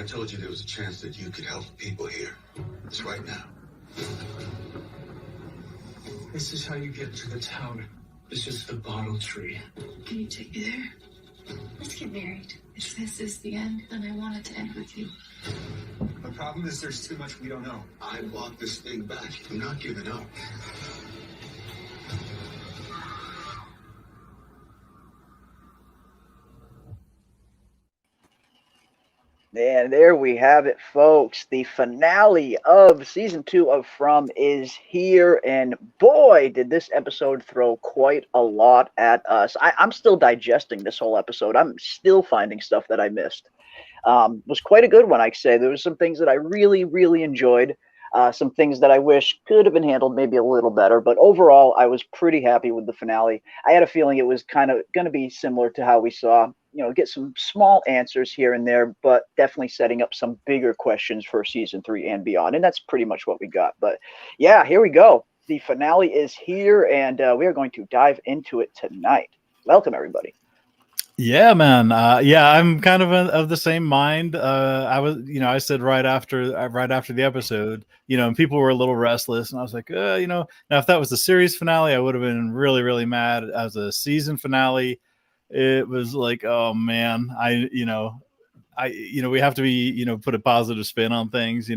I told you there was a chance that you could help people here. It's right now. This is how you get to the town. It's just the bottle tree. Can you take me there? Let's get married. If this is the end, then I want it to end with you. The problem is there's too much we don't know. I want this thing back. I'm not giving up. And there we have it, folks. The finale of season 2 of From is here, and boy, did this episode throw quite a lot at us. I'm still digesting this whole episode. I'm still finding stuff that I missed. Was quite a good one, I'd say. There was some things that I really, really enjoyed. Some things that I wish could have been handled maybe a little better, but overall, I was pretty happy with the finale. I had a feeling it was kind of going to be similar to how we saw, get some small answers here and there, but definitely setting up some bigger questions for season 3 and beyond. And that's pretty much what we got. But yeah, here we go. The finale is here, and we are going to dive into it tonight. Welcome, everybody. Yeah, man. Yeah, I'm kind of the same mind. I was, I said right after the episode, and people were a little restless, and I was like, now if that was the series finale, I would have been really, really mad. As a season finale, it was like, oh man, we have to be, put a positive spin on things,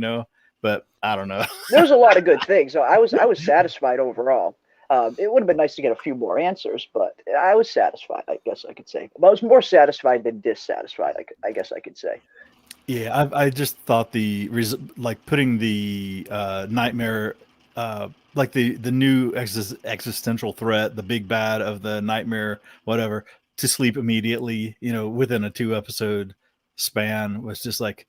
but I don't know. There's a lot of good things. So I was satisfied overall. It would have been nice to get a few more answers, but I was satisfied, I guess I could say. But I was more satisfied than dissatisfied, I guess I could say. Yeah, I just thought putting the nightmare, like the new existential threat, the big bad of the nightmare, whatever, to sleep immediately, within a 2-episode span was just like,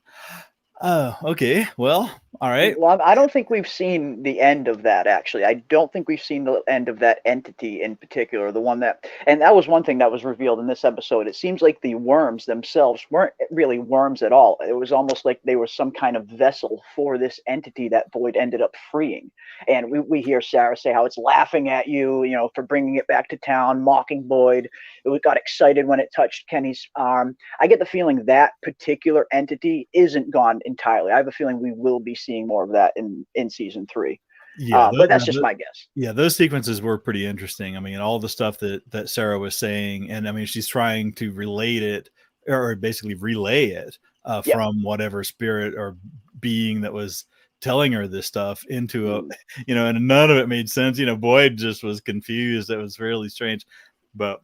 oh, okay. Well, all right. Well, I don't think we've seen the end of that, actually. I don't think we've seen the end of that entity in particular, the one and that was one thing that was revealed in this episode. It seems like the worms themselves weren't really worms at all. It was almost like they were some kind of vessel for this entity that Boyd ended up freeing. And we hear Sarah say how it's laughing at you, for bringing it back to town, mocking Boyd. It got excited when it touched Kenny's arm. I get the feeling that particular entity isn't gone entirely. I have a feeling we will be seeing more of that in season 3. Yeah, but that's just my guess. Yeah, those sequences were pretty interesting. I mean, all the stuff that Sarah was saying, and I mean, she's trying to relate it or basically relay it from whatever spirit or being that was telling her this stuff into a, and none of it made sense. Boyd just was confused. It was really strange, but.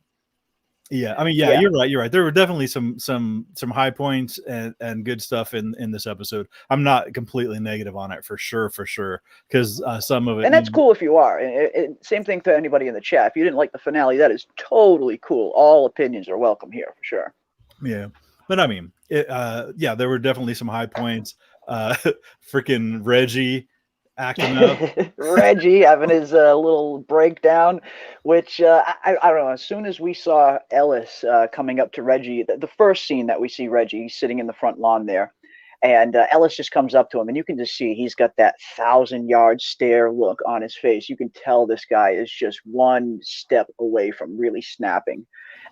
Yeah, I mean, yeah, you're right. There were definitely some high points and good stuff in this episode. I'm not completely negative on it for sure, because some of it. And that's cool if you are. Same thing to anybody in the chat. If you didn't like the finale, that is totally cool. All opinions are welcome here for sure. Yeah, but I mean, there were definitely some high points. Freaking Reggie acting up. Reggie having his little breakdown, which I don't know. As soon as we saw Ellis coming up to Reggie, the first scene that we see Reggie sitting in the front lawn there, and Ellis just comes up to him, and you can just see he's got that 1,000-yard stare look on his face. You can tell this guy is just one step away from really snapping.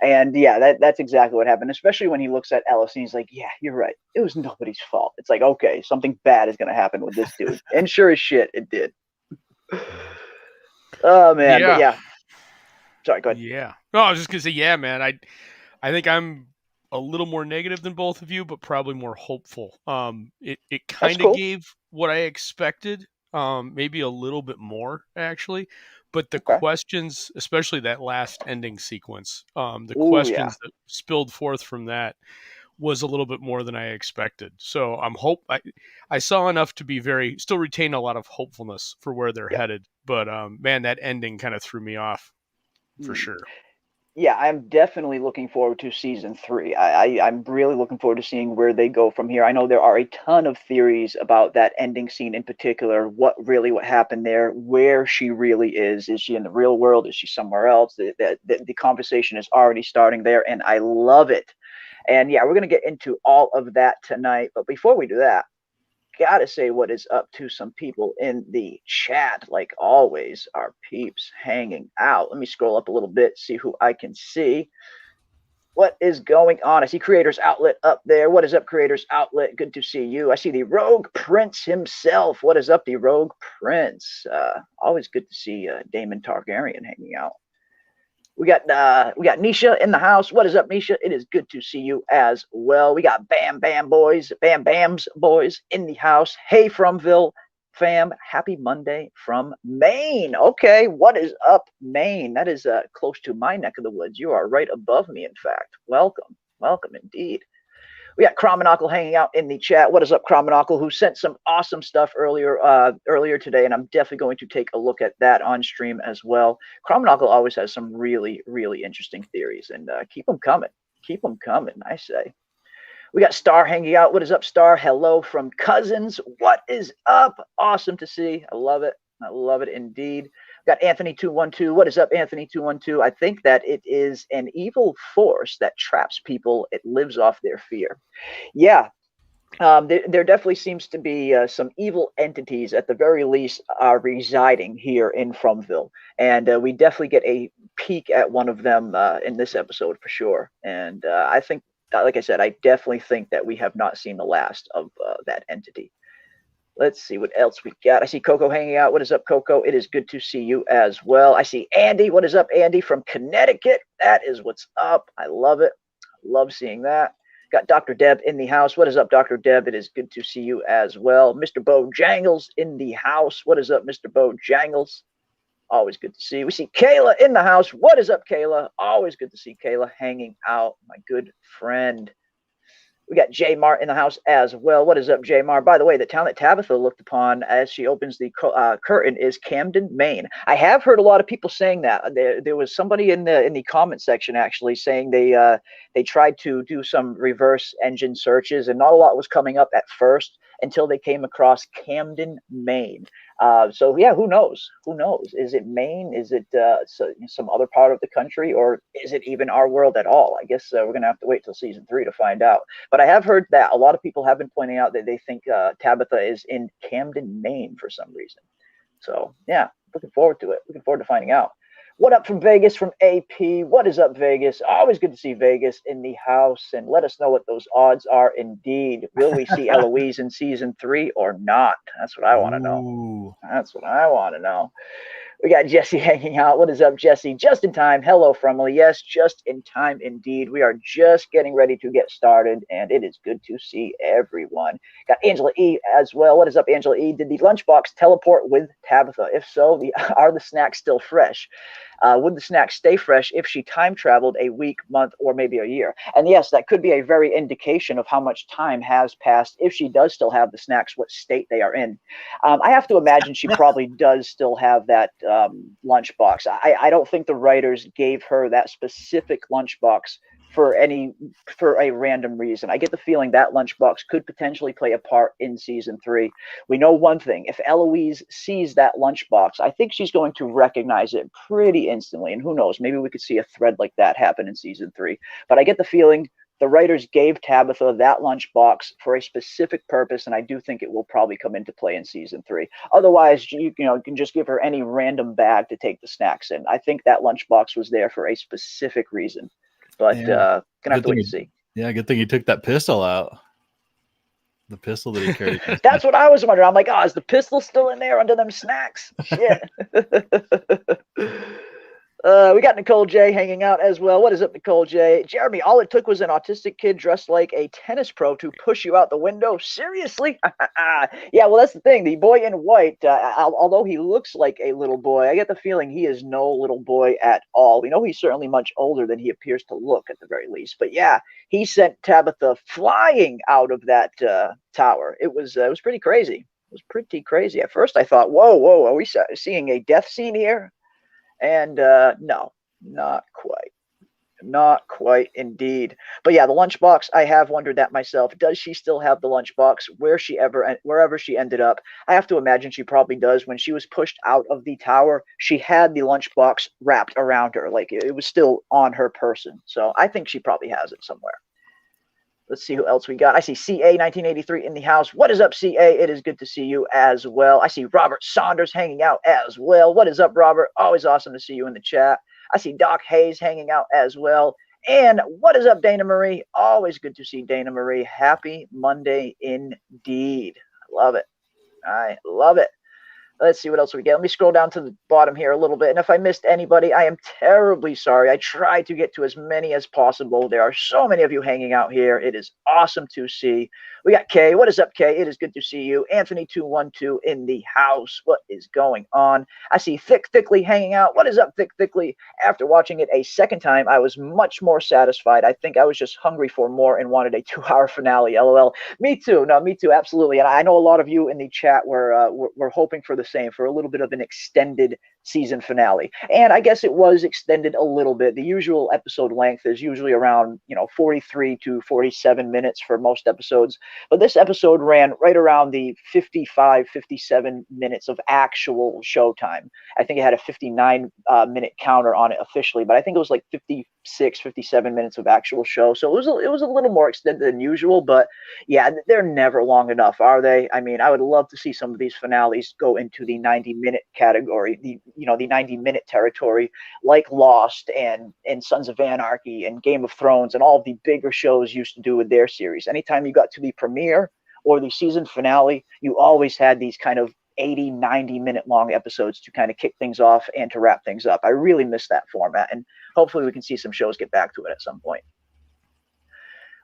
And yeah, that's exactly what happened, especially when he looks at Ellis and he's like, yeah, you're right. It was nobody's fault. It's like, okay, something bad is going to happen with this dude. And sure as shit, it did. Oh, man. Yeah. But yeah. Sorry, go ahead. Yeah. No, I was just going to say, yeah, man. I think I'm a little more negative than both of you, but probably more hopeful. It kind of gave what I expected, maybe a little bit more, actually. But the questions, especially that last ending sequence, questions that spilled forth from that was a little bit more than I expected. So I saw enough to be still retain a lot of hopefulness for where they're headed. But man, that ending kind of threw me off for sure. Yeah, I'm definitely looking forward to season 3. I'm really looking forward to seeing where they go from here. I know there are a ton of theories about that ending scene in particular, what happened there, where she really is. Is she in the real world? Is she somewhere else? The conversation is already starting there, and I love it. And yeah, we're going to get into all of that tonight. But before we do that, gotta say what is up to some people in the chat. Like always, our peeps hanging out. Let me scroll up a little bit, see who I can see. What is going on? I see Creators Outlet up there. What is up, Creators Outlet? Good to see you. I see the Rogue Prince himself. What is up, the Rogue Prince? Always good to see Daemon Targaryen hanging out. We got Nisha in the house. What is up, Nisha? It is good to see you as well. We got Bam Bams boys in the house. Hey, Fromville fam, happy Monday from Maine. Okay, what is up, Maine? That is close to my neck of the woods. You are right above me, in fact. Welcome indeed. We got Cromonocle hanging out in the chat. What is up, Cromonocle, who sent some awesome stuff earlier today, and I'm definitely going to take a look at that on stream as well. Cromonocle always has some really, really interesting theories, and keep them coming. Keep them coming, I say. We got Star hanging out. What is up, Star? Hello from Cousins. What is up? Awesome to see. I love it. I love it indeed. We got Anthony212. What is up, Anthony212? I think that it is an evil force that traps people. It lives off their fear. Yeah. There definitely seems to be some evil entities, at the very least, are residing here in Fromville. And we definitely get a peek at one of them in this episode for sure. And I think, like I said, I definitely think that we have not seen the last of that entity. Let's see what else we got. I see Coco hanging out. What is up, Coco? It is good to see you as well. I see Andy. What is up, Andy from Connecticut? That is what's up. I love it. I love seeing that. Got Dr. Deb in the house. What is up, Dr. Deb? It is good to see you as well. Mr. Bojangles in the house. What is up, Mr. Bojangles? Always good to see. We see Kayla in the house. What is up, Kayla? Always good to see Kayla hanging out. My good friend. We got J Mar in the house as well. What is up, J Mar? By the way, the town that Tabitha looked upon as she opens the curtain is Camden, Maine. I have heard a lot of people saying that. There was somebody in the comment section actually saying they tried to do some reverse engine searches and not a lot was coming up at first until they came across Camden, Maine. So yeah, who knows? Who knows? Is it Maine? Is it some other part of the country, or is it even our world at all? I guess we're gonna have to wait till season 3 to find out. But I have heard that a lot of people have been pointing out that they think Tabitha is in Camden, Maine for some reason. So yeah, looking forward to it. Looking forward to finding out. What up from Vegas, from AP? What is up, Vegas? Always good to see Vegas in the house. And let us know what those odds are indeed. Will we see Eloise in season 3 or not? That's what I want to know. That's what I want to know. We got Jesse hanging out. What is up, Jesse? Just in time. Hello, Fromily. Yes, just in time indeed. We are just getting ready to get started, and it is good to see everyone. Got Angela E as well. What is up, Angela E? Did the lunchbox teleport with Tabitha? If so, are the snacks still fresh? Would the snacks stay fresh if she time traveled a week, month, or maybe a year? And yes, that could be a very indication of how much time has passed if she does still have the snacks, what state they are in. I have to imagine she probably does still have that lunchbox. I don't think the writers gave her that specific lunchbox for a random reason. I get the feeling that lunchbox could potentially play a part in season 3. We know one thing: if Eloise sees that lunchbox, I think she's going to recognize it pretty instantly. And who knows, maybe we could see a thread like that happen in season 3. But I get the feeling the writers gave Tabitha that lunchbox for a specific purpose, and I do think it will probably come into play in season 3. Otherwise, you can just give her any random bag to take the snacks in. I think that lunchbox was there for a specific reason. But gonna have to wait to see. Yeah, good thing he took that pistol out. The pistol that he carried. That's what I was wondering. I'm like, oh, is the pistol still in there under them snacks? Shit. We got Nicole J hanging out as well. What is up, Nicole J? Jeremy, all it took was an autistic kid dressed like a tennis pro to push you out the window. Seriously? Yeah, well, that's the thing. The boy in white, although he looks like a little boy, I get the feeling he is no little boy at all. We know he's certainly much older than he appears to look, at the very least. But yeah, he sent Tabitha flying out of that tower. It was pretty crazy. It was pretty crazy. At first, I thought, whoa, are we seeing a death scene here? And no, not quite. Not quite indeed. But yeah, the lunchbox, I have wondered that myself. Does she still have the lunchbox wherever she ended up? I have to imagine she probably does. When she was pushed out of the tower, she had the lunchbox wrapped around her. Like it was still on her person. So I think she probably has it somewhere. Let's see who else we got. I see CA 1983 in the house. What is up, CA? It is good to see you as well. I see Robert Saunders hanging out as well. What is up, Robert? Always awesome to see you in the chat. I see Doc Hayes hanging out as well. And what is up, Dana Marie? Always good to see Dana Marie. Happy Monday indeed. I love it. I love it. Let's see what else we get. Let me scroll down to the bottom here a little bit. And if I missed anybody, I am terribly sorry. I tried to get to as many as possible. There are so many of you hanging out here. It is awesome to see. We got Kay. What is up, Kay? It is good to see you. Anthony212 in the house. What is going on? I see Thickly hanging out. What is up, Thickly? After watching it a second time, I was much more satisfied. I think I was just hungry for more and wanted a 2-hour finale. LOL. Me too. No, me too. Absolutely. And I know a lot of you in the chat were hoping for the same, for a little bit of an extended season finale. And I guess it was extended a little bit. The usual episode length is usually around 43 to 47 minutes for most episodes, but this episode ran right around the 57 minutes of actual showtime. I think it had a 59 minute counter on it officially, but I think it was like 57 minutes of actual show. So it was a little more extended than usual, but yeah, they're never long enough, are they? I mean, I would love to see some of these finales go into the 90-minute category, the 90-minute territory, like Lost and Sons of Anarchy and Game of Thrones and all of the bigger shows used to do with their series. Anytime you got to the premiere or the season finale, you always had these kind of 80, 90-minute long episodes to kind of kick things off and to wrap things up. I really miss that format, and hopefully we can see some shows get back to it at some point.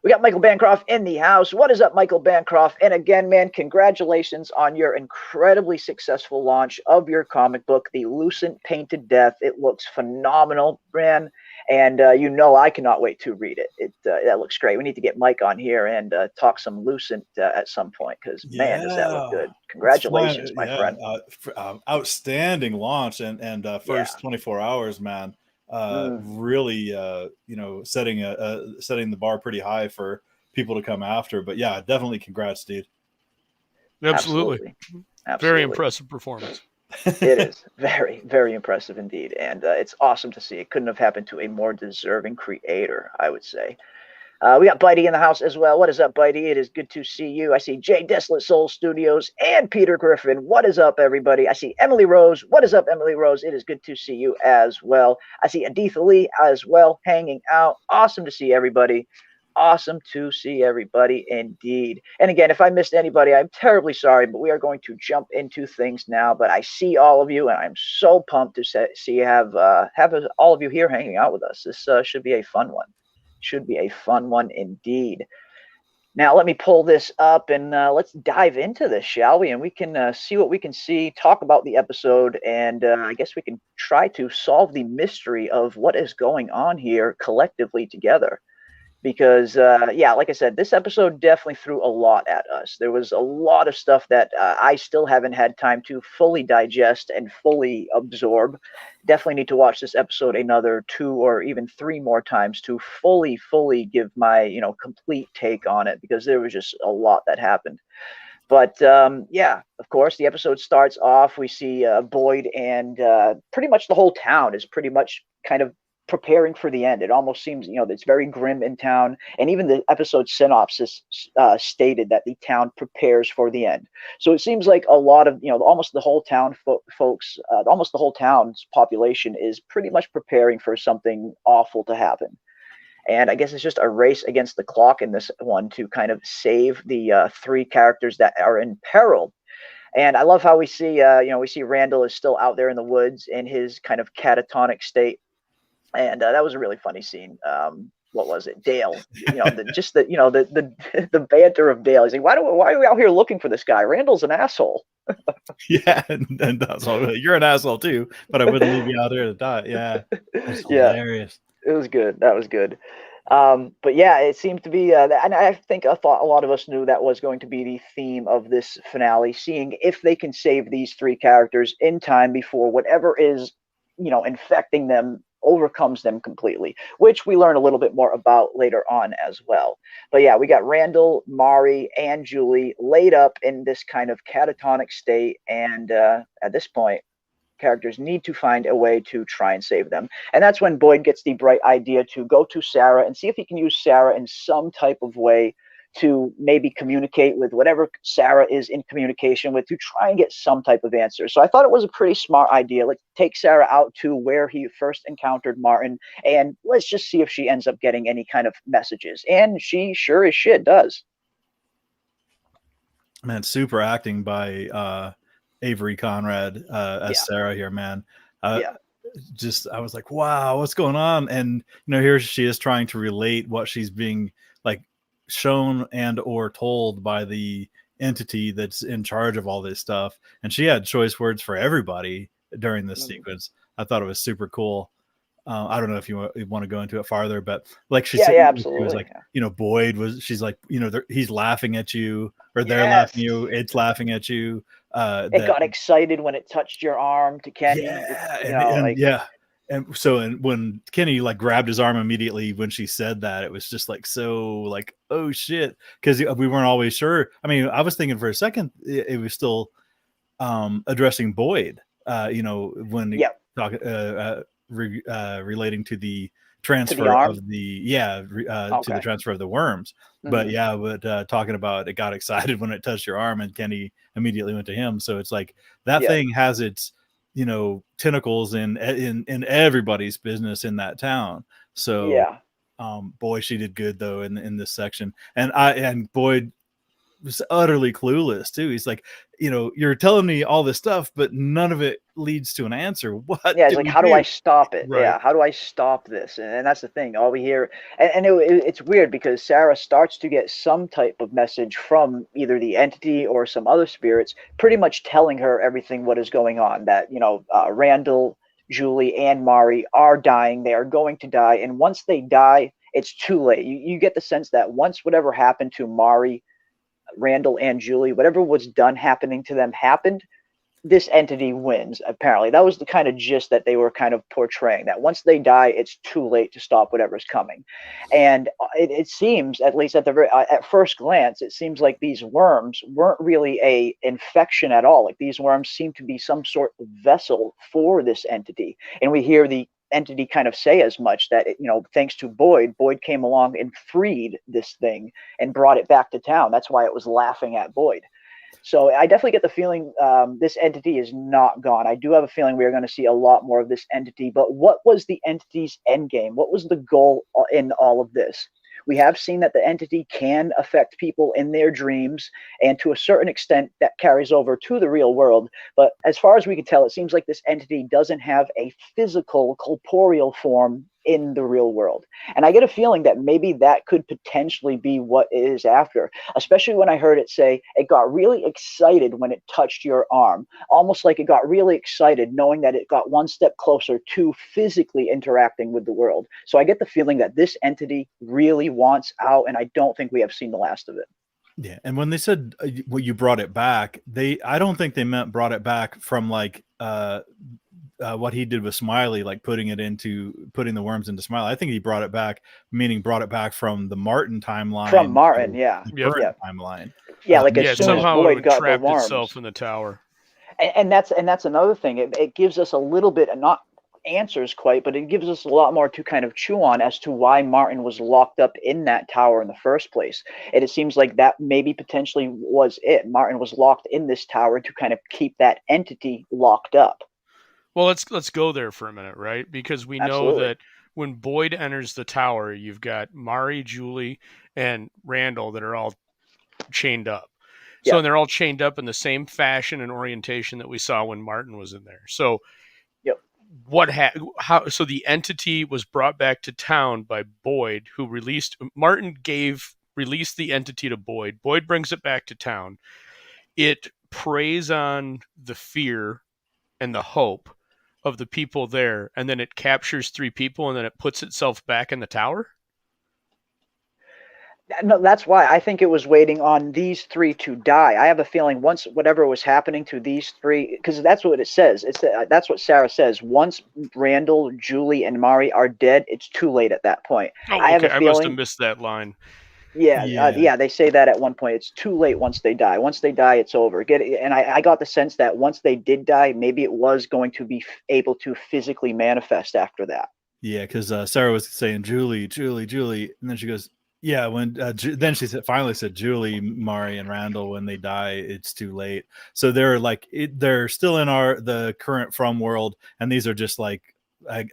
We got Michael Bancroft in the house. What is up, Michael Bancroft? And again, man, congratulations on your incredibly successful launch of your comic book, The Lucent Painted Death. It looks phenomenal, man. And I cannot wait to read it. That looks great. We need to get Mike on here and talk some Lucent at some point, because, man, does that look good. Congratulations, my friend. Outstanding launch and first 24 hours, man. Really setting the bar pretty high for people to come after. But yeah, definitely congrats, dude. Absolutely. Very impressive performance. It is very, very impressive indeed, and it's awesome to see. It couldn't have happened to a more deserving creator, I would say. We got Bitey in the house as well. What is up, Bitey? It is good to see you. I see Jay Desolate Soul Studios and Peter Griffin. What is up, everybody? I see Emily Rose. What is up, Emily Rose? It is good to see you as well. I see Aditha Lee as well hanging out. Awesome to see everybody. Awesome to see everybody indeed. And again, if I missed anybody, I'm terribly sorry, but we are going to jump into things now. But I see all of you, and I'm so pumped to see have all of you here hanging out with us. This should be a fun one. Should be a fun one indeed. Now, let me pull this up and let's dive into this, shall we? And we can see what we can see, talk about the episode, and I guess we can try to solve the mystery of what is going on here collectively together. Because, like I said, this episode definitely threw a lot at us. There was a lot of stuff that I still haven't had time to fully digest and fully absorb. Definitely need to watch this episode another 2 or even 3 more times to fully give my, complete take on it, because there was just a lot that happened. But, of course, the episode starts off. We see Boyd and pretty much the whole town is pretty much kind of preparing for the end. It almost seems, it's very grim in town, and even the episode synopsis stated that the town prepares for the end. So it seems like a lot of, almost the whole town folks, almost the whole town's population is pretty much preparing for something awful to happen. And I guess it's just a race against the clock in this one to kind of save the 3 characters that are in peril. And I love how we see, we see Randall is still out there in the woods in his kind of catatonic state. And that was a really funny scene. What was it? Dale, the banter of Dale. He's like, why are we out here looking for this guy? Randall's an asshole. Yeah, and that's all. You're an asshole too, but I wouldn't leave you out there to die. Yeah, that's hilarious. It was good. That was good. But yeah, it seemed to be, and I thought a lot of us knew that was going to be the theme of this finale, seeing if they can save these 3 characters in time before whatever is, infecting them overcomes them completely, which we learn a little bit more about later on as well. But yeah, we got Randall, Mari, and Julie laid up in this kind of catatonic state, and at this point, characters need to find a way to try and save them. And that's when Boyd gets the bright idea to go to Sarah and see if he can use Sarah in some type of way to maybe communicate with whatever Sarah is in communication with to try and get some type of answer. So I thought it was a pretty smart idea. Like, take Sarah out to where he first encountered Martin, and let's just see if she ends up getting any kind of messages. And she sure as shit does. Man, super acting by Avery Conrad as Sarah here, man. Just, I was like, wow, what's going on? And here she is trying to relate what she's being like shown and or told by the entity that's in charge of all this stuff. And she had choice words for everybody during this sequence. I thought it was super cool. I don't know if you want to go into it farther, but like she said, absolutely. She was like, Boyd she's like, he's laughing at you, or they're laughing at you. It's laughing at you. It got excited when it touched your arm to Kenny. And so, and when Kenny like grabbed his arm immediately when she said that, it was just like, so like, oh shit. Cause we weren't always sure. I mean, I was thinking for a second, it was still addressing Boyd, when he relating to the transfer to the transfer of the worms. But talking about it got excited when it touched your arm, and Kenny immediately went to him. So it's like that thing has its tentacles in everybody's business in that town. So boy, she did good though in this section. And Boyd was utterly clueless too. He's like, you're telling me all this stuff, but none of it leads to an answer. What? Yeah, it's like, how do I stop it? Right. Yeah, how do I stop this? And that's the thing. All we hear, and it's weird because Sarah starts to get some type of message from either the entity or some other spirits, pretty much telling her everything what is going on. That Randall, Julie, and Mari are dying. They are going to die, and once they die, it's too late. You get the sense that once whatever happened to Mari, Randall, and Julie, whatever was done happening to them happened, this entity wins. Apparently that was the kind of gist that they were kind of portraying, that once they die, it's too late to stop whatever's coming. And it seems, at least at first glance, it seems like these worms weren't really a infection at all. Like, these worms seem to be some sort of vessel for this entity, and we hear the entity kind of say as much, that thanks to Boyd came along and freed this thing and brought it back to town. That's why it was laughing at Boyd. So I definitely get the feeling this entity is not gone. I do have a feeling we are going to see a lot more of this entity. But what was the entity's end game? What was the goal in all of this? We have seen that the entity can affect people in their dreams, and to a certain extent that carries over to the real world. But as far as we can tell, it seems like this entity doesn't have a physical, corporeal form in the real world. And I get a feeling that maybe that could potentially be what it is after, especially when I heard it say it got really excited when it touched your arm, almost like it got really excited knowing that it got one step closer to physically interacting with the world. So I get the feeling that this entity really wants out, and I don't think we have seen the last of it. Yeah, and when they said you brought it back, I don't think they meant brought it back from like what he did with Smiley, like putting the worms into Smiley. I think he brought it back, meaning brought it back from the Martin timeline. From Martin, timeline. Yeah, like as soon as Boyd got the worms, itself in the tower. And that's another thing. It gives us a little bit, not answers quite, but it gives us a lot more to kind of chew on as to why Martin was locked up in that tower in the first place. And it seems like that maybe potentially was it. Martin was locked in this tower to kind of keep that entity locked up. Well, let's go there for a minute, right? Because we know that when Boyd enters the tower, you've got Mari, Julie, and Randall that are all chained up. So they're all chained up in the same fashion and orientation that we saw when Martin was in there. So so the entity was brought back to town by Boyd, who released the entity to Boyd. Boyd brings it back to town. It preys on the fear and the hope of the people there, and then it captures 3 people, and then it puts itself back in the tower? No, that's why I think it was waiting on these 3 to die. I have a feeling once whatever was happening to these 3, because that's what it says. That's what Sarah says. Once Randall, Julie, and Mari are dead, it's too late at that point. Oh, okay. I must have missed that line. Yeah, they say that at one point. It's too late once they die. Once they die, it's over. And I got the sense that once they did die, maybe it was going to be able to physically manifest after that. Yeah, because Sarah was saying, Julie, and then she goes, Yeah, when then she finally said, Julie, Mari, and Randall, when they die, it's too late. So they're like they're still in the current From world, and these are just like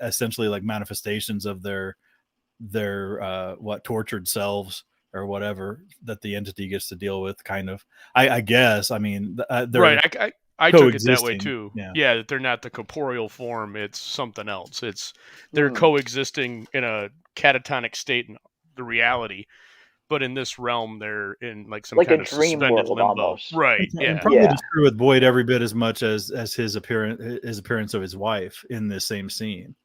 essentially like manifestations of their tortured selves or whatever that the entity gets to deal with. Kind of, I guess. I mean, they're right. I took it that way too. Yeah, that they're not the corporeal form; it's something else. They're coexisting in a catatonic state in the reality. But in this realm, they're in like some like kind a of dream suspended world limbo. almost. Right. and Yeah. probably just true with Boyd every bit as much as his appearance of his wife in this same scene.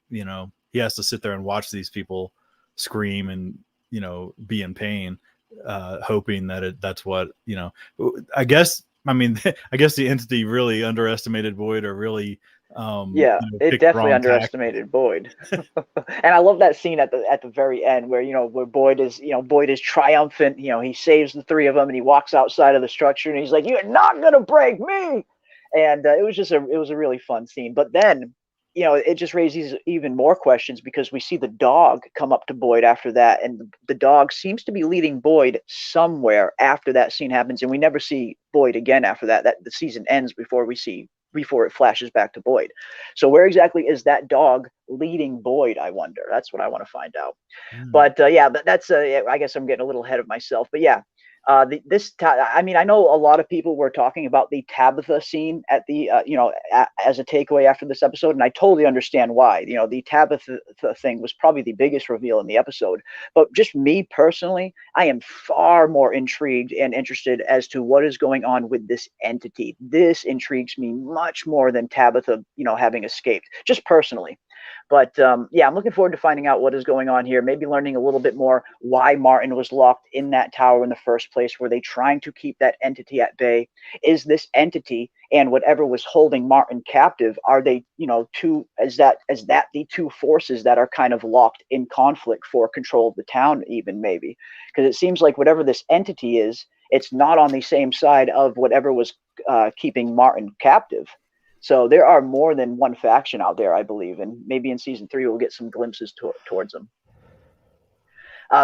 You know, he has to sit there and watch these people scream and, you know, be in pain, hoping that that's what, you know, I guess the entity really underestimated Boyd, or really it definitely underestimated Boyd. And I love that scene at the very end where, you know, where Boyd is triumphant. You know, he saves the three of them and he walks outside of the structure and he's like, "You're not gonna break me." And it was a really fun scene. But then, you know, it just raises even more questions because we see the dog come up to Boyd after that, and the dog seems to be leading Boyd somewhere after that scene happens, and we never see Boyd again after that. That the season ends before it flashes back to Boyd. So where exactly is that dog leading Boyd, I wonder? That's what I want to find out. But that's I guess I'm getting a little ahead of myself. But yeah, I mean, I know a lot of people were talking about the Tabitha scene at the as a takeaway after this episode, and I totally understand why. You know, the Tabitha thing was probably the biggest reveal in the episode. But just me personally, I am far more intrigued and interested as to what is going on with this entity. This intrigues me much more than Tabitha, you know, having escaped, just personally. But I'm looking forward to finding out what is going on here. Maybe learning a little bit more why Martin was locked in that tower in the first place. Were they trying to keep that entity at bay? Is this entity and whatever was holding Martin captive, are they, you know, is that the two forces that are kind of locked in conflict for control of the town, even maybe? Because it seems like whatever this entity is, it's not on the same side of whatever was keeping Martin captive. So there are more than one faction out there, I believe, and maybe in season 3 we'll get some glimpses towards them.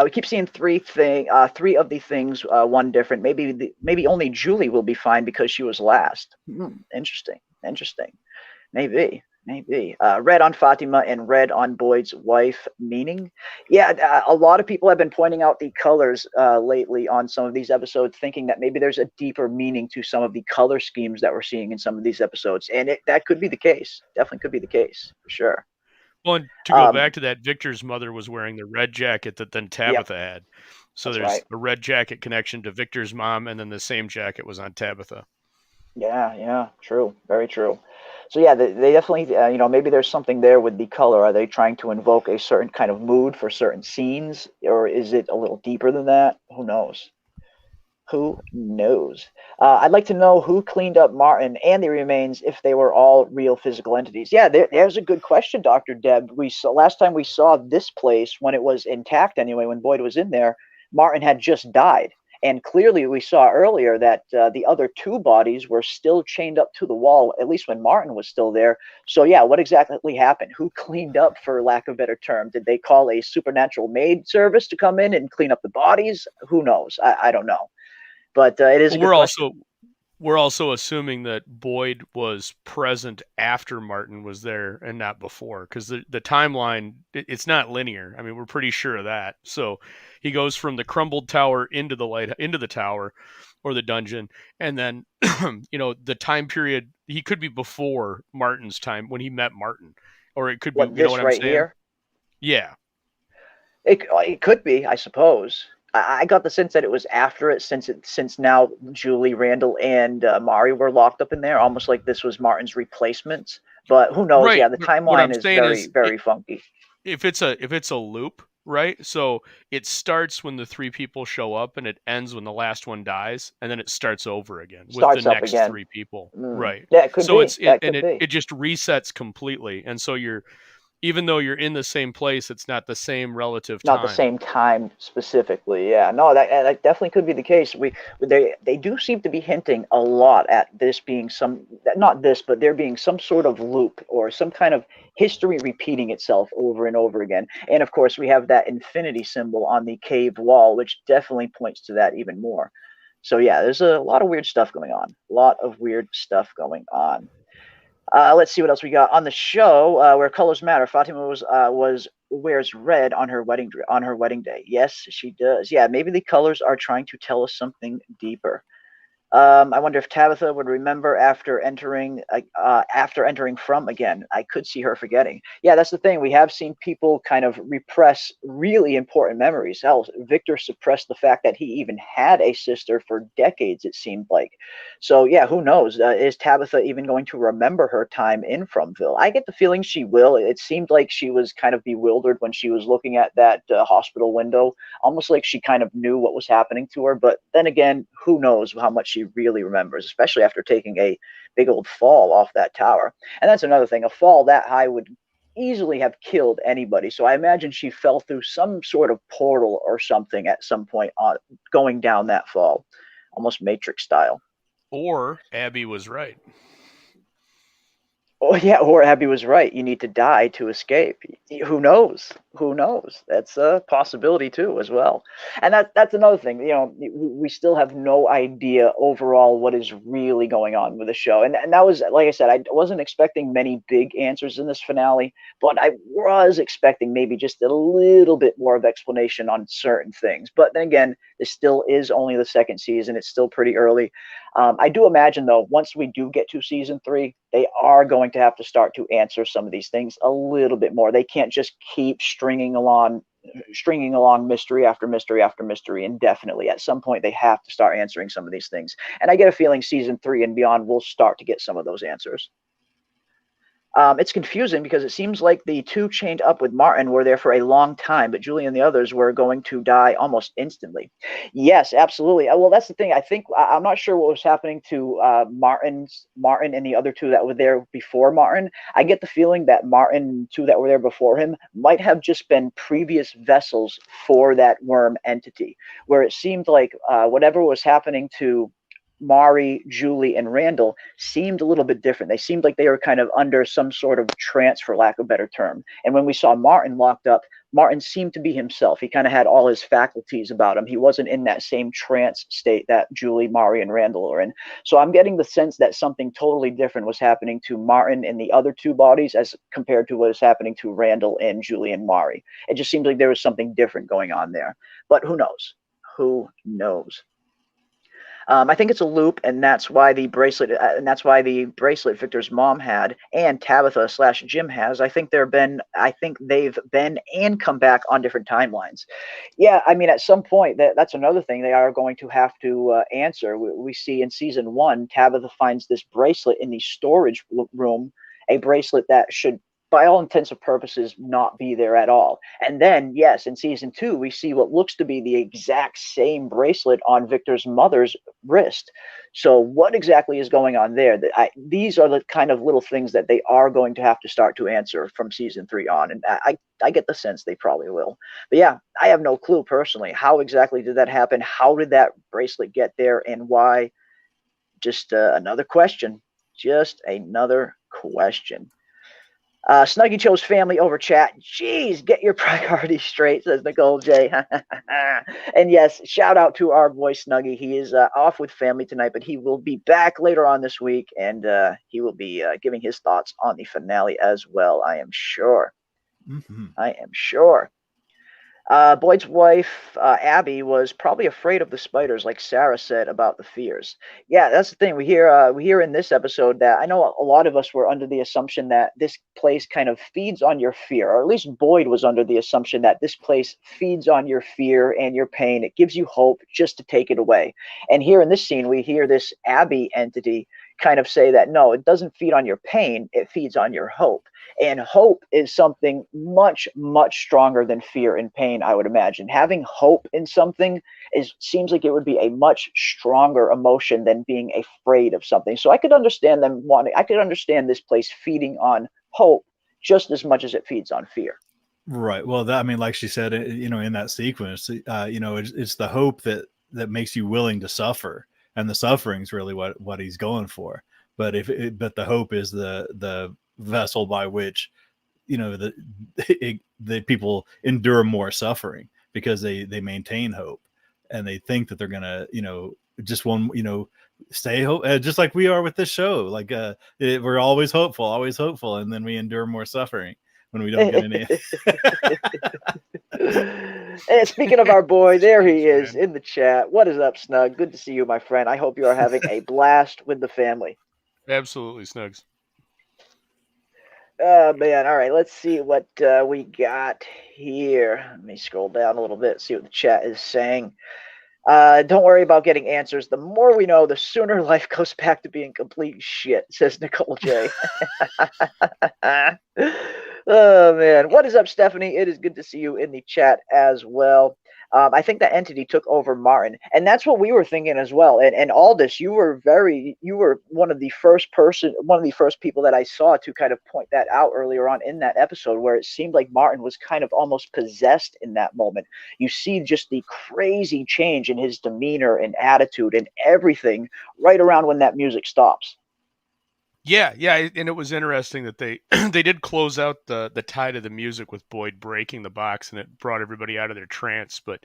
We keep seeing three of the things, one different. Maybe only Julie will be fine because she was last. Interesting. Maybe. Red on Fatima and red on Boyd's wife, meaning? Yeah, a lot of people have been pointing out the colors lately on some of these episodes, thinking that maybe there's a deeper meaning to some of the color schemes that we're seeing in some of these episodes. And that could be the case. Definitely could be the case, for sure. Well, and to go back to that, Victor's mother was wearing the red jacket that then Tabitha had. So there's a red jacket connection to Victor's mom, and then the same jacket was on Tabitha. Yeah, true. Very true. So yeah, they definitely, maybe there's something there with the color. Are they trying to invoke a certain kind of mood for certain scenes, or is it a little deeper than that? Who knows? I'd like to know who cleaned up Martin and the remains, if they were all real physical entities. Yeah, there's a good question, Dr. Deb. Last time we saw this place, when it was intact anyway, when Boyd was in there, Martin had just died. And clearly we saw earlier that the other two bodies were still chained up to the wall, at least when Martin was still there. So yeah, what exactly happened? Who cleaned up, for lack of a better term? Did they call a supernatural maid service to come in and clean up the bodies? Who knows? I don't know. But it is a good question. We're also assuming that Boyd was present after Martin was there and not before, because the timeline, it's not linear. I mean, we're pretty sure of that. So he goes from the crumbled tower into the tower or the dungeon, and then the time period, he could be before Martin's time when he met Martin, or it could be what I'm saying? Here? Yeah, it could be, I suppose. I got the sense that it was after it, since now Julie, Randall, and Mari were locked up in there, almost like this was Martin's replacement. But who knows? Right. Yeah, the timeline is very funky. If it's a loop, right? So it starts when the three people show up, and it ends when the last one dies, and then it starts over again with the next three people. Right. Yeah, it could be. It just resets completely, and so you're Even though you're in the same place, it's not the same relative time. Not the same time specifically. Yeah, no, that definitely could be the case. They do seem to be hinting a lot at this being not this, but there being some sort of loop or some kind of history repeating itself over and over again. And of course, we have that infinity symbol on the cave wall, which definitely points to that even more. So yeah, there's a lot of weird stuff going on. A lot of weird stuff going on. Let's see what else we got on the show. Where colors matter, Fatima wears red on her wedding day. Yes, she does. Yeah, maybe the colors are trying to tell us something deeper. I wonder if Tabitha would remember after entering from again. I could see her forgetting. Yeah, that's the thing. We have seen people kind of repress really important memories. Hell, Victor suppressed the fact that he even had a sister for decades, it seemed like. So yeah, who knows? Is Tabitha even going to remember her time in Fromville? I get the feeling she will. It seemed like she was kind of bewildered when she was looking at that hospital window, almost like she kind of knew what was happening to her. But then again, who knows how much she really remembers, especially after taking a big old fall off that tower. And that's another thing. A fall that high would easily have killed anybody. So I imagine she fell through some sort of portal or something at some point on going down that fall, almost Matrix style. Or Abby was right. Oh yeah, or Abby was right. You need to die to escape. Who knows? Who knows? That's a possibility too, as well. And that's another thing. You know, we still have no idea overall what is really going on with the show. And that was, like I said, I wasn't expecting many big answers in this finale, but I was expecting maybe just a little bit more of explanation on certain things. But then again, this still is only the second season. It's still pretty early. I do imagine, though, once we do get to season 3, they are going to have to start to answer some of these things a little bit more. They can't just keep stringing along mystery after mystery after mystery indefinitely. At some point, they have to start answering some of these things. And I get a feeling season 3 and beyond will start to get some of those answers. It's confusing because it seems like the two chained up with Martin were there for a long time, but Julie and the others were going to die almost instantly. Yes, absolutely. Well, that's the thing. I think I'm not sure what was happening to Martin and the other two that were there before Martin. I get the feeling that Martin and two that were there before him might have just been previous vessels for that worm entity, where it seemed like whatever was happening to Mari, Julie, and Randall seemed a little bit different. They seemed like they were kind of under some sort of trance, for lack of a better term. And when we saw Martin locked up, Martin seemed to be himself. He kind of had all his faculties about him. He wasn't in that same trance state that Julie, Mari, and Randall are in. So I'm getting the sense that something totally different was happening to Martin and the other two bodies as compared to what is happening to Randall and Julie and Mari. It just seems like there was something different going on there. But who knows? Who knows? I think it's a loop, and that's why the bracelet, Victor's mom had, and Tabitha / Jim has. I think they've been and come back on different timelines. Yeah, I mean, at some point, that's another thing they are going to have to answer. We see in season 1, Tabitha finds this bracelet in the storage room, a bracelet that should, by all intents and purposes, not be there at all. And then, yes, in season 2, we see what looks to be the exact same bracelet on Victor's mother's wrist. So what exactly is going on there? These are the kind of little things that they are going to have to start to answer from season 3 on. And I get the sense they probably will. But yeah, I have no clue personally. How exactly did that happen? How did that bracelet get there, and why? Just another question. Just another question. Snuggie chose family over chat. Jeez, get your priorities straight, says Nicole J. And yes, shout out to our boy Snuggie. He is off with family tonight, but he will be back later on this week, and he will be giving his thoughts on the finale as well, I am sure. Mm-hmm. I am sure. Boyd's wife, Abby, was probably afraid of the spiders, like Sarah said about the fears. Yeah, that's the thing. We hear in this episode that I know a lot of us were under the assumption that this place kind of feeds on your fear, or at least Boyd was under the assumption that this place feeds on your fear and your pain. It gives you hope just to take it away. And here in this scene, we hear this Abby entity kind of say that, no, it doesn't feed on your pain, it feeds on your hope. And hope is something much, much stronger than fear and pain, I would imagine. Having hope in something seems like it would be a much stronger emotion than being afraid of something. So I could understand them wanting, I could understand this place feeding on hope just as much as it feeds on fear. Right. Well, I mean, like she said, in that sequence, it's the hope that makes you willing to suffer, and the suffering is really what he's going for. But but the hope is the vessel by which, the people endure more suffering, because they maintain hope, and they think that they're gonna, just stay hope, just like we are with this show. Like we're always hopeful, and then we endure more suffering when we don't get any. And speaking of our boy, there he is in the chat. What is up, Snug? Good to see you, my friend. I hope you are having a blast with the family. Absolutely, Snugs. Oh, man. All right, let's see what we got here. Let me scroll down a little bit, see what the chat is saying. Don't worry about getting answers. The more we know, the sooner life goes back to being complete shit, says Nicole J. Oh, man. What is up, Stephanie? It is good to see you in the chat as well. I think that entity took over Martin, and that's what we were thinking as well. And Aldous, you were one of the first people that I saw to kind of point that out earlier on in that episode, where it seemed like Martin was kind of almost possessed in that moment. You see just the crazy change in his demeanor and attitude and everything right around when that music stops. Yeah, and it was interesting that they they did close out the tide of the music with Boyd breaking the box, and it brought everybody out of their trance. But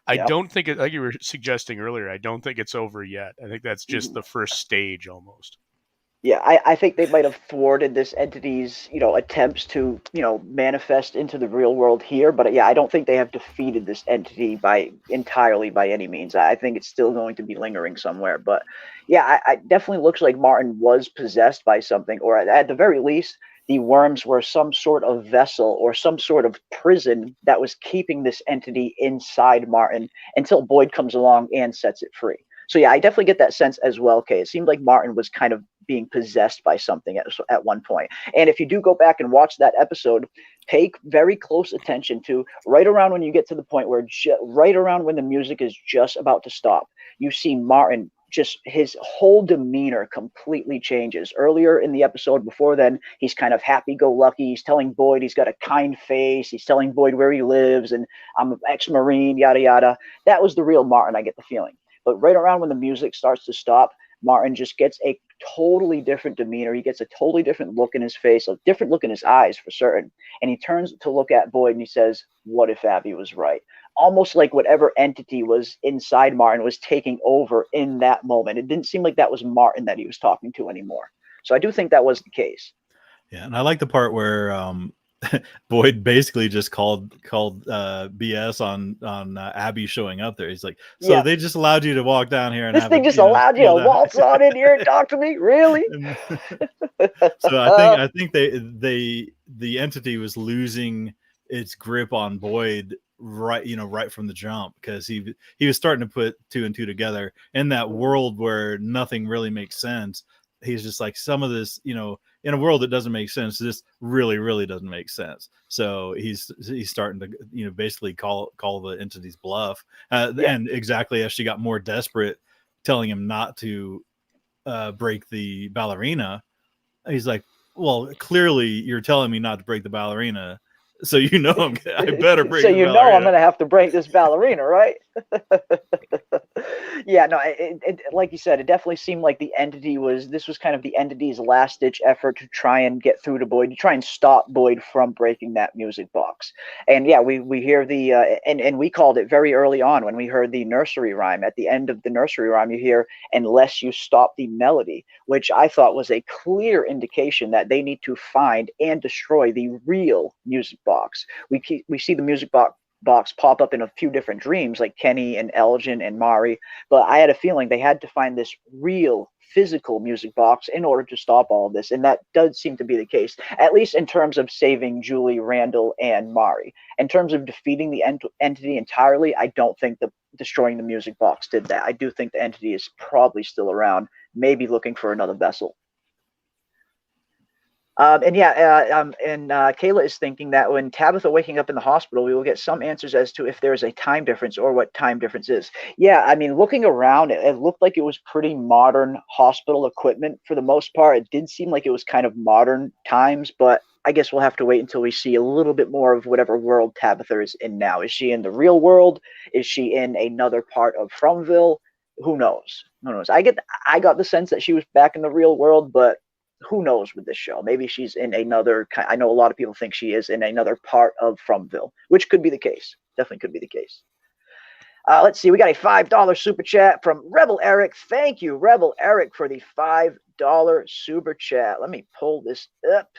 I don't think like you were suggesting earlier, I don't think it's over yet. I think that's just the first stage almost. Yeah, I think they might have thwarted this entity's, attempts to, manifest into the real world here. But yeah, I don't think they have defeated this entity entirely by any means. I think it's still going to be lingering somewhere. But yeah, I definitely looks like Martin was possessed by something, or at the very least, the worms were some sort of vessel or some sort of prison that was keeping this entity inside Martin until Boyd comes along and sets it free. So yeah, I definitely get that sense as well, Kay. It seemed like Martin was kind of being possessed by something at one point. And if you do go back and watch that episode, pay very close attention to right around when you get to the point where right around when the music is just about to stop, you see Martin, just his whole demeanor completely changes. Earlier in the episode before then, he's kind of happy-go-lucky. He's telling Boyd he's got a kind face. He's telling Boyd where he lives, and I'm an ex-Marine, yada, yada. That was the real Martin, I get the feeling. But right around when the music starts to stop, Martin just gets a totally different demeanor. He gets a totally different look in his face, a different look in his eyes for certain. And he turns to look at Boyd and he says, "What if Abby was right?" Almost like whatever entity was inside Martin was taking over in that moment. It didn't seem like that was Martin that he was talking to anymore. So I do think that was the case. Yeah, and I like the part where Boyd basically just called BS on Abby showing up there. He's like, so they just allowed you to walk down here, and this thing just allowed you to waltz on in here and talk to me, really? So I think the entity was losing its grip on Boyd right from the jump, because he was starting to put two and two together in that world where nothing really makes sense. He's just like, some of this, in a world that doesn't make sense, this really, really doesn't make sense. So he's starting to, basically call the entity's bluff. And exactly as she got more desperate, telling him not to break the ballerina, he's like, well, clearly you're telling me not to break the ballerina. So I better break. So I'm going to have to break this ballerina, right? Yeah, no. It, like you said, it definitely seemed like this was kind of the entity's last ditch effort to try and get through to Boyd, to try and stop Boyd from breaking that music box. And yeah, we hear and we called it very early on when we heard the nursery rhyme. At the end of the nursery rhyme, you hear, "Unless you stop the melody," which I thought was a clear indication that they need to find and destroy the real music box. We see the music box pop up in a few different dreams, like Kenny and Elgin and Mari, but I had a feeling they had to find this real physical music box in order to stop all of this, and that does seem to be the case, at least in terms of saving Julie, Randall, and Mari. In terms of defeating the entity entirely, I don't think that destroying the music box did that. I do think the entity is probably still around, maybe looking for another vessel. And Kayla is thinking that when Tabitha waking up in the hospital, we will get some answers as to if there is a time difference or what time difference is. Yeah, I mean, looking around, it looked like it was pretty modern hospital equipment for the most part. It did seem like it was kind of modern times, but I guess we'll have to wait until we see a little bit more of whatever world Tabitha is in now. Is she in the real world? Is she in another part of Fromville? Who knows? Who knows? I got the sense that she was back in the real world, but who knows with this show? Maybe she's in another. I know a lot of people think she is in another part of Fromville, which could be the case. Definitely could be the case. Let's see. We got a $5 super chat from Rebel Eric. Thank you, Rebel Eric, for the $5 super chat. Let me pull this up.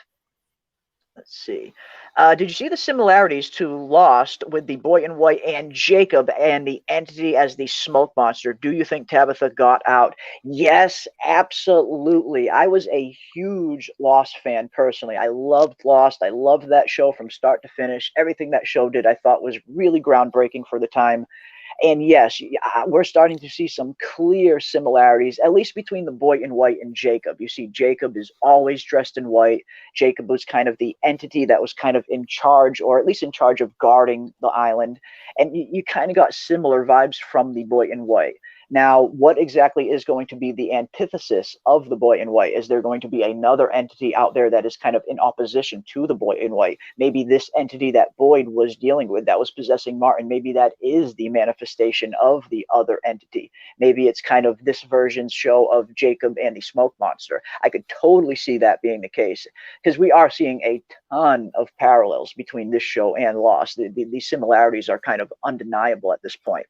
Let's see. Did you see the similarities to Lost with the boy in white and Jacob and the entity as the smoke monster? Do you think Tabitha got out? Yes, absolutely. I was a huge Lost fan personally. I loved Lost. I loved that show from start to finish. Everything that show did I thought was really groundbreaking for the time. And yes, we're starting to see some clear similarities, at least between the boy in white and Jacob. You see, Jacob is always dressed in white. Jacob was kind of the entity that was kind of in charge, or at least in charge of guarding the island. And you kind of got similar vibes from the boy in white. Now, what exactly is going to be the antithesis of the boy in white? Is there going to be another entity out there that is kind of in opposition to the boy in white? Maybe this entity that Boyd was dealing with, that was possessing Martin, maybe that is the manifestation of the other entity. Maybe it's kind of this version's show of Jacob and the smoke monster. I could totally see that being the case, because we are seeing a ton of parallels between this show and Lost. The similarities are kind of undeniable at this point.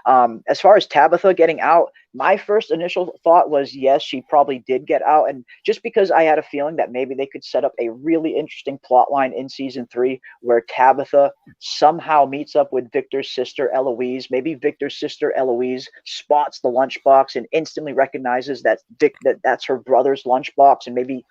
As far as Tabitha getting out, my first initial thought was, yes, she probably did get out. And just because I had a feeling that maybe they could set up a really interesting plot line in season 3 where Tabitha somehow meets up with Victor's sister, Eloise. Maybe Victor's sister, Eloise, spots the lunchbox and instantly recognizes that that's her brother's lunchbox, and maybe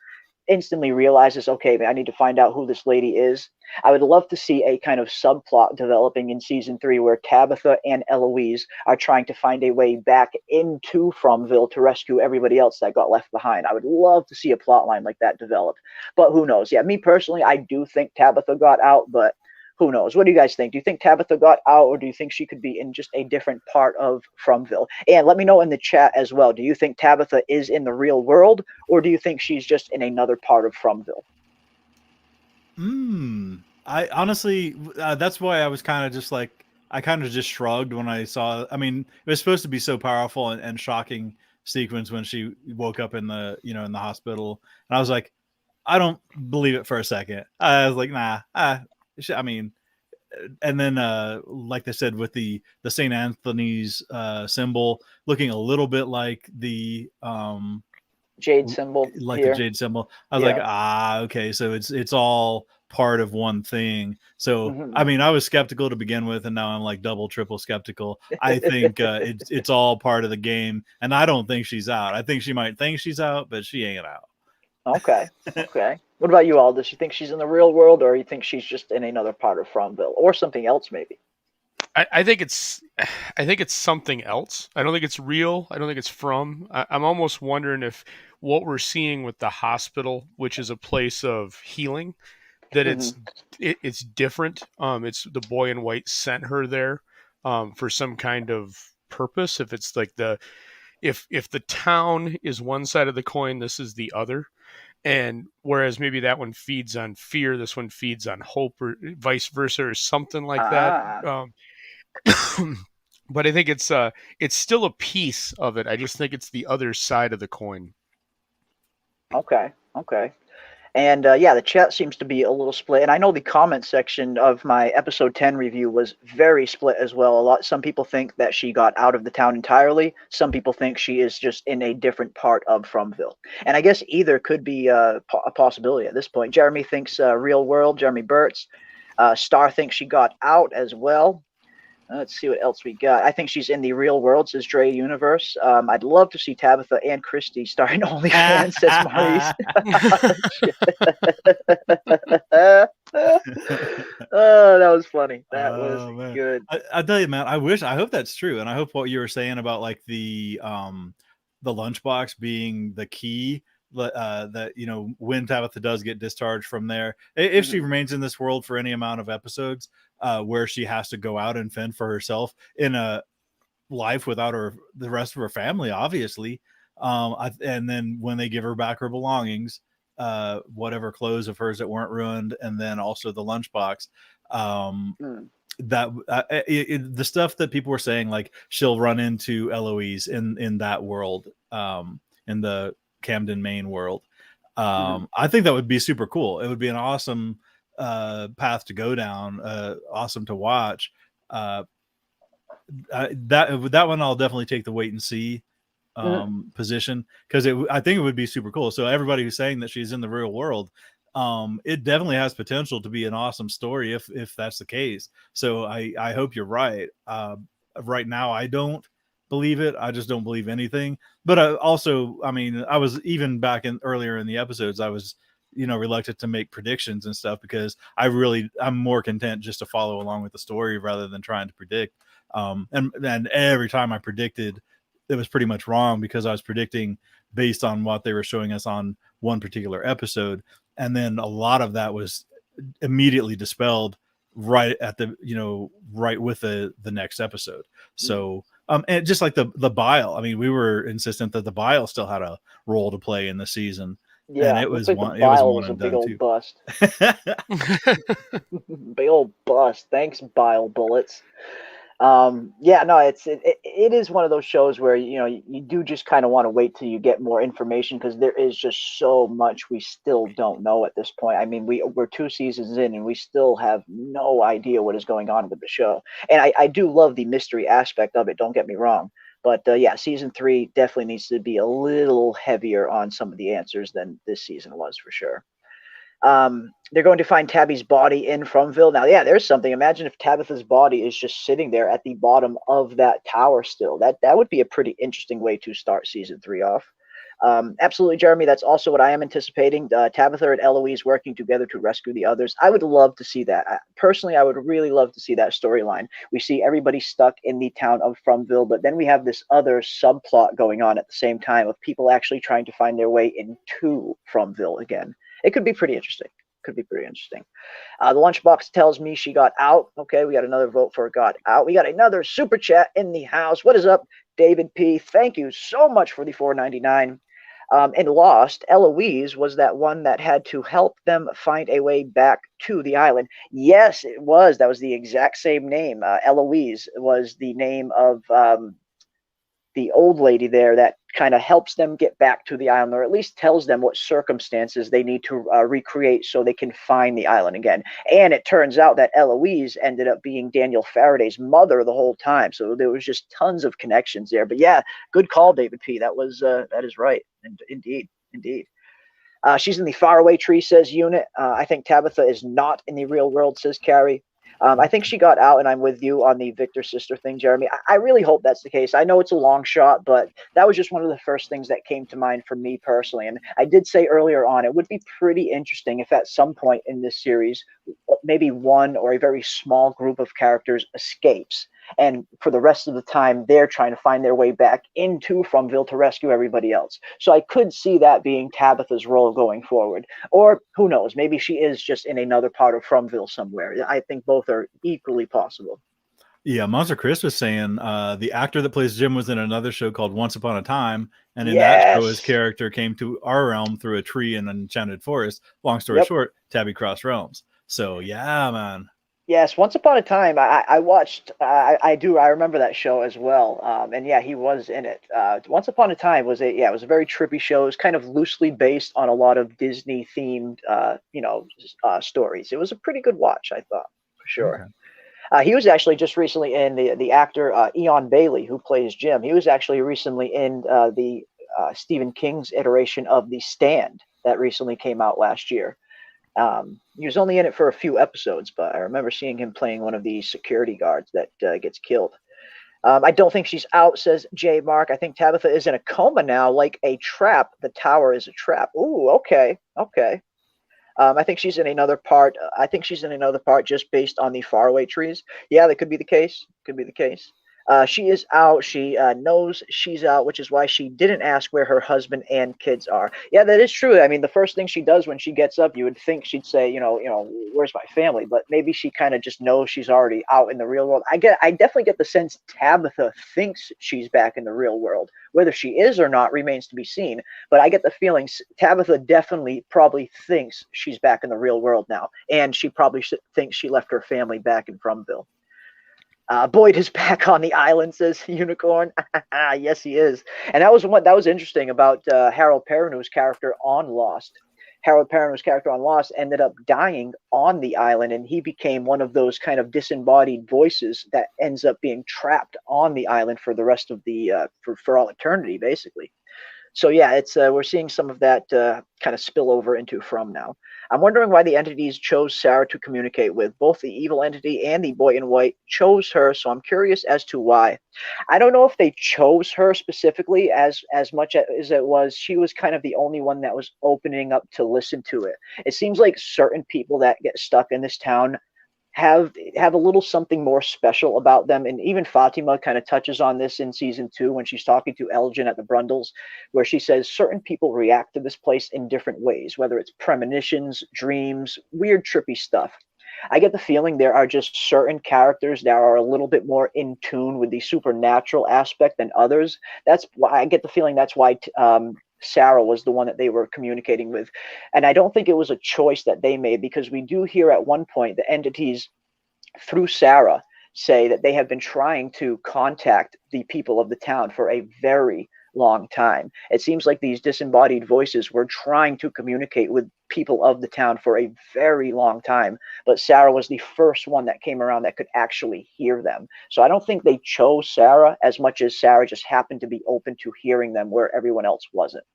instantly realizes, okay, I need to find out who this lady is. I would love to see a kind of subplot developing in season 3 where Tabitha and Eloise are trying to find a way back into Fromville to rescue everybody else that got left behind. I would love to see a plot line like that develop, but who knows? Yeah, me personally, I do think Tabitha got out, but who knows? What do you guys think? Do you think Tabitha got out, or do you think she could be in just a different part of Fromville? And let me know in the chat as well. Do you think Tabitha is in the real world, or do you think she's just in another part of Fromville? I honestly, that's why I was kind of just like, I kind of just shrugged when I saw. I mean, it was supposed to be so powerful and shocking sequence when she woke up in the in the hospital, and I was like, I don't believe it for a second. I was like, nah. I mean, and then like they said, with the St. Anthony's symbol looking a little bit like the Jade symbol, like here. the Jade symbol, I was like, okay, so it's all part of one thing. So I mean, I was skeptical to begin with, and now I'm like double, triple skeptical. I think it's all part of the game, and I don't think she's out. I think she might think she's out, but she ain't out. Okay. What about you, Aldous? You think she's in the real world, or you think she's just in another part of Fromville, or something else maybe? I think it's something else. I don't think it's real. I don't think it's from. I'm almost wondering if what we're seeing with the hospital, which is a place of healing, that it's different. It's the boy in white sent her there for some kind of purpose. If it's like if the town is one side of the coin, this is the other. And whereas maybe that one feeds on fear, this one feeds on hope, or vice versa, or something like that. But I think it's still a piece of it. I just think it's the other side of the coin. Okay. And yeah, the chat seems to be a little split. And I know the comment section of my episode 10 review was very split as well. Some people think that she got out of the town entirely. Some people think she is just in a different part of Fromville. And I guess either could be a possibility at this point. Jeremy thinks real world, Jeremy Burtz. Star thinks she got out as well. Let's see what else we got. I think she's in the real world, says Dre Universe. I'd love to see Tabitha and Christy starring OnlyFans, says Maurice. Oh, that was funny. That was good. I tell you, man, I hope that's true. And I hope what you were saying about like the lunchbox being the key that when Tabitha does get discharged from there, if she remains in this world for any amount of episodes, where she has to go out and fend for herself in a life without the rest of her family, obviously, and then when they give her back her belongings, whatever clothes of hers that weren't ruined, and then also the lunchbox, that the stuff that people were saying, like she'll run into Eloise in that world, in the Camden, Maine world. I think that would be super cool. It would be an awesome path to go down, awesome to watch. That one I'll definitely take the wait and see position, because I think it would be super cool. So everybody who's saying that she's in the real world, it definitely has potential to be an awesome story if that's the case. So I hope you're right. Right now I don't believe it. I just don't believe anything. But also, I mean, I was even back earlier in the episodes, I was reluctant to make predictions and stuff, because I'm more content just to follow along with the story rather than trying to predict. And every time I predicted, it was pretty much wrong, because I was predicting based on what they were showing us on one particular episode. And then a lot of that was immediately dispelled right at right with the next episode. So, and just like the bile, I mean, we were insistent that the bile still had a role to play in the season. Yeah, and it was like one, the bile was a and big done old too. bust. Big old bust. Thanks, bile bullets. Yeah, no, it is one of those shows where you do just kind of want to wait till you get more information, because there is just so much we still don't know at this point. I mean, we're 2 seasons in and we still have no idea what is going on with the show. And I do love the mystery aspect of it, don't get me wrong. But yeah, season 3 definitely needs to be a little heavier on some of the answers than this season was, for sure. They're going to find Tabby's body in Fromville. Now, yeah, there's something. Imagine if Tabitha's body is just sitting there at the bottom of that tower still. That would be a pretty interesting way to start season 3 off. Absolutely, Jeremy. That's also what I am anticipating. Tabitha and Eloise working together to rescue the others. I would love to see that. Personally, I would really love to see that storyline. We see everybody stuck in the town of Fromville, but then we have this other subplot going on at the same time of people actually trying to find their way into Fromville again. It could be pretty interesting. The lunchbox tells me she got out. Okay, we got another vote for got out. We got another super chat in the house. What is up, David P? Thank you so much for the $4.99. And Lost, Eloise was that one that had to help them find a way back to the island. Yes, it was. That was the exact same name. Eloise was the name of the old lady there that kind of helps them get back to the island, or at least tells them what circumstances they need to recreate so they can find the island again. And it turns out that Eloise ended up being Daniel Faraday's mother the whole time. So there was just tons of connections there. But yeah, good call, David P. That is right. Indeed. She's in the faraway tree, says Unit. I think Tabitha is not in the real world, says Carrie. I think she got out, and I'm with you on the Victor sister thing, Jeremy. I really hope that's the case. I know it's a long shot, but that was just one of the first things that came to mind for me personally. And I did say earlier on, it would be pretty interesting if at some point in this series, maybe one or a very small group of characters escapes. And for the rest of the time, they're trying to find their way back into Fromville to rescue everybody else. So I could see that being Tabitha's role going forward. Or who knows, maybe she is just in another part of Fromville somewhere. I think both are equally possible. Yeah, Monster Chris was saying the actor that plays Jim was in another show called Once Upon a Time. And in that show, his character came to our realm through a tree in an enchanted forest. Long story short, Tabby crossed realms. So, yeah, man. Yes, Once Upon a Time, I watched, I remember that show as well, and yeah, he was in it. Once Upon a Time was it was a very trippy show. It was kind of loosely based on a lot of Disney-themed, stories. It was a pretty good watch, I thought, for sure. Okay. He was actually just recently in the actor Eon Bailey, who plays Jim. He was actually recently in the Stephen King's iteration of The Stand that recently came out last year. He was only in it for a few episodes, but I remember seeing him playing one of the security guards that gets killed. I don't think she's out, says J. Mark. I think Tabitha is in a coma now, like a trap. The tower is a trap. Ooh, okay. I think she's in another part. Just based on the faraway trees. Yeah, that could be the case. She is out. She knows she's out, which is why she didn't ask where her husband and kids are. Yeah, that is true. I mean, the first thing she does when she gets up, you would think she'd say, where's my family? But maybe she kind of just knows she's already out in the real world. I definitely get the sense Tabitha thinks she's back in the real world. Whether she is or not remains to be seen. But I get the feeling Tabitha definitely probably thinks she's back in the real world now, and she probably thinks she left her family back in Fromville. Boyd is back on the island, says Unicorn. Yes, he is. And that was interesting about Harold Perrineau's character on Lost. Harold Perrineau's character on Lost ended up dying on the island, and he became one of those kind of disembodied voices that ends up being trapped on the island for the rest of the for all eternity, basically. So yeah, it's we're seeing some of that kind of spill over into From now. I'm wondering why the entities chose Sarah to communicate with. Both the evil entity and the boy in white chose her, so I'm curious as to why. I don't know if they chose her specifically as much as it was she was kind of the only one that was opening up to listen to it. It seems like certain people that get stuck in this town have a little something more special about them, and even Fatima kind of touches on this in season 2 when she's talking to Elgin at the Brundles, where she says certain people react to this place in different ways, whether it's premonitions, dreams, weird trippy stuff. I get the feeling there are just certain characters that are a little bit more in tune with the supernatural aspect than others. That's why I get the feeling that's why Sarah was the one that they were communicating with. And I don't think it was a choice that they made, because we do hear at one point the entities through Sarah say that they have been trying to contact the people of the town for a very long time. It seems like these disembodied voices were trying to communicate with people of the town for a very long time, but Sarah was the first one that came around that could actually hear them. So I don't think they chose Sarah as much as Sarah just happened to be open to hearing them where everyone else wasn't.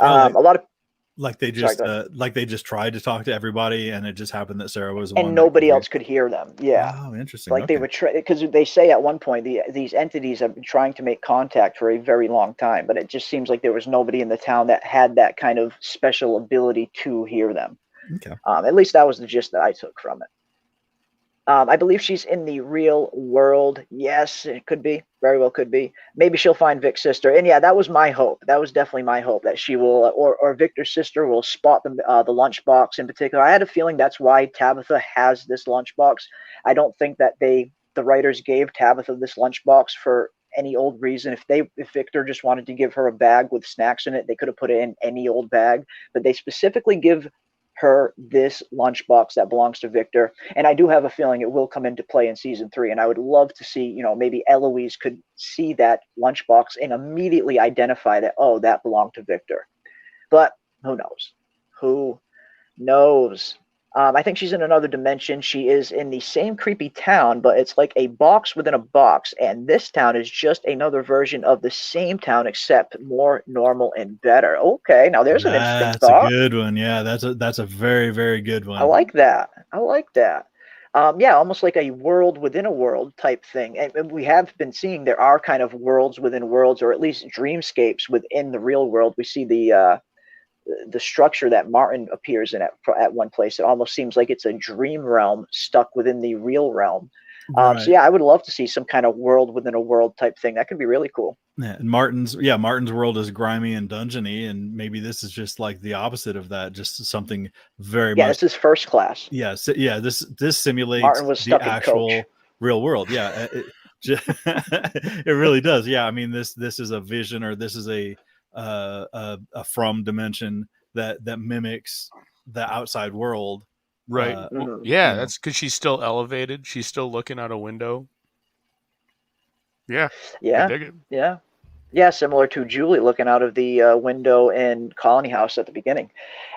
A lot of like they just tried to talk to everybody, and it just happened that Sarah was the and one nobody else could hear them. Yeah. Oh, interesting. Like they were because they say at one point these entities have been trying to make contact for a very long time, but it just seems like there was nobody in the town that had that kind of special ability to hear them. Okay. At least that was the gist that I took from it. I believe she's in the real world. Yes, it could be. Very well could be. Maybe she'll find Vic's sister. And yeah, that was my hope. That was definitely my hope, that she will, or Victor's sister will spot the lunchbox in particular. I had a feeling that's why Tabitha has this lunchbox. I don't think that the writers gave Tabitha this lunchbox for any old reason. If Victor just wanted to give her a bag with snacks in it, they could have put it in any old bag. But they specifically give her this lunchbox that belongs to Victor, and I do have a feeling it will come into play in season 3, and I would love to see, maybe Eloise could see that lunchbox and immediately identify that, oh, that belonged to Victor. But who knows? I think she's in another dimension. She is in the same creepy town, but it's like a box within a box. And this town is just another version of the same town, except more normal and better. Okay, now there's an interesting thought. That's a good one. Yeah, that's a very, very good one. I like that. Yeah, almost like a world within a world type thing. And we have been seeing there are kind of worlds within worlds, or at least dreamscapes within the real world. We see the structure that Martin appears in at one place. It almost seems like it's a dream realm stuck within the real realm. Right. So yeah, I would love to see some kind of world within a world type thing. That could be really cool. Yeah, and Martin's world is grimy and dungeony, and maybe this is just like the opposite of that, just something very much. Yeah, this is First Class. Yeah, this simulates Martin was stuck the actual real world. Yeah, it really does. Yeah, I mean this is a vision, or this is a from dimension that mimics the outside world. Right. Yeah, that's because she's still elevated. She's still looking out a window. Yeah. Yeah. I dig it. Yeah. Yeah, similar to Julie looking out of the window in Colony House at the beginning.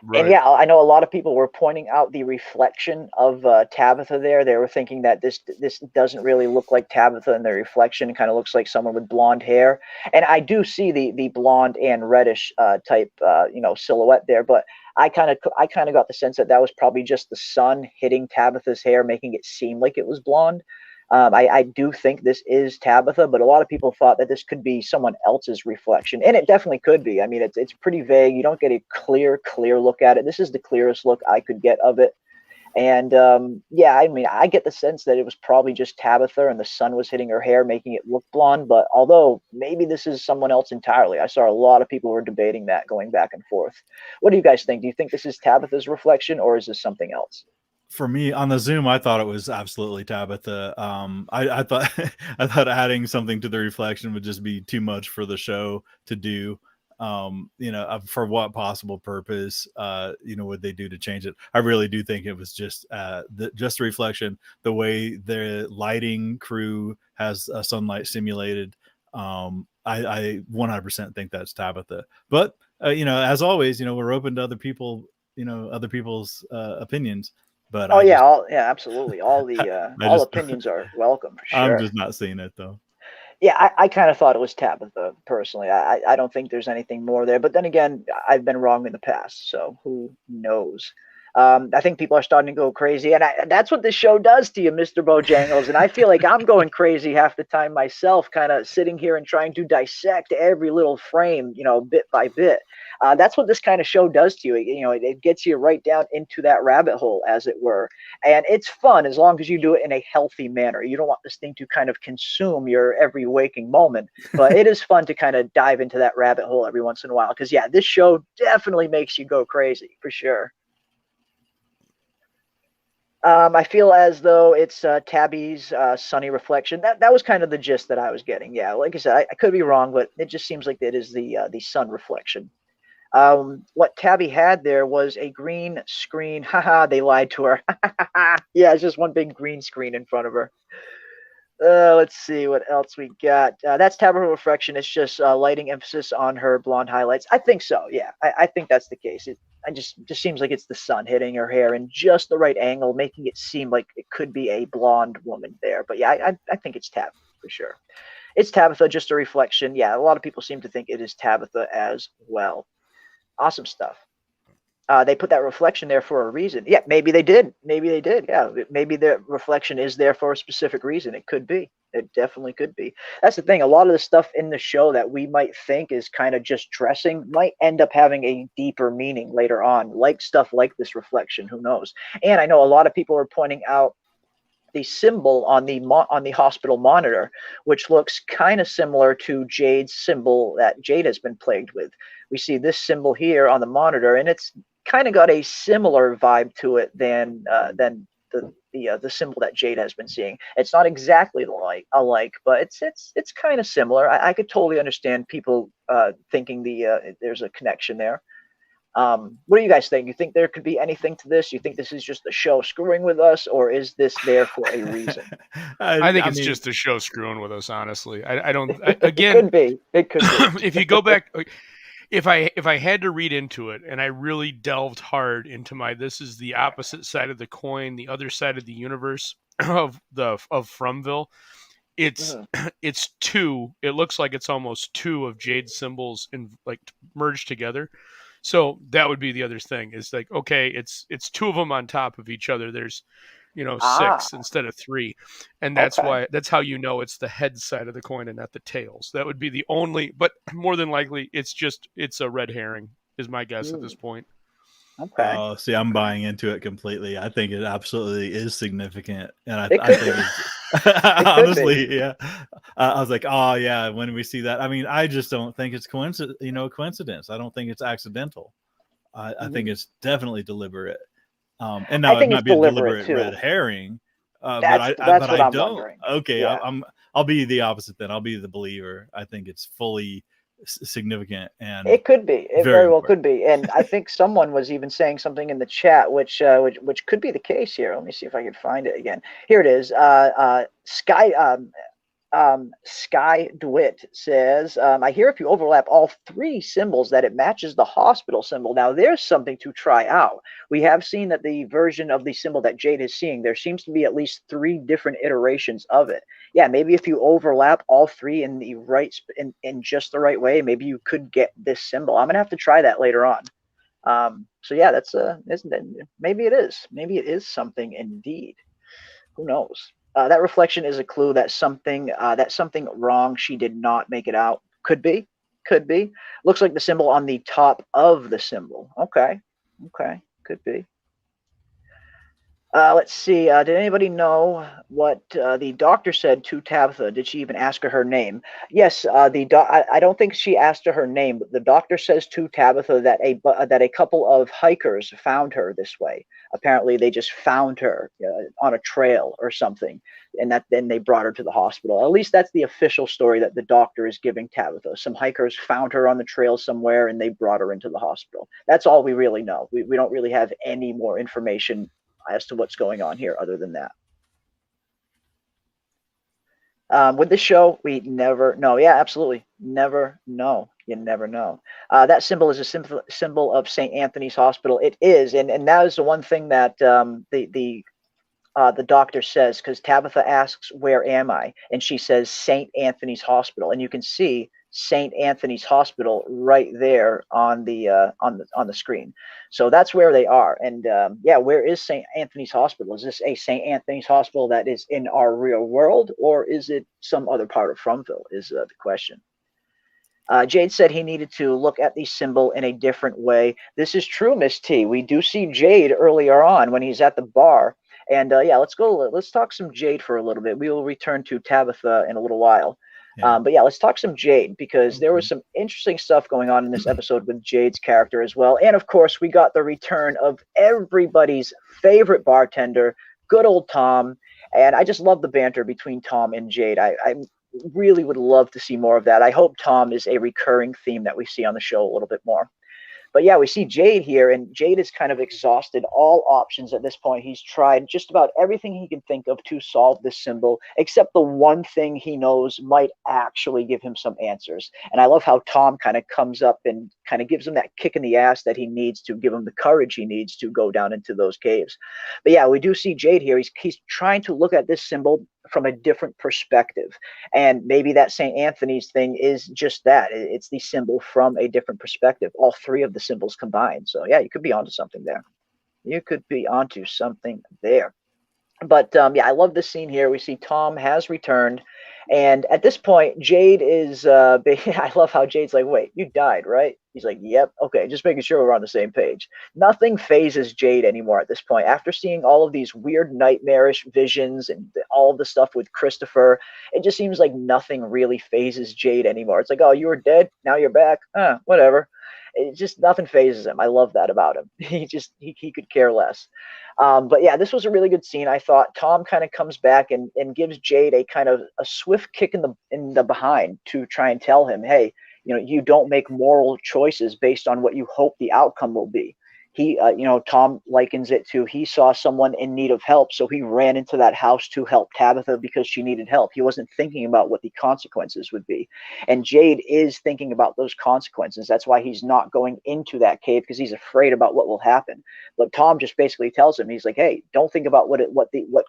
Right. And yeah, I know a lot of people were pointing out the reflection of Tabitha there. They were thinking that this doesn't really look like Tabitha in the reflection. It kind of looks like someone with blonde hair. And I do see the blonde and reddish type silhouette there, but I kind of got the sense that was probably just the sun hitting Tabitha's hair, making it seem like it was blonde. I do think this is Tabitha, but a lot of people thought that this could be someone else's reflection, and it definitely could be. I mean, it's pretty vague. You don't get a clear look at it. This is the clearest look I could get of it. And yeah, I mean, I get the sense that it was probably just Tabitha and the sun was hitting her hair, making it look blonde. But although maybe this is someone else entirely, I saw a lot of people were debating that, going back and forth. What do you guys think? Do you think this is Tabitha's reflection, or is this something else? For me on the Zoom, I thought it was absolutely Tabitha. I thought I thought adding something to the reflection would just be too much for the show to do. For what possible purpose, would they do to change it? I really do think it was just the reflection, the way the lighting crew has sunlight simulated. I 100% think that's Tabitha. But as always, we're open to other other people's opinions. But absolutely. All the all opinions are welcome for sure. I'm just not seeing it though. Yeah, I kind of thought it was Tabitha personally. I don't think there's anything more there. But then again, I've been wrong in the past, so who knows? I think people are starting to go crazy, and that's what this show does to you, Mr. Bojangles. And I feel like I'm going crazy half the time myself, kind of sitting here and trying to dissect every little frame, bit by bit. That's what this kind of show does to you. It gets you right down into that rabbit hole, as it were. And it's fun as long as you do it in a healthy manner. You don't want this thing to kind of consume your every waking moment, but it is fun to kind of dive into that rabbit hole every once in a while. Because, yeah, this show definitely makes you go crazy, for sure. I feel as though it's Tabby's sunny reflection. That was kind of the gist that I was getting. Yeah, like I said, I could be wrong, but it just seems like it is the sun reflection. What Tabby had there was a green screen. Haha, they lied to her. Yeah, it's just one big green screen in front of her. Let's see what else we got. That's Tabitha reflection. It's just lighting emphasis on her blonde highlights. I think so. Yeah, I think that's the case. It just seems like it's the sun hitting her hair in just the right angle, making it seem like it could be a blonde woman there. But yeah, I think it's Tabitha for sure. It's Tabitha, just a reflection. Yeah, a lot of people seem to think it is Tabitha as well. Awesome stuff. They put that reflection there for a reason. Yeah, maybe they did. Yeah, maybe the reflection is there for a specific reason. It could be. It definitely could be. That's the thing. A lot of the stuff in the show that we might think is kind of just dressing might end up having a deeper meaning later on, like stuff like this reflection. Who knows? And I know a lot of people are pointing out the symbol on the hospital monitor, which looks kind of similar to Jade's symbol that Jade has been plagued with. We see this symbol here on the monitor, and it's kind of got a similar vibe to it than the symbol that Jade has been seeing. It's not exactly alike, but it's kind of similar. I could totally understand people thinking there's a connection there. What do you guys think? You think there could be anything to this? You think this is just the show screwing with us, or is this there for a reason? I think it's just the show screwing with us, honestly. I don't. Again, it could be. If you go back, if I had to read into it, and I really delved hard into this is the opposite side of the coin, the other side of the universe of Fromville. It's two. It looks like it's almost two of Jade's symbols merged together. So that would be the other thing. Is like, okay, it's two of them on top of each other. There's, 6 instead of 3, and that's why that's how it's the head side of the coin and not the tails. That would be the only. But more than likely, it's a red herring. Is my guess at this point. Okay. Oh, see, I'm buying into it completely. I think it absolutely is significant, and I think it's honestly, yeah. I was like, oh yeah, when we see that, I mean, I just don't think it's coincidence. I don't think it's accidental. I think it's definitely deliberate. And now it might be a deliberate red herring. But I don't. Wondering. Okay, yeah. I'll be the opposite then. I'll be the believer. I think it's fully significant, and it could be. It very well could be. And I think someone was even saying something in the chat, which could be the case here. Let me see if I can find it again. Here it is. Sky DeWitt says, I hear if you overlap all 3 symbols that it matches the hospital symbol. Now there's something to try out. We have seen that the version of the symbol that Jade is seeing, there seems to be at least 3 different iterations of it. Yeah, maybe if you overlap all 3 in the right in just the right way, maybe you could get this symbol. I'm gonna have to try that later on. So yeah, that's maybe it is. Maybe it is something indeed. Who knows? That reflection is a clue that something wrong. She did not make it out. Could be. Looks like the symbol on the top of the symbol. Okay. Could be. Let's see. Did anybody know what the doctor said to Tabitha? Did she even ask her name? Yes. I don't think she asked her name, but the doctor says to Tabitha that a couple of hikers found her this way. Apparently, they just found her on a trail or something, and then they brought her to the hospital. At least that's the official story that the doctor is giving Tabitha. Some hikers found her on the trail somewhere, and they brought her into the hospital. That's all we really know. We don't really have any more information as to what's going on here other than that. With this show, we never know. Yeah, absolutely. Never know. You never know. That symbol is a symbol of St. Anthony's Hospital. It is, and that is the one thing that the doctor says, because Tabitha asks, "Where am I?" and she says, "St. Anthony's Hospital," and you can see St. Anthony's Hospital right there on the screen. So that's where they are. And yeah, where is St. Anthony's Hospital? Is this a St. Anthony's Hospital that is in our real world, or is it some other part of Fromville? Is the question. Jade said he needed to look at the symbol in a different way. This is true, Miss T. We do see Jade earlier on when he's at the bar. And yeah, let's talk some Jade for a little bit. We will return to Tabitha in a little while. Yeah. But yeah, let's talk some Jade, because there was some interesting stuff going on in this episode with Jade's character as well. And of course, we got the return of everybody's favorite bartender, good old Tom. And I just love the banter between Tom and Jade. I really would love to see more of that. I hope Tom is a recurring theme that we see on the show a little bit more. But yeah, we see Jade here, and Jade is kind of exhausted all options at this point. He's tried just about everything he can think of to solve this symbol, except the one thing he knows might actually give him some answers. And I love how Tom kind of comes up and kind of gives him that kick in the ass that he needs to give him the courage he needs to go down into those caves. But yeah, we do see Jade here. He's trying to look at this symbol from a different perspective, and maybe that St. Anthony's thing is just that. It's the symbol from a different perspective, all three of the symbols combined. So yeah, you could be onto something there. But yeah, I love this scene here. We see Tom has returned, and at this point, Jade is I love how Jade's like, "Wait, you died, right?" He's like, "Yep, okay, just making sure we're on the same page." Nothing phases Jade anymore at this point. After seeing all of these weird nightmarish visions and all of the stuff with Christopher, it just seems like nothing really phases Jade anymore. It's like, "Oh, you were dead, now you're back. Whatever." It just, nothing phases him. I love that about him. He could care less. But yeah, this was a really good scene. I thought Tom kind of comes back and gives Jade a kind of a swift kick in the behind to try and tell him, hey, you don't make moral choices based on what you hope the outcome will be. He, Tom likens it to, he saw someone in need of help, so he ran into that house to help Tabitha because she needed help. He wasn't thinking about what the consequences would be. And Jade is thinking about those consequences. That's why he's not going into that cave, because he's afraid about what will happen. But Tom just basically tells him, he's like, hey, don't think about what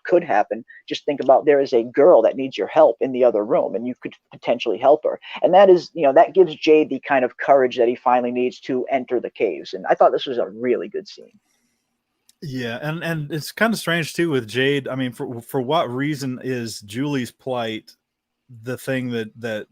could happen. Just think about, there is a girl that needs your help in the other room, and you could potentially help her. And that is, that gives Jade the kind of courage that he finally needs to enter the caves. And I thought this was a really good scene. Yeah, and it's kind of strange too with Jade. I mean, for what reason is Julie's plight the thing that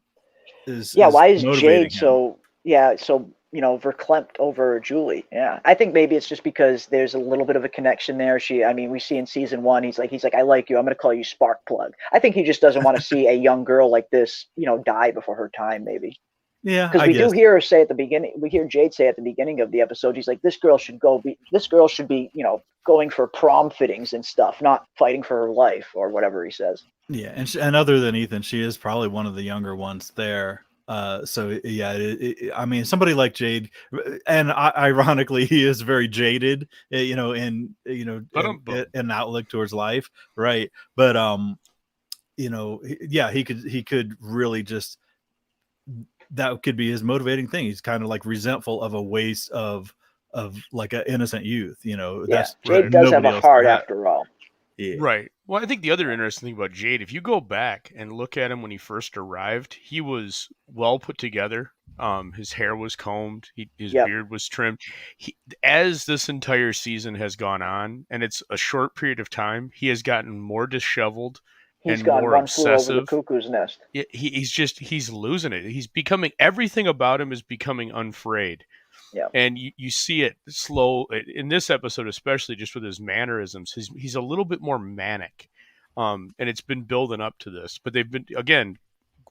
is? Yeah, why is Jade him? so verklempt over Julie? Yeah, I think maybe it's just because there's a little bit of a connection there. We see in season 1, he's like, I like you. I'm going to call you Sparkplug. I think he just doesn't want to see a young girl like this, die before her time. Maybe. Yeah, because we do hear her say at the beginning. We hear Jade say at the beginning of the episode, she's like, "This girl should be, going for prom fittings and stuff, not fighting for her life," or whatever he says. Yeah, and other than Ethan, she is probably one of the younger ones there. So yeah, somebody like Jade, and ironically, he is very jaded, in outlook towards life, right? But yeah, he could really just. That could be his motivating thing. He's kind of like resentful of a waste of like an innocent youth, Yeah, Jade does have a heart after all. Yeah. Right. Well, I think the other interesting thing about Jade, if you go back and look at him when he first arrived, he was well put together. His hair was combed. His beard was trimmed. As this entire season has gone on, and it's a short period of time, he has gotten more disheveled. He's gone one flew over the cuckoo's nest. He's losing it. He's becoming, everything about him is becoming unfrayed. Yeah. And you see it slow in this episode, especially just with his mannerisms. He's a little bit more manic. And it's been building up to this, but they've been, again,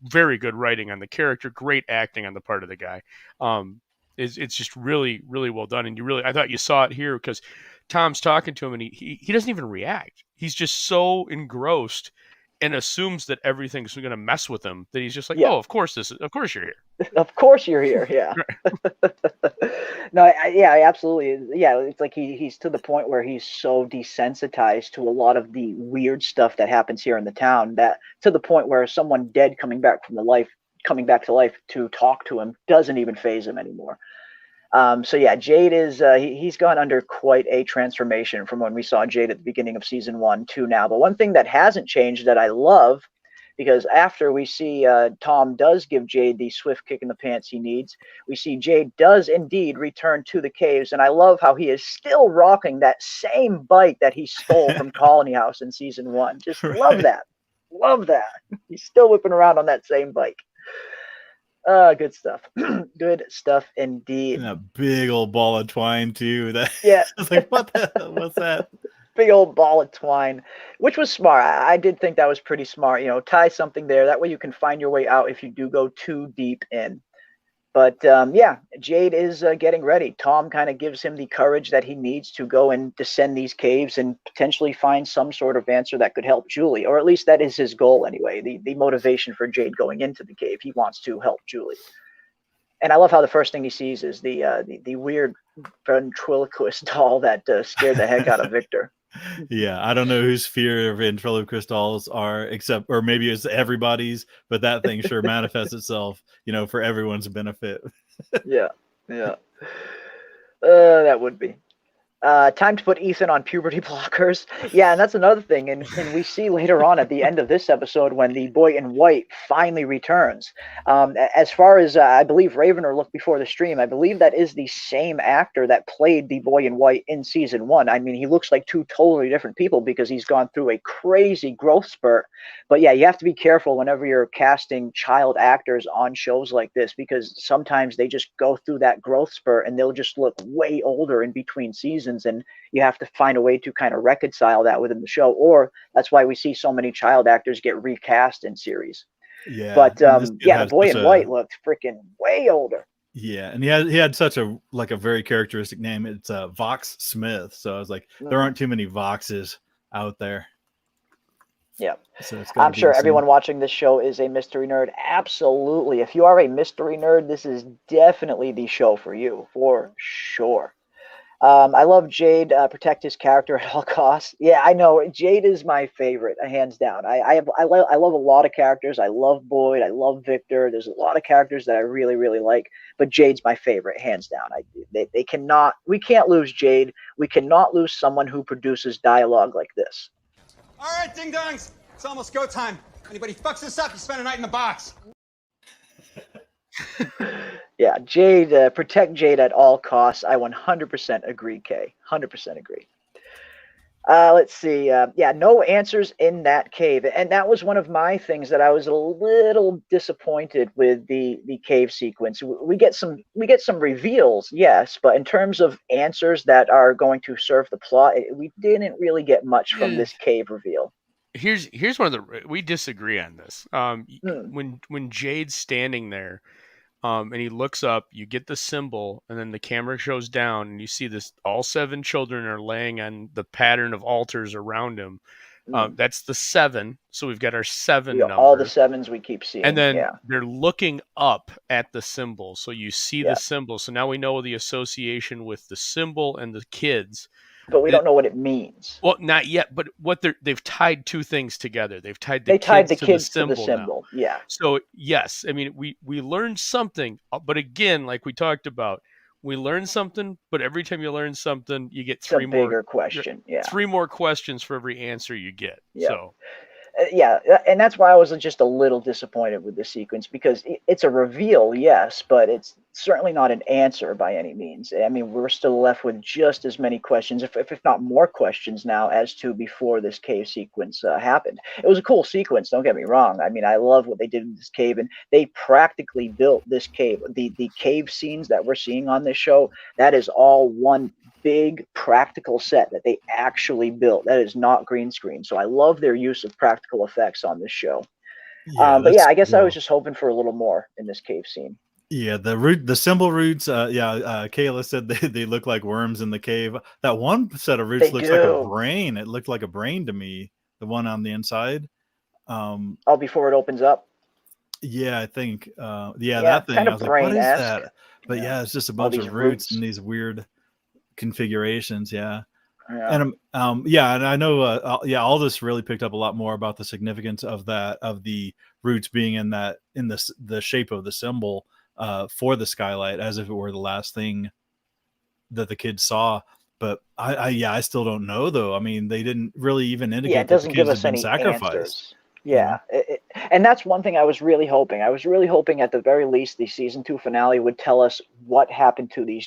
very good writing on the character, great acting on the part of the guy. It's just really, really well done. And I thought you saw it here because Tom's talking to him and he doesn't even react. He's just so engrossed and assumes that everything's going to mess with him that he's just like, oh, of course you're here. Of course you're here. Yeah. No, absolutely. Yeah. It's like he's to the point where he's so desensitized to a lot of the weird stuff that happens here in the town, that to the point where someone dead coming back to life to talk to him doesn't even faze him anymore. So yeah, Jade is he's gone under quite a transformation from when we saw Jade at the beginning of season 1 to now. But one thing that hasn't changed that I love, because after we see Tom does give Jade the swift kick in the pants he needs, we see Jade does indeed return to the caves, and I love how he is still rocking that same bike that he stole from Colony House in season 1. Just love that. He's still whipping around on that same bike. Good stuff. Good stuff indeed. And a big old ball of twine too. Yeah. It's like, what's that? Big old ball of twine, which was smart. I did think that was pretty smart. Tie something there. That way you can find your way out if you do go too deep in. But yeah, Jade is getting ready. Tom kind of gives him the courage that he needs to go and descend these caves and potentially find some sort of answer that could help Julie, or at least that is his goal anyway. The motivation for Jade going into the cave, he wants to help Julie. And I love how the first thing he sees is the weird ventriloquist doll that scared the heck out of Victor. Yeah, I don't know whose fear of ventriloquist dolls are, or maybe it's everybody's, but that thing sure manifests itself, for everyone's benefit. Yeah. That would be. Time to put Ethan on puberty blockers. Yeah, and that's another thing. And we see later on at the end of this episode when the boy in white finally returns. As far as I believe Ravener looked before the stream, I believe that is the same actor that played the boy in white in season 1. I mean, he looks like two totally different people because he's gone through a crazy growth spurt. But yeah, you have to be careful whenever you're casting child actors on shows like this, because sometimes they just go through that growth spurt and they'll just look way older in between seasons. And you have to find a way to kind of reconcile that within the show, or that's why we see so many child actors get recast in series. Yeah, but the boy in white looked freaking way older. Yeah, and he had such a very characteristic name. It's Vox Smith. So I was like, there aren't too many Voxes out there. Yeah, so I'm sure everyone watching this show is a mystery nerd. Absolutely, if you are a mystery nerd, this is definitely the show for you, for sure. I love Jade. Protect his character at all costs. Yeah, I know. Jade is my favorite, hands down. I love a lot of characters. I love Boyd. I love Victor. There's a lot of characters that I really, really like, but Jade's my favorite, hands down. We can't lose Jade. We cannot lose someone who produces dialogue like this. All right, ding dongs. It's almost go time. Anybody fucks this up, you spend a night in the box. Yeah, Jade, protect Jade at all costs. I 100% agree, Kay. 100% agree. Let's see. Yeah, no answers in that cave. And that was one of my things that I was a little disappointed with the cave sequence. We get some reveals, yes, but in terms of answers that are going to serve the plot, we didn't really get much from this cave reveal. Here's one of we disagree on this. When Jade's standing there, and he looks up, you get the symbol, and then the camera shows down, and you see this. All 7 children are laying on the pattern of altars around him. That's the 7. So we've got our 7 number. All the 7s we keep seeing. And then they're looking up at the symbol. So you see the symbol. So now we know the association with the symbol and the kids. But we don't know what it means. Well, not yet. But they've tied 2 things together. They've tied the kids to the symbol. Now. Yeah. So yes, I mean we learned something. But again, like we talked about, we learn something. But every time you learn something, you get 3 more. Bigger question. Yeah. 3 more questions for every answer you get. Yeah. So. Yeah, and that's why I was just a little disappointed with the sequence, because it's a reveal, yes, but it's certainly not an answer by any means. I mean, we're still left with just as many questions, if not more questions now, as to before this cave sequence happened. It was a cool sequence, don't get me wrong. I mean, I love what they did in this cave, and they practically built this cave. The cave scenes that we're seeing on this show, that is all one big practical set that they actually built. That is not green screen. So I love their use of practical effects on this show. Yeah, but yeah, I guess cool. I was just hoping for a little more in this cave scene. Yeah, the symbol roots. Kayla said they look like worms in the cave. That one set of roots looks like a brain. It looked like a brain to me. The one on the inside. Before it opens up. Yeah, I think. That thing. Kind of I was like, what is brain-esque. that? But yeah, it's just a bunch of roots and these weird configurations. Yeah. And and I know Aldous really picked up a lot more about the significance of the roots being in the shape of the symbol for the skylight, as if it were the last thing that the kids saw. But I still don't know, though. I mean, they didn't really even indicate that the kids have been sacrificed. Answers. Yeah, and that's one thing I was really hoping. I was really hoping at the very least the season 2 finale would tell us what happened to these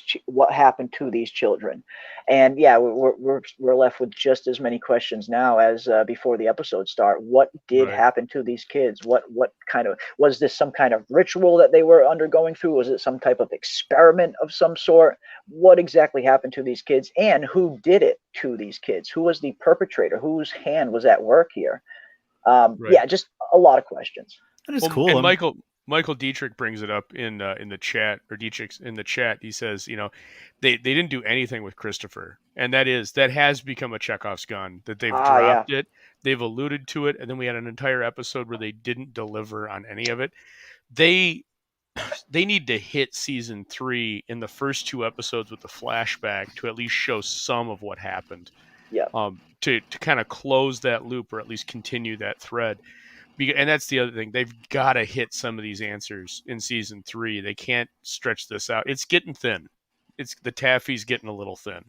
children. And yeah, we're left with just as many questions now as before the episode start. What did happen to these kids? What kind of, was this some kind of ritual that they were undergoing through? Was it some type of experiment of some sort? What exactly happened to these kids, and who did it to these kids? Who was the perpetrator? Whose hand was at work here? Yeah, just a lot of questions. That is cool. And Michael Dietrich brings it up in the chat, or Dietrich's in the chat. He says, they didn't do anything with Christopher, and that has become a Chekhov's gun, that they've dropped it. They've alluded to it, and then we had an entire episode where they didn't deliver on any of it. They need to hit season 3 in the first 2 episodes with the flashback to at least show some of what happened. Yeah. To kind of close that loop, or at least continue that thread. And that's the other thing. They've got to hit some of these answers in season 3. They can't stretch this out. It's getting thin. The taffy's getting a little thin.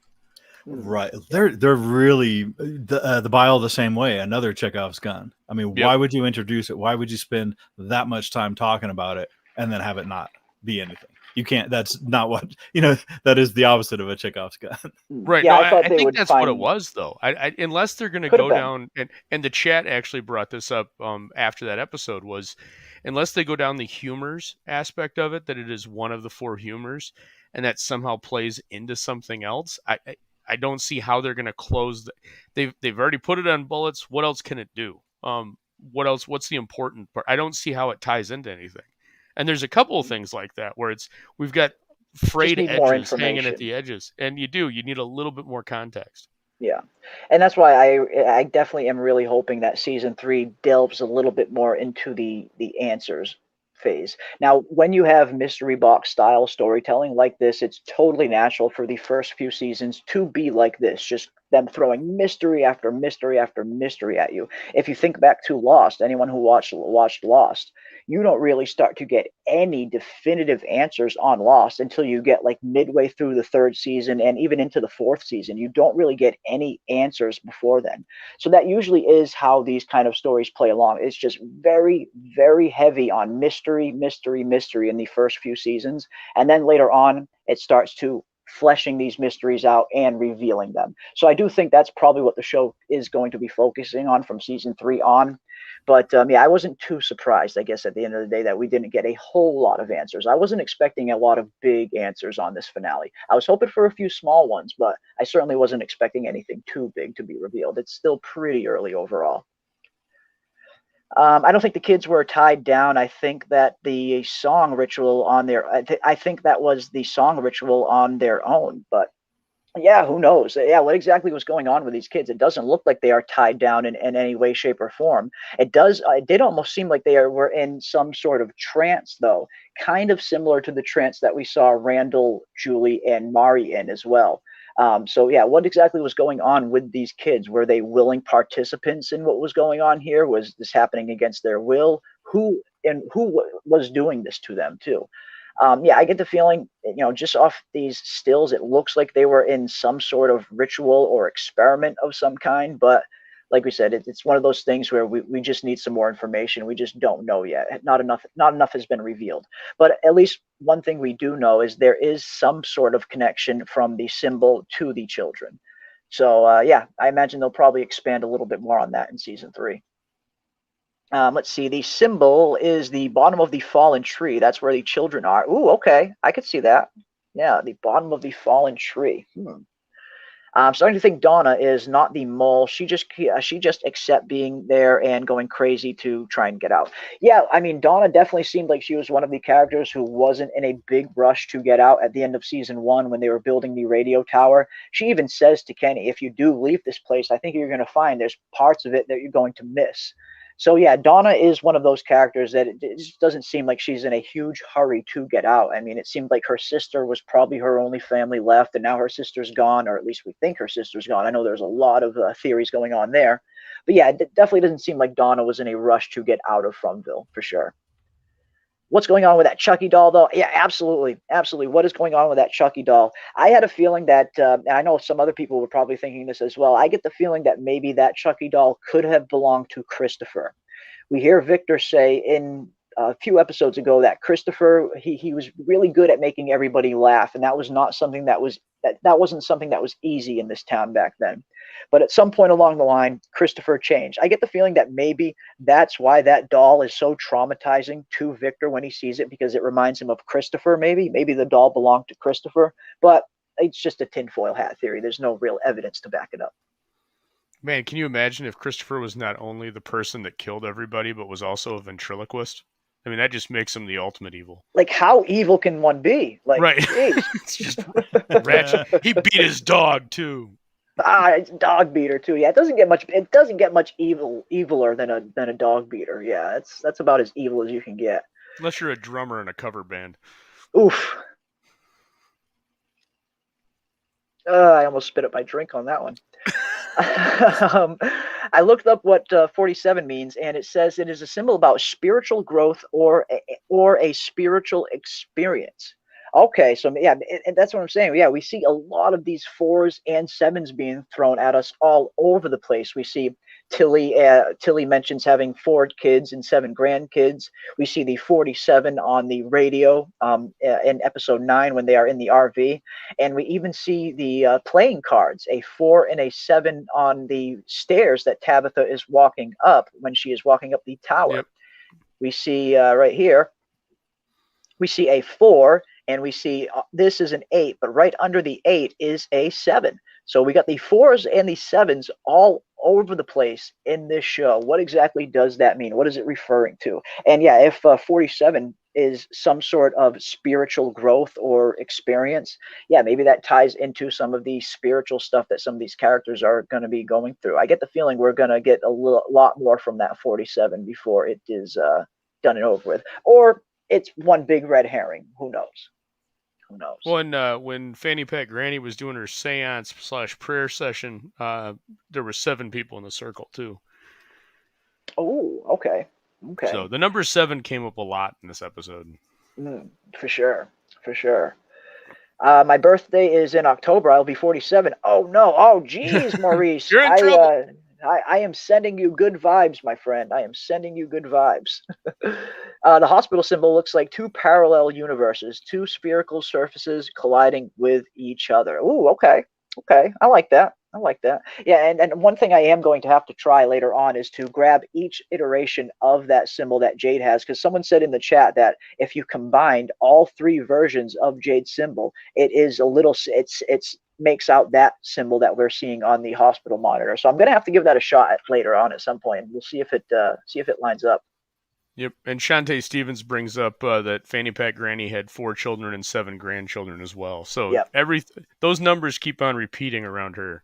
Right. They're really the bile the same way. Another Chekhov's gun. I mean, why would you introduce it? Why would you spend that much time talking about it and then have it not be anything? You can't. That's not what, that is the opposite of a Chekhov's gun. Right. Yeah, no, I think that's what it was, though. Unless they're going to go down, and the chat actually brought this up after that episode, was unless they go down the humors aspect of it, that it is one of the 4 humors, and that somehow plays into something else. I don't see how they're going to close. They've already put it on bullets. What else can it do? What else? What's the important part? I don't see how it ties into anything. And there's a couple of things like that where we've got frayed edges hanging at the edges, and you need a little bit more context. Yeah, and that's why I definitely am really hoping that season 3 delves a little bit more into the answers phase. Now, when you have mystery box style storytelling like this, it's totally natural for the first few seasons to be like this, just them throwing mystery after mystery after mystery at you. If you think back to Lost, anyone who watched Lost, you don't really start to get any definitive answers on Lost until you get like midway through the 3rd season and even into the 4th season. You don't really get any answers before then. So that usually is how these kind of stories play along. It's just very, very heavy on mystery in the first few seasons. And then later on, it starts to fleshing these mysteries out and revealing them. So I do think that's probably what the show is going to be focusing on from season 3 on. But I wasn't too surprised, I guess, at the end of the day, that we didn't get a whole lot of answers. I wasn't expecting a lot of big answers on this finale. I was hoping for a few small ones, but I certainly wasn't expecting anything too big to be revealed. It's still pretty early overall. I don't think the kids were tied down. I think that the song ritual on their, I think that was the song ritual on their own, but yeah, who knows? Yeah, what exactly was going on with these kids? It doesn't look like they are tied down in any way, shape, or form. It did almost seem like they were in some sort of trance, though, kind of similar to the trance that we saw Randall, Julie, and Mari in as well. So yeah, what exactly was going on with these kids? Were they willing participants in what was going on here? Was this happening against their will? Who was doing this to them too? I get the feeling, just off these stills, it looks like they were in some sort of ritual or experiment of some kind, but like we said, it's one of those things where we just need some more information. We just don't know yet. Not enough has been revealed. But at least one thing we do know is there is some sort of connection from the symbol to the children. So yeah, I imagine they'll probably expand a little bit more on that in season 3. Let's see. The symbol is the bottom of the fallen tree. That's where the children are. Ooh, okay. I could see that. Yeah, the bottom of the fallen tree. I'm starting to think Donna is not the mole. She just accept being there and going crazy to try and get out. Yeah, I mean, Donna definitely seemed like she was one of the characters who wasn't in a big rush to get out at the end of season 1 when they were building the radio tower. She even says to Kenny, if you do leave this place, I think you're going to find there's parts of it that you're going to miss. So yeah, Donna is one of those characters that it just doesn't seem like she's in a huge hurry to get out. I mean, it seemed like her sister was probably her only family left, and now her sister's gone, or at least we think her sister's gone. I know there's a lot of theories going on there. But yeah, it definitely doesn't seem like Donna was in a rush to get out of Fromville, for sure. What's going on with that Chucky doll, though? Yeah, absolutely. Absolutely. What is going on with that Chucky doll? I had a feeling that, and I know some other people were probably thinking this as well, I get the feeling that maybe that Chucky doll could have belonged to Christopher. We hear Victor say in a few episodes ago that Christopher, he was really good at making everybody laugh, and that was not something that wasn't something that was easy in this town back then. But at some point along the line, Christopher changed. I get the feeling that maybe that's why that doll is so traumatizing to Victor when he sees it, because it reminds him of Christopher. Maybe the doll belonged to Christopher, but it's just a tinfoil hat theory. There's no real evidence to back it up. Man, can you imagine if Christopher was not only the person that killed everybody, but was also a ventriloquist? I mean, that just makes him the ultimate evil. Like, how evil can one be? Like, right. It's just ratchet. He beat his dog too. It's dog beater too. Yeah, it doesn't get much eviler than a dog beater. Yeah, that's about as evil as you can get. Unless you're a drummer in a cover band. Oof. I almost spit up my drink on that one. I looked up what 47 means, and it says it is a symbol about spiritual growth or a spiritual experience. Okay, so yeah, and that's what I'm saying. Yeah, we see a lot of these 4s and 7s being thrown at us all over the place. We see Tilly mentions having 4 kids and 7 grandkids. We see the 47 on the radio in episode 9 when they are in the RV. And we even see the playing cards, a 4 and a 7 on the stairs that Tabitha is walking up when she is walking up the tower. Yep. We see right here, we see a 4, and we see this is an 8, but right under the 8 is a 7. So we got the 4s and the 7s all over the place in this show. What exactly does that mean? What is it referring to? And yeah, if 47 is some sort of spiritual growth or experience, yeah, maybe that ties into some of the spiritual stuff that some of these characters are going to be going through. I get the feeling we're going to get a lot more from that 47 before it is done and over with. Or it's one big red herring. Who knows? Who knows? Well, when Fanny Pack Granny was doing her seance / prayer session, there were 7 people in the circle too. Oh, okay. Okay. So the number 7 came up a lot in this episode. For sure. For sure. My birthday is in October. I'll be 47. Oh, no. Oh, geez, Maurice. You're in trouble. I am sending you good vibes, my friend. I am sending you good vibes. The hospital symbol looks like 2 parallel universes, 2 spherical surfaces colliding with each other. Ooh, okay. Okay. I like that. I like that. Yeah, and one thing I am going to have to try later on is to grab each iteration of that symbol that Jade has, because someone said in the chat that if you combined all 3 versions of Jade's symbol, it is a little, it's makes out that symbol that we're seeing on the hospital monitor. So I'm going to have to give that a shot later on at some point. We'll see if it lines up. Yep. And Shantae Stevens brings up that Fanny Pack Granny had 4 children and 7 grandchildren as well. So yep. Those numbers keep on repeating around her.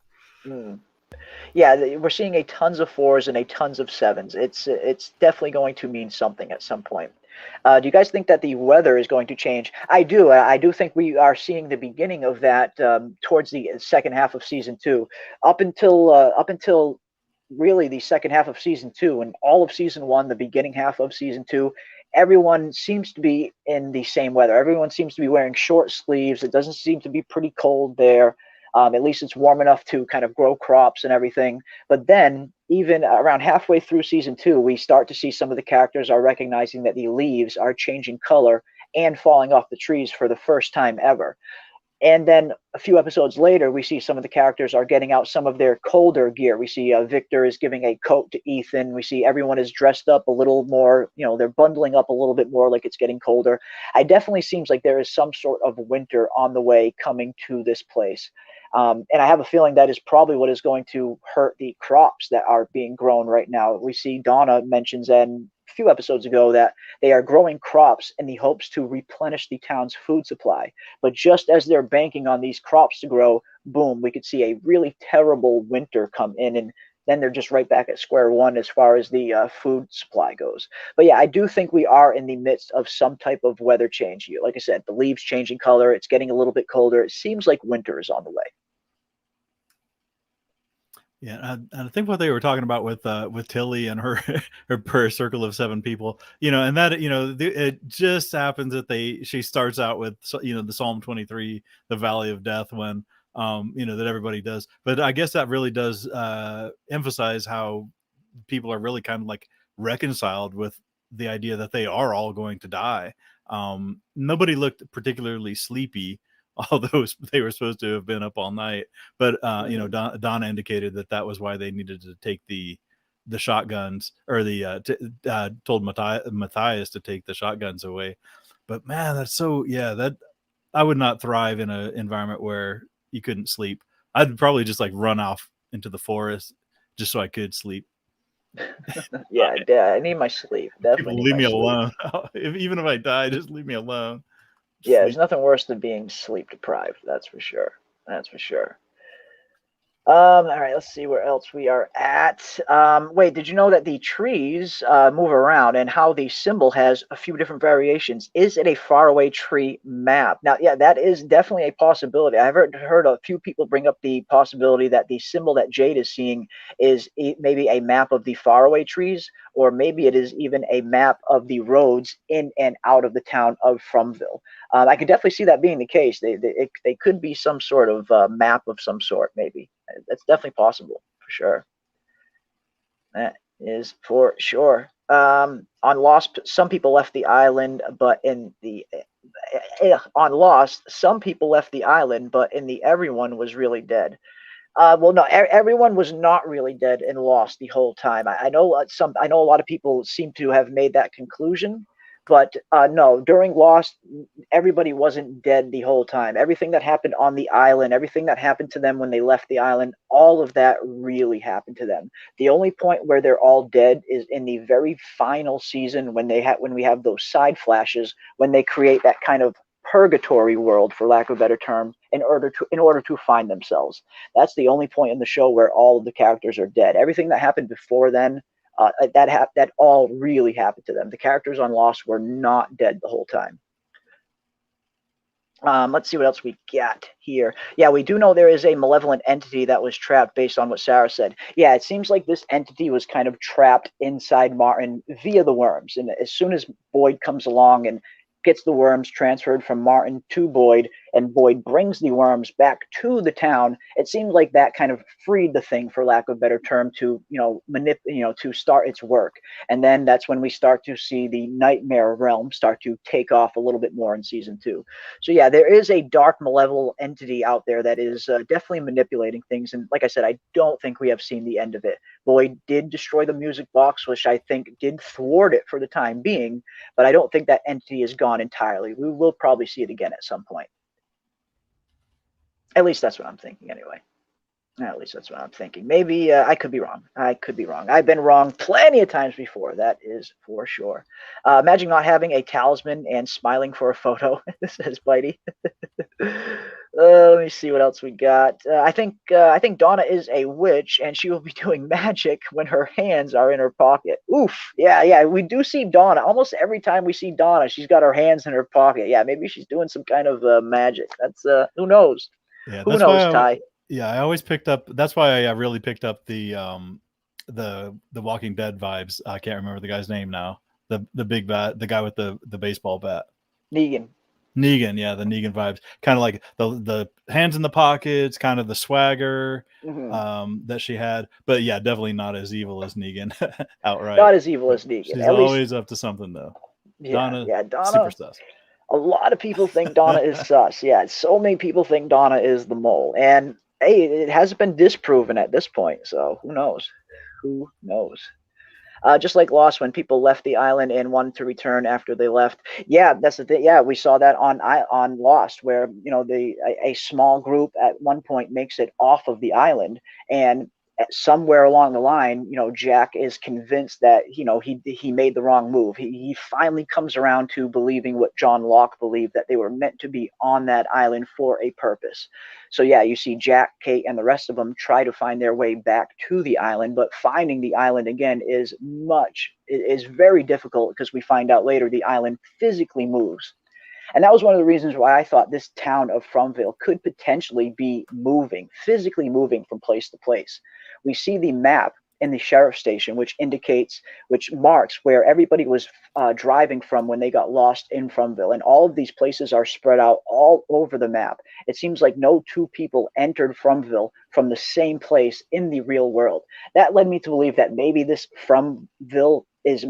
Yeah, we're seeing a tons of 4s and a tons of 7s. It's definitely going to mean something at some point. Do you guys think that the weather is going to change? I do. I do think we are seeing the beginning of that towards the second half of season 2. Up until really the second half of season 2 and all of season 1, the beginning half of season 2, everyone seems to be in the same weather. Everyone seems to be wearing short sleeves. It doesn't seem to be pretty cold there. At least it's warm enough to kind of grow crops and everything. But then, even around halfway through season 2, we start to see some of the characters are recognizing that the leaves are changing color and falling off the trees for the first time ever. And then a few episodes later, we see some of the characters are getting out some of their colder gear. We see Victor is giving a coat to Ethan. We see everyone is dressed up a little more, they're bundling up a little bit more like it's getting colder. It definitely seems like there is some sort of winter on the way coming to this place. And I have a feeling that is probably what is going to hurt the crops that are being grown right now. We see Donna mentions in a few episodes ago that they are growing crops in the hopes to replenish the town's food supply. But just as they're banking on these crops to grow, boom, we could see a really terrible winter come in, and then they're just right back at square one as far as the food supply goes. But yeah, I do think we are in the midst of some type of weather change. Like I said, the leaves changing color, it's getting a little bit colder. It seems like winter is on the way. Yeah, and I think what they were talking about with Tilly and her circle of 7 people, and that it just happens that she starts out with the Psalm 23, the Valley of Death, when that everybody does. But I guess that really does emphasize how people are really kind of like reconciled with the idea that they are all going to die. Nobody looked particularly sleepy, although they were supposed to have been up all night. But Donna indicated that was why they needed to take the shotguns, or told Matthias to take the shotguns away. But man, that's so, that I would not thrive in an environment where you couldn't sleep. I'd probably just like run off into the forest just so I could sleep. Yeah, I need my sleep. Definitely leave me alone. Even if I die, just leave me alone. Yeah, there's nothing worse than being sleep deprived. That's for sure. All right, let's see where else we are at. Wait, did you know that the trees move around, and how the symbol has a few different variations? Is it a faraway tree map? Now, yeah, that is definitely a possibility. I've heard a few people bring up the possibility that the symbol that Jade is seeing is maybe a map of the faraway trees, or maybe it is even a map of the roads in and out of the town of Fromville. I could definitely see that being the case. They could be some sort of map of some sort, maybe. That's definitely possible, for sure. That is for sure. On Lost, some people left the island, but in the on Lost, some people left the island, but in the everyone was really dead. Well, no, everyone was not really dead and Lost the whole time. I know a lot of people seem to have made that conclusion, but no, during Lost, everybody wasn't dead the whole time. Everything that happened on the island, everything that happened to them when they left the island, all of that really happened to them. The only point where they're all dead is in the very final season, when we have those side flashes, when they create that kind of purgatory world, for lack of a better term, in order to find themselves. That's the only point in the show where all of the characters are dead. Everything that happened before then, that all really happened to them. The characters on Lost were not dead the whole time. Let's see what else we got here. Yeah, we do know there is a malevolent entity that was trapped, based on what Sarah said. Yeah, it seems like this entity was kind of trapped inside Martin via the worms. And as soon as Boyd comes along and gets the worms transferred from Martin to Boyd, and Boyd brings the worms back to the town, it seems like that kind of freed the thing, for lack of a better term, to to start its work. And then that's when we start to see the nightmare realm start to take off a little bit more in season 2. So yeah, there is a dark malevolent entity out there that is definitely manipulating things. And like I said, I don't think we have seen the end of it. Boyd did destroy the music box, which I think did thwart it for the time being, but I don't think that entity is gone entirely. We will probably see it again at some point. At least that's what I'm thinking, anyway. At least that's what I'm thinking. Maybe I could be wrong. I've been wrong plenty of times before. That is for sure. Imagine not having a talisman and smiling for a photo, says Bitey. Let me see what else we got. I think Donna is a witch, and she will be doing magic when her hands are in her pocket. Oof. Yeah. We do see Donna. Almost every time we see Donna, she's got her hands in her pocket. Yeah, maybe she's doing some kind of magic. That's who knows? Yeah, who knows, Ty? Yeah, I always picked up. That's why I really picked up the Walking Dead vibes. I can't remember the guy's name now. The big bat, the guy with the baseball bat. Negan. Negan, yeah, the Negan vibes, kind of like the hands in the pockets, kind of the swagger that she had, but yeah, definitely not as evil as Negan outright. Not as evil But as Negan. she's At least, always up to something though. yeah, Donna, super Donna. sus. A lot of people think Donna is sus. Yeah, so many people think Donna is the mole, and hey, it hasn't been disproven at this point. So who knows? Who knows? Just like Lost, when people left the island and wanted to return after they left. Yeah, that's the thing. Yeah, we saw that on Lost, where a small group at one point makes it off of the island, and somewhere along the line, Jack is convinced that he made the wrong move. He finally comes around to believing what John Locke believed, that they were meant to be on that island for a purpose. So yeah, you see Jack, Kate, and the rest of them try to find their way back to the island, but finding the island again is very difficult, because we find out later the island physically moves. And that was one of the reasons why I thought this town of Fromville could potentially be physically moving from place to place. We see the map in the sheriff's station, which marks where everybody was driving from when they got lost in Fromville. And all of these places are spread out all over the map. It seems like no two people entered Fromville from the same place in the real world. That led me to believe that maybe this Fromville is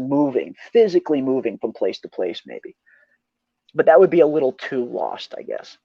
physically moving from place to place, maybe. But that would be a little too Lost, I guess.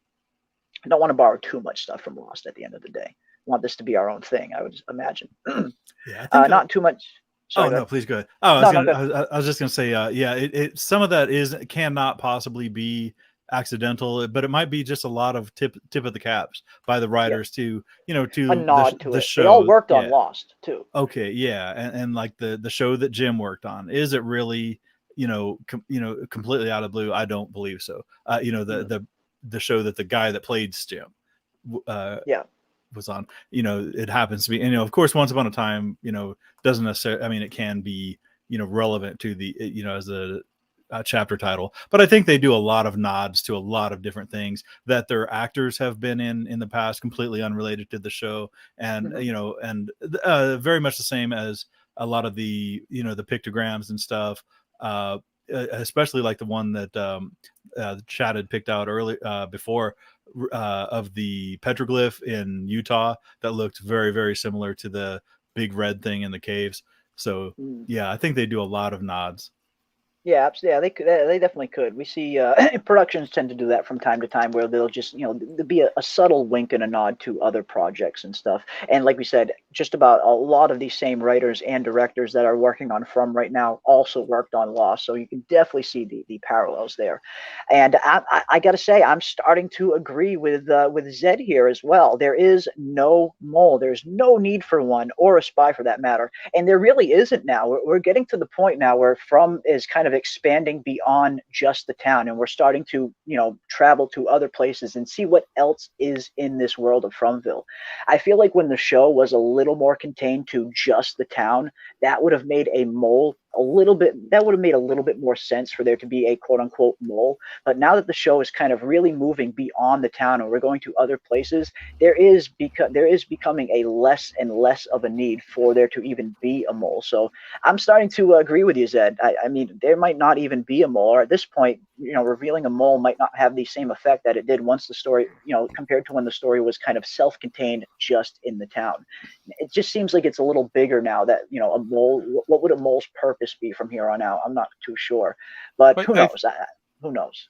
I don't want to borrow too much stuff from Lost at the end of the day. I want this to be our own thing, I would imagine. Yeah, I think not too much. Sorry, no, please go ahead. Oh, I was just gonna say, yeah, it some of that cannot possibly be accidental, but it might be just a lot of tip of the caps by the writers to a nod to the it. show. They all worked on Lost too. Okay, yeah, and like the show that Jim worked on, is it really completely out of the blue? I don't believe so. The show that the guy that played Jim was on, it happens to be, and of course, Once Upon a Time, doesn't necessarily, I mean, it can be relevant to the as a chapter title, but I think they do a lot of nods to a lot of different things that their actors have been in the past, completely unrelated to the show, and very much the same as a lot of the the pictograms and stuff, especially like the one that Chad had picked out early before, of the petroglyph in Utah that looked very, very similar to the big red thing in the caves. So yeah, I think they do a lot of nods. Yeah, they could. They definitely could. We see productions tend to do that from time to time, where they'll just there'll be a subtle wink and a nod to other projects and stuff. And like we said, just about a lot of these same writers and directors that are working on From right now also worked on Lost, so you can definitely see the parallels there. And I got to say, I'm starting to agree with Zed here as well. There is no mole. There's no need for one, or a spy for that matter. And there really isn't now. We're getting to the point now where From is kind of expanding beyond just the town, and we're starting to travel to other places and see what else is in this world of Fromville. I feel like when the show was a little more contained to just the town, that would have made a mole a little bit more sense for there to be a quote unquote mole. But now that the show is kind of really moving beyond the town and we're going to other places, there is becoming a less and less of a need for there to even be a mole. So I'm starting to agree with you, Zed. I mean, there might not even be a mole, or at this point, revealing a mole might not have the same effect that it did once the story, compared to when the story was kind of self-contained just in the town. It just seems like it's a little bigger now that, a mole, what would a mole's purpose be from here on out? I'm not too sure, but who knows? Who knows?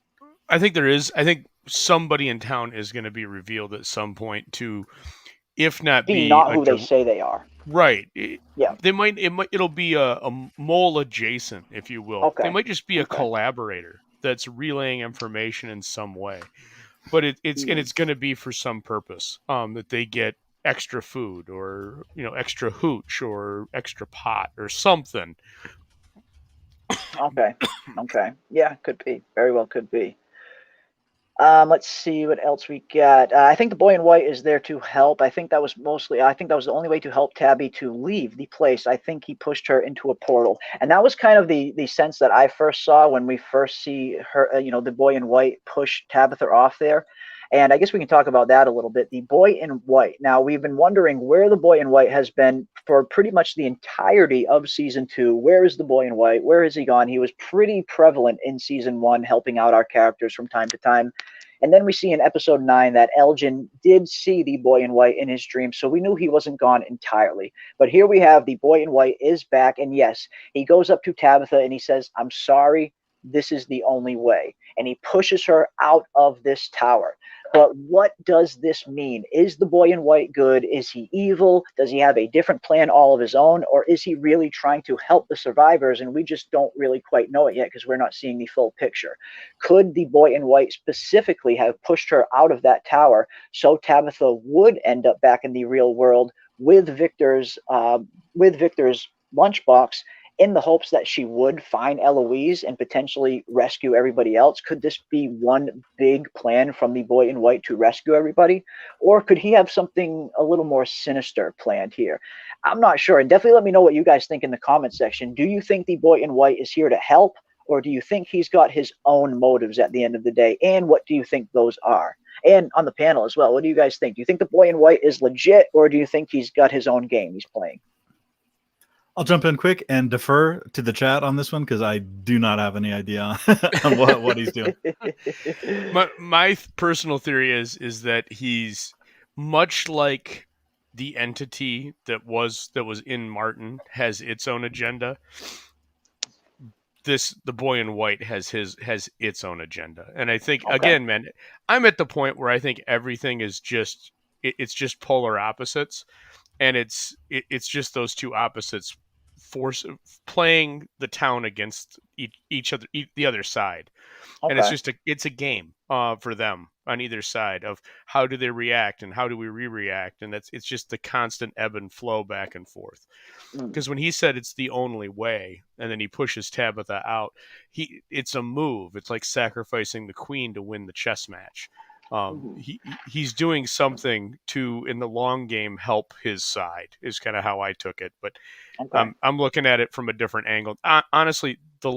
I think somebody in town is going to be revealed at some point to, if not be not who they say they are. Right. Yeah. It'll be a mole adjacent, if you will. Okay. They might just be a collaborator that's relaying information in some way, but it's going to be for some purpose. That they get extra food, or extra hooch, or extra pot, or something. Okay. Yeah, could be. Very well could be. Let's see what else we got. I think the boy in white is there to help. I think that was the only way to help Tabby to leave the place. I think he pushed her into a portal. And that was kind of the sense that I first saw when we first see her, the boy in white push Tabitha off there. And I guess we can talk about that a little bit. The boy in white. Now, we've been wondering where the boy in white has been for pretty much the entirety of season 2. Where is the boy in white? Where has he gone? He was pretty prevalent in season 1, helping out our characters from time to time. And then we see in episode 9 that Elgin did see the boy in white in his dream, so we knew he wasn't gone entirely. But here we have the boy in white is back, and yes, he goes up to Tabitha and he says, "I'm sorry, this is the only way." And he pushes her out of this tower. But what does this mean? Is the boy in white good? Is he evil? Does he have a different plan all of his own? Or is he really trying to help the survivors? And we just don't really quite know it yet because we're not seeing the full picture. Could the boy in white specifically have pushed her out of that tower so Tabitha would end up back in the real world with Victor's lunchbox, in the hopes that she would find Eloise and potentially rescue everybody else? Could this be one big plan from the boy in white to rescue everybody? Or could he have something a little more sinister planned here? I'm not sure. And definitely let me know what you guys think in the comment section. Do you think the boy in white is here to help? Or do you think he's got his own motives at the end of the day? And what do you think those are? And on the panel as well, what do you guys think? Do you think the boy in white is legit? Or do you think he's got his own game he's playing? I'll jump in quick and defer to the chat on this one because I do not have any idea on what he's doing. My personal theory is that he's much like the entity that was in Martin has its own agenda. The boy in white has its own agenda, and I think again, man, I'm at the point where I think everything is just it's just polar opposites, and it's just those two opposites playing the town against each other, the other side. And it's a game for them on either side of how do they react and how do we react, and it's just the constant ebb and flow back and forth. Because when he said it's the only way and then he pushes Tabitha out, it's a move. It's like sacrificing the queen to win the chess match. He's doing something to, in the long game, help his side is kind of how I took it. But I'm looking at it from a different angle. Honestly, the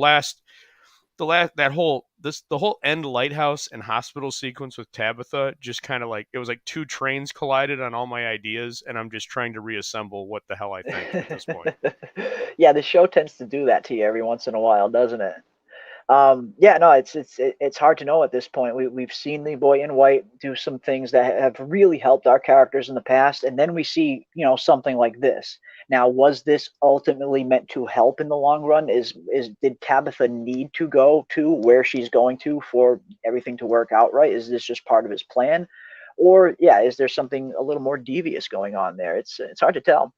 whole end lighthouse and hospital sequence with Tabitha just kind of like, it was like two trains collided on all my ideas, and I'm just trying to reassemble what the hell I think at this point. Yeah, the show tends to do that to you every once in a while, doesn't it? It's hard to know at this point. We've seen the boy in white do some things that have really helped our characters in the past, and then we see, something like this. Now, was this ultimately meant to help in the long run? Did Tabitha need to go to where she's going to for everything to work out right? Is this just part of his plan? Or, is there something a little more devious going on there? It's hard to tell.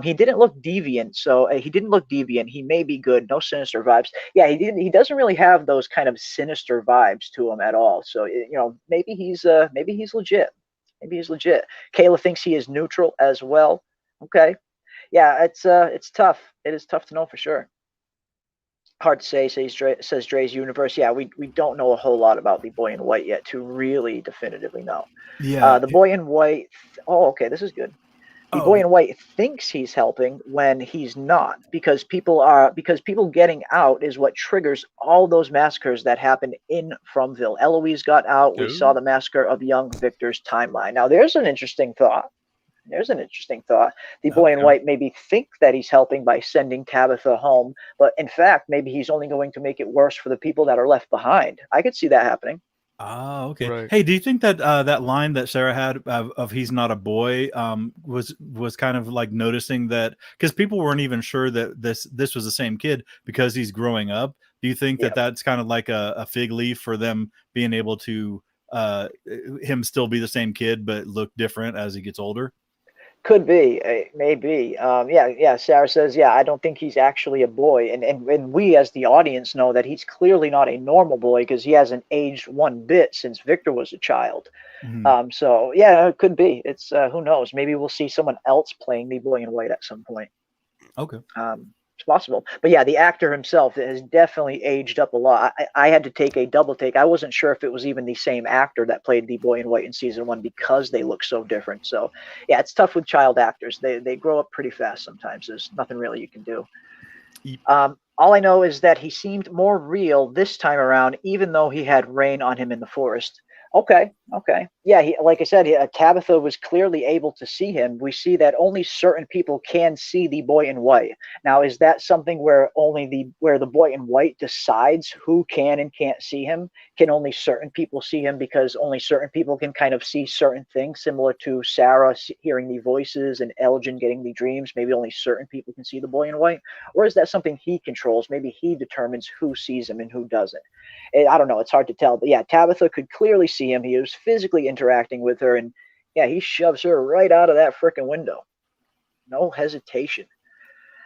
He didn't look deviant, so he didn't look deviant. He may be good. No sinister vibes. Yeah, he doesn't really have those kind of sinister vibes to him at all. So, maybe he's legit. Maybe he's legit. Kayla thinks he is neutral as well. Okay. Yeah, it's tough. It is tough to know for sure. Hard to say, says Dre's Universe. Yeah, we don't know a whole lot about the boy in white yet to really definitively know. Yeah. The boy in white. Oh, okay, this is good. The boy in white thinks he's helping when he's not, because people getting out is what triggers all those massacres that happened in Fromville. Eloise got out. We saw the massacre of young Victor's timeline. Now, there's an interesting thought. The boy in white maybe think that he's helping by sending Tabitha home, but in fact, maybe he's only going to make it worse for the people that are left behind. I could see that happening. Oh, okay. Right. Hey, do you think that that line that Sarah had of "he's not a boy" was kind of like noticing that, because people weren't even sure that this was the same kid because he's growing up? Do you think that that's kind of like a fig leaf for them being able to him still be the same kid but look different as he gets older? Could be, maybe. Sarah says, I don't think he's actually a boy. And we as the audience know that he's clearly not a normal boy because he hasn't aged one bit since Victor was a child. So, it could be. It's who knows? Maybe we'll see someone else playing the boy in white at some point. Okay. It's possible. But yeah, the actor himself has definitely aged up a lot. I had to take a double take. I wasn't sure if it was even the same actor that played the boy in white in season 1 because they look so different. So yeah, it's tough with child actors. They grow up pretty fast sometimes. There's nothing really you can do. All I know is that he seemed more real this time around, even though he had rain on him in the forest. Okay. Yeah, like I said, Tabitha was clearly able to see him. We see that only certain people can see the boy in white. Now, is that something where where the boy in white decides who can and can't see him? Can only certain people see him because only certain people can kind of see certain things, similar to Sarah hearing the voices and Elgin getting the dreams? Maybe only certain people can see the boy in white, or is that something he controls? Maybe he determines who sees him and who doesn't. I don't know. It's hard to tell. But yeah, Tabitha could clearly see him. He was physically interacting with her. And yeah, he shoves her right out of that freaking window. No hesitation.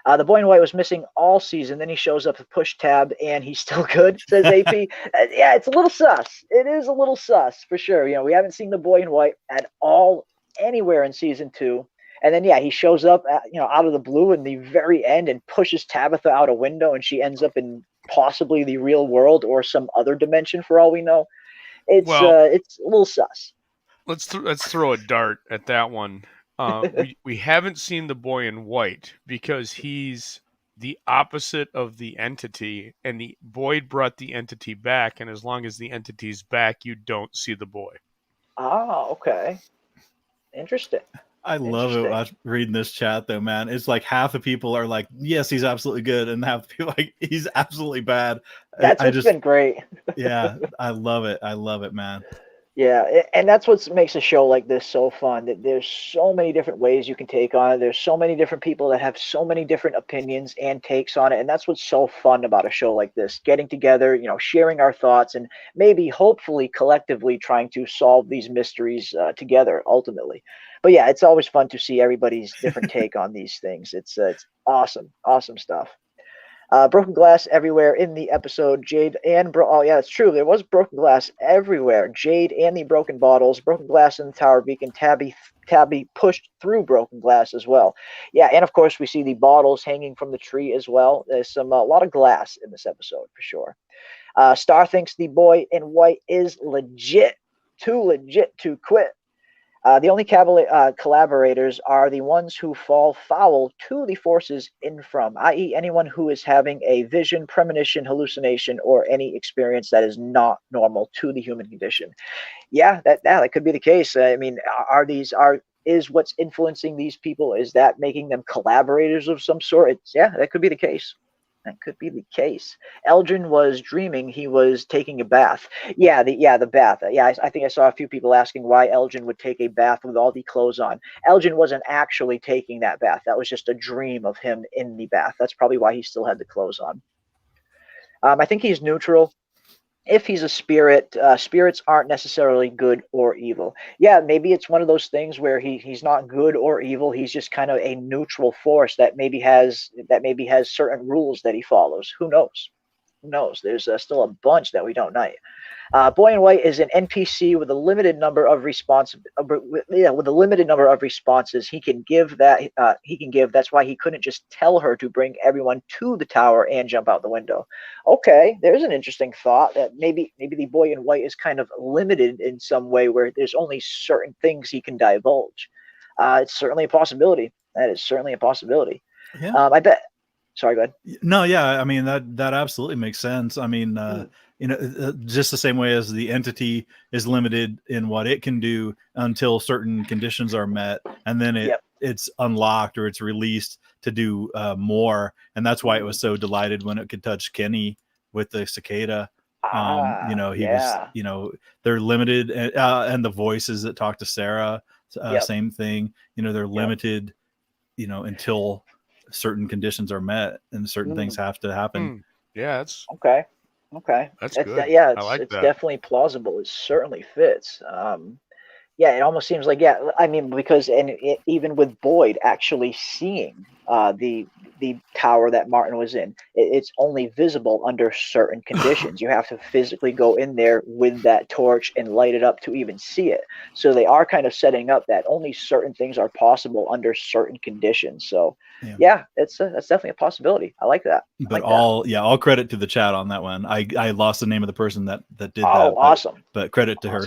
The boy in white was missing all season. Then he shows up to push tab, and he's still good, says AP. Yeah, it's a little sus. It is a little sus, for sure. We haven't seen the boy in white at all anywhere in season 2. And then, yeah, he shows up, out of the blue in the very end and pushes Tabitha out a window, and she ends up in possibly the real world or some other dimension for all we know. It's a little sus. Let's throw a dart at that one. We haven't seen the boy in white because he's the opposite of the entity, and the Boyd brought the entity back, and as long as the entity's back, you don't see the boy. Ah, okay. Interesting. I love it reading this chat, though, man. It's like half the people are like, yes, he's absolutely good, and half the people like, he's absolutely bad. That's what's been great. Yeah, I love it. I love it, man. Yeah, and that's what makes a show like this so fun. That there's so many different ways you can take on it. There's so many different people that have so many different opinions and takes on it, and that's what's so fun about a show like this. Getting together, sharing our thoughts, and maybe, hopefully, collectively trying to solve these mysteries together, ultimately. But yeah, it's always fun to see everybody's different take on these things. It's awesome stuff. Broken glass everywhere in the episode. Jade and oh yeah, it's true. There was broken glass everywhere. Jade and the broken bottles, broken glass in the tower beacon. Tabby pushed through broken glass as well. Yeah, and of course we see the bottles hanging from the tree as well. There's a lot of glass in this episode for sure. Star thinks the boy in white is legit, too legit to quit. The only collaborators are the ones who fall foul to the forces in From, i.e. anyone who is having a vision, premonition, hallucination, or any experience that is not normal to the human condition. Yeah, that could be the case. I mean, is what's influencing these people, is that making them collaborators of some sort? That could be the case. That could be the case. Elgin was dreaming he was taking a bath. Yeah, the bath. Yeah, I think I saw a few people asking why Elgin would take a bath with all the clothes on. Elgin wasn't actually taking that bath. That was just a dream of him in the bath. That's probably why he still had the clothes on. I think he's neutral. If he's a spirit, spirits aren't necessarily good or evil. Yeah, maybe it's one of those things where he's not good or evil. He's just kind of a neutral force that maybe has certain rules that he follows. Who knows? There's still a bunch that we don't know. Boy in White is an NPC with a limited number of responses he can give. That's why he couldn't just tell her to bring everyone to the tower and jump out the window. Okay, there's an interesting thought that maybe the Boy in White is kind of limited in some way where there's only certain things he can divulge. It's certainly a possibility. That is certainly a possibility. Yeah. I bet. Sorry, go ahead. No, yeah, I mean that absolutely makes sense. I mean, just the same way as the entity is limited in what it can do until certain conditions are met, and then it's unlocked or it's released to do more, and that's why it was so delighted when it could touch Kenny with the cicada. They're limited, and the voices that talk to Sarah, same thing. They're limited, until certain conditions are met and certain things have to happen. Yeah, that's okay. That's good. I like it's that. definitely plausible. It certainly fits. It almost seems like because even with Boyd actually seeing the tower that Martin was in, it's only visible under certain conditions. You have to physically go in there with that torch and light it up to even see it. So they are kind of setting up that only certain things are possible under certain conditions. So that's definitely a possibility. I like that. All credit to the chat on that one. I lost the name of the person that did that. Awesome. But credit to her.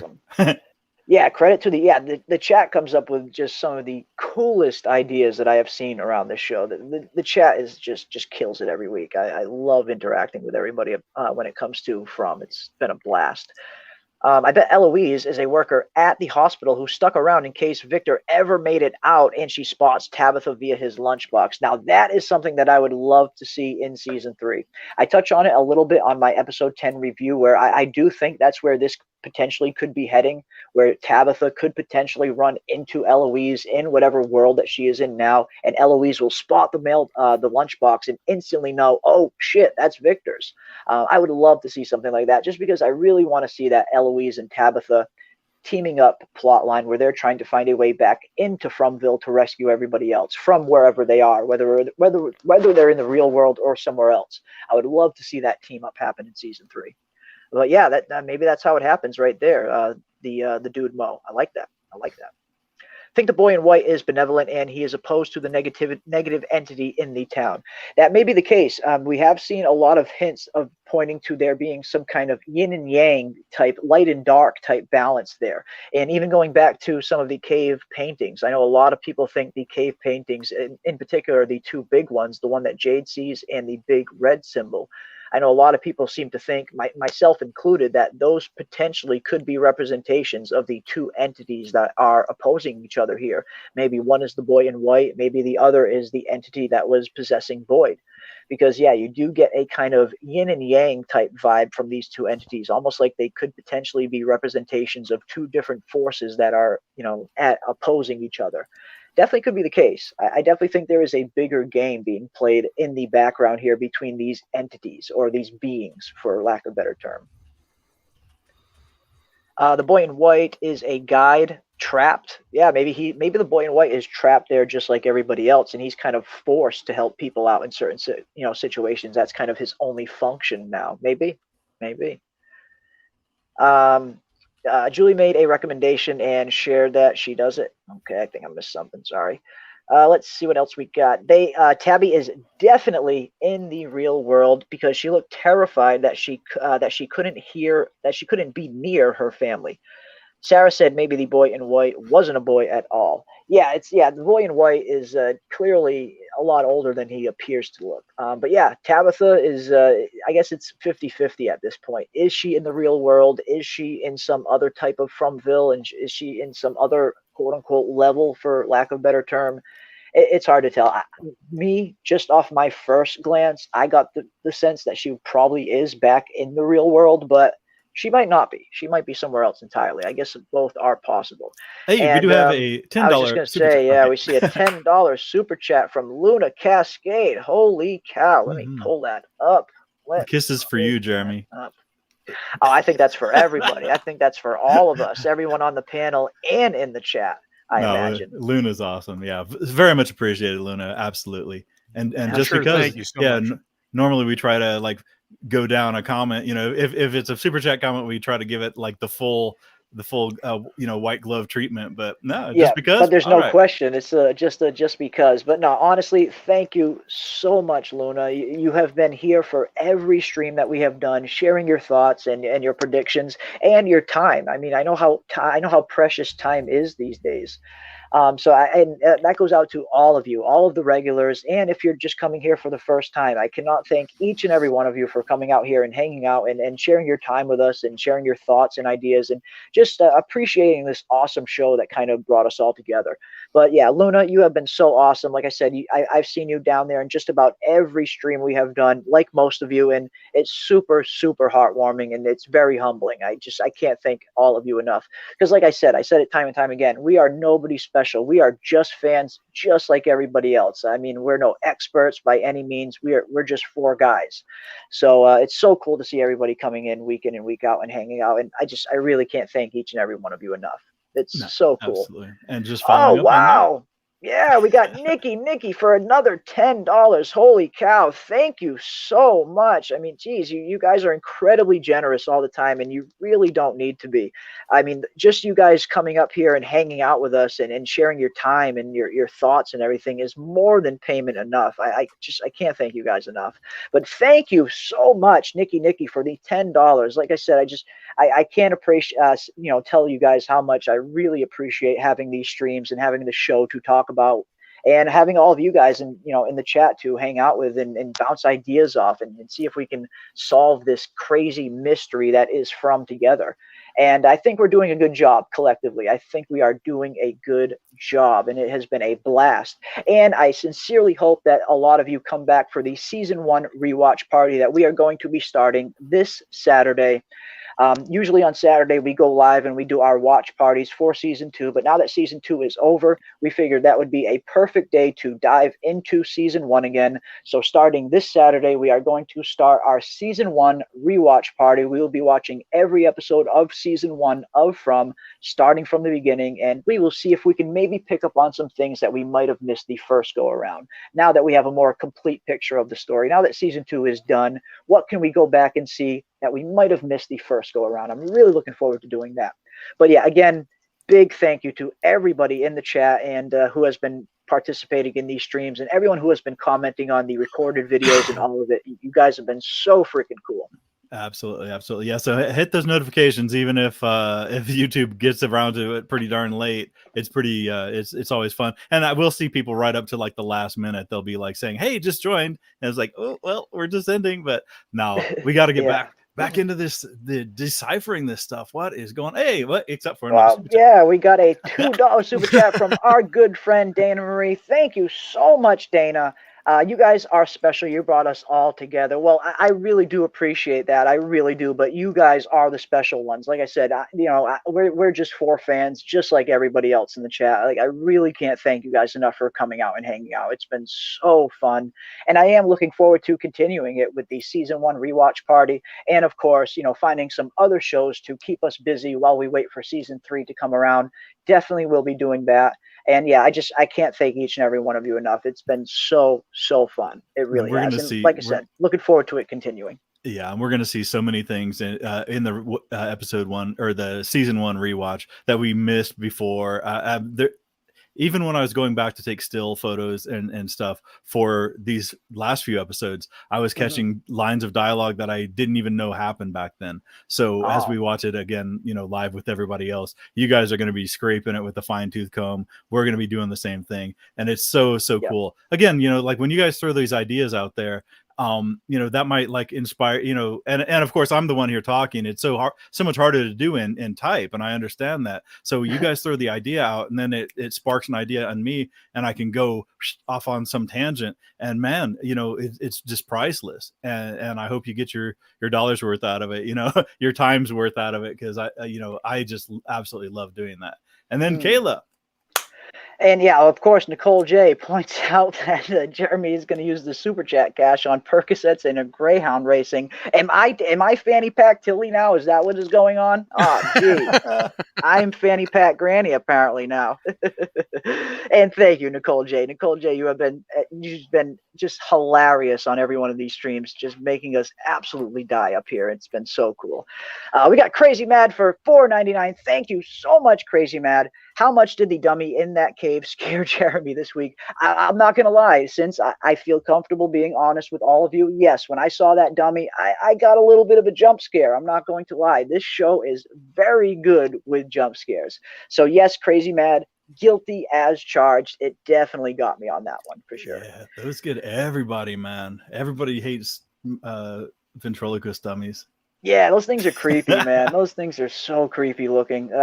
Yeah, credit to the chat comes up with just some of the coolest ideas that I have seen around this show. The chat is just kills it every week. I love interacting with everybody when it comes to From. It's been a blast. I bet Eloise is a worker at the hospital who stuck around in case Victor ever made it out, and she spots Tabitha via his lunchbox. Now, that is something that I would love to see in season 3. I touch on it a little bit on my episode 10 review, where I do think that's where this potentially could be heading, where Tabitha could potentially run into Eloise in whatever world that she is in now, and Eloise will spot the lunchbox and instantly know, oh shit, that's Victor's. I would love to see something like that, just because I really want to see that Eloise and Tabitha teaming up plot line where they're trying to find a way back into Fromville to rescue everybody else from wherever they are, whether they're in the real world or somewhere else. I would love to see that team up happen in season 3. But yeah, that maybe that's how it happens right there. The dude Mo. I like that. I think the boy in white is benevolent and he is opposed to the negative entity in the town. That may be the case. We have seen a lot of hints of pointing to there being some kind of yin and yang type, light and dark type balance there. And even going back to some of the cave paintings, I know a lot of people think the cave paintings, in particular the two big ones, the one that Jade sees and the big red symbol, I know a lot of people seem to think, myself included, that those potentially could be representations of the two entities that are opposing each other here. Maybe one is the boy in white, maybe the other is the entity that was possessing Boyd. Because, yeah, you do get a kind of yin and yang type vibe from these two entities, almost like they could potentially be representations of two different forces that are, opposing each other. Definitely could be the case. I definitely think there is a bigger game being played in the background here between these entities, or these beings, for lack of a better term. The boy in white is a guide trapped. Yeah, maybe the boy in white is trapped there just like everybody else, and he's kind of forced to help people out in certain situations. That's kind of his only function now. Maybe. Julie made a recommendation and shared that she does it. Okay, I think I missed something. Sorry. Let's see what else we got. Tabby is definitely in the real world because she looked terrified that she couldn't be near her family. Sarah said maybe the boy in white wasn't a boy at all. The boy in white is clearly a lot older than he appears to look. But yeah, Tabitha is, I guess it's 50-50 at this point. Is she in the real world? Is she in some other type of Fromville? And is she in some other quote-unquote level, for lack of a better term? It's hard to tell. Just off my first glance, I got the sense that she probably is back in the real world, but she might not be. She might be somewhere else entirely. I guess both are possible. Hey, we do have a $10 I was just going to say, okay. We see a $10 super chat from Luna Cascade. Holy cow. Let me pull that up. Kisses for you, Jeremy. Oh, I think that's for everybody. I think that's for all of us, everyone on the panel and in the chat, I imagine. Luna's awesome. Yeah, very much appreciated, Luna. Absolutely. And just because, thank you so much. Normally we try to go down a comment, if it's a super chat comment, we try to give it the full white glove treatment, but no, just because. But there's no question. It's just because. But no, honestly, thank you so much, Luna. You have been here for every stream that we have done, sharing your thoughts and your predictions and your time. I mean, I know how precious time is these days. That goes out to all of you, all of the regulars, and if you're just coming here for the first time, I cannot thank each and every one of you for coming out here and hanging out and sharing your time with us and sharing your thoughts and ideas and just appreciating this awesome show that kind of brought us all together. But yeah, Luna, you have been so awesome. Like I said, I've seen you down there in just about every stream we have done, like most of you, and it's super, super heartwarming and it's very humbling. I can't thank all of you enough because, like I said it time and time again, we are nobody special. We are just fans, just like everybody else. I mean, we're no experts by any means. We're just four guys. So it's so cool to see everybody coming in and week out and hanging out. And I really can't thank each and every one of you enough. It's so cool. Absolutely. And just following up wow. on that. Yeah, we got Nikki for another $10. Holy cow. Thank you so much. I mean, geez, you guys are incredibly generous all the time, and you really don't need to be. I mean, just you guys coming up here and hanging out with us and sharing your time and your thoughts and everything is more than payment enough. I can't thank you guys enough. But thank you so much, Nikki, for the $10. Like I said, I can't appreciate tell you guys how much I really appreciate having these streams and having the show to talk about and having all of you guys in the chat to hang out with and bounce ideas off and see if we can solve this crazy mystery that is From together. And I think we're doing a good job collectively. I think we are doing a good job, and it has been a blast. And I sincerely hope that a lot of you come back for the season 1 rewatch party that we are going to be starting this Saturday. Usually on Saturday, we go live and we do our watch parties for season 2. But now that season 2 is over, we figured that would be a perfect day to dive into season 1 again. So starting this Saturday, we are going to start our season 1 rewatch party. We will be watching every episode of season 1 of From, starting from the beginning. And we will see if we can maybe pick up on some things that we might have missed the first go around. Now that we have a more complete picture of the story, now that season 2 is done, what can we go back and see that we might have missed the first go around? I'm really looking forward to doing that. But yeah, again, big thank you to everybody in the chat and who has been participating in these streams, and everyone who has been commenting on the recorded videos and all of it. You guys have been so freaking cool. Absolutely. Yeah. So hit those notifications, even if YouTube gets around to it pretty darn late. It's pretty, it's always fun. And I will see people right up to like the last minute. They'll be like saying, "Hey, just joined." And it's like, "Oh, well, we're just ending." But no, we got to get back into the deciphering this stuff. What is going? Hey, what? Except for yeah, we got a $2 super chat from our good friend Dana Marie. Thank you so much, Dana. You guys are special. You brought us all together. Well, I really do appreciate that. I really do. But you guys are the special ones. Like I said, we're just 4 fans, just like everybody else in the chat. Like, I really can't thank you guys enough for coming out and hanging out. It's been so fun, and I am looking forward to continuing it with the season 1 rewatch party, and of course, finding some other shows to keep us busy while we wait for season 3 to come around. Definitely will be doing that. And yeah, I can't thank each and every one of you enough. It's been so fun. It really has. And like I said, looking forward to it continuing. Yeah, and we're going to see so many things in the episode 1 or the season 1 rewatch that we missed before. Even when I was going back to take still photos and stuff for these last few episodes, I was catching lines of dialogue that I didn't even know happened back then. So as we watch it again, live with everybody else, you guys are going to be scraping it with a fine tooth comb. We're going to be doing the same thing. And it's so cool. Again, like when you guys throw these ideas out there, that might like inspire, and of course I'm the one here talking. It's so much harder to do in type, and I understand that. So you guys throw the idea out, and then it sparks an idea in me, and I can go off on some tangent, and man, it's just priceless. And I hope you get your dollar's worth out of it, your time's worth out of it, because I just absolutely love doing that. And then Kayla. And yeah, of course, Nicole J points out that Jeremy is going to use the super chat cash on Percocets and a Greyhound racing. Am I fanny pack Tilly now? Is that what is going on? Oh, gee. I'm fanny pack Granny apparently now. And thank you, Nicole J. Nicole J, you've been just hilarious on every one of these streams, just making us absolutely die up here. It's been so cool. We got Crazy Mad for $4.99. Thank you so much, Crazy Mad. How much did the dummy in that cave scare Jeremy this week? I'm not going to lie, since I feel comfortable being honest with all of you. Yes, when I saw that dummy, I got a little bit of a jump scare. I'm not going to lie. This show is very good with jump scares. So yes, Crazy Mad, guilty as charged. It definitely got me on that one for sure. Yeah, those get everybody, man. Everybody hates ventriloquist dummies. Yeah, those things are creepy, man. Those things are so creepy looking.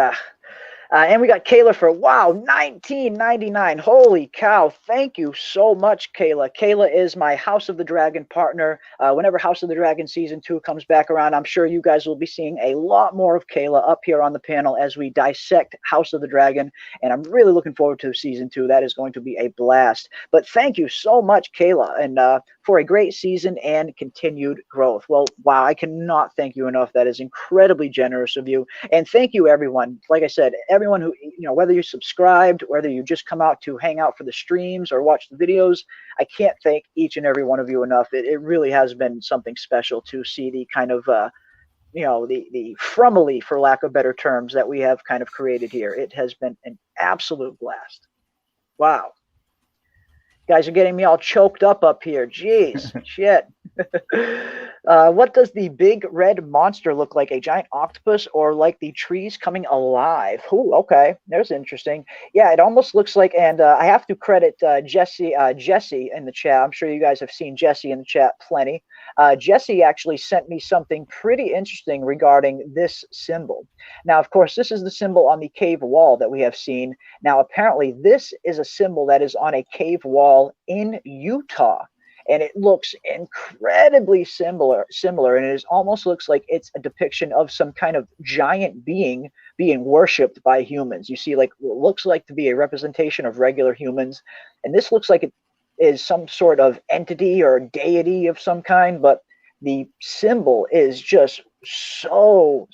And we got Kayla for, wow, $19.99. Holy cow. Thank you so much, Kayla. Kayla is my House of the Dragon partner. Whenever House of the Dragon Season 2 comes back around, I'm sure you guys will be seeing a lot more of Kayla up here on the panel as we dissect House of the Dragon. And I'm really looking forward to Season 2. That is going to be a blast. But thank you so much, Kayla, and for a great season and continued growth. Well, wow, I cannot thank you enough. That is incredibly generous of you. And thank you, everyone. Like I said, everyone who, whether you're subscribed, whether you just come out to hang out for the streams or watch the videos, I can't thank each and every one of you enough. It really has been something special to see the kind of, the Fromily, for lack of better terms, that we have kind of created here. It has been an absolute blast. Wow. Guys are getting me all choked up here. Jeez, shit. What does the big red monster look like? A giant octopus or like the trees coming alive? Ooh, okay. There's interesting. Yeah, it almost looks like, and I have to credit Jesse in the chat. I'm sure you guys have seen Jesse in the chat plenty. Jesse actually sent me something pretty interesting regarding this symbol. Now, of course, this is the symbol on the cave wall that we have seen. Now, apparently, this is a symbol that is on a cave wall in Utah. And it looks incredibly similar, and it almost looks like it's a depiction of some kind of giant being worshipped by humans. You see, like, what looks like to be a representation of regular humans, and this looks like it is some sort of entity or deity of some kind, but the symbol is just so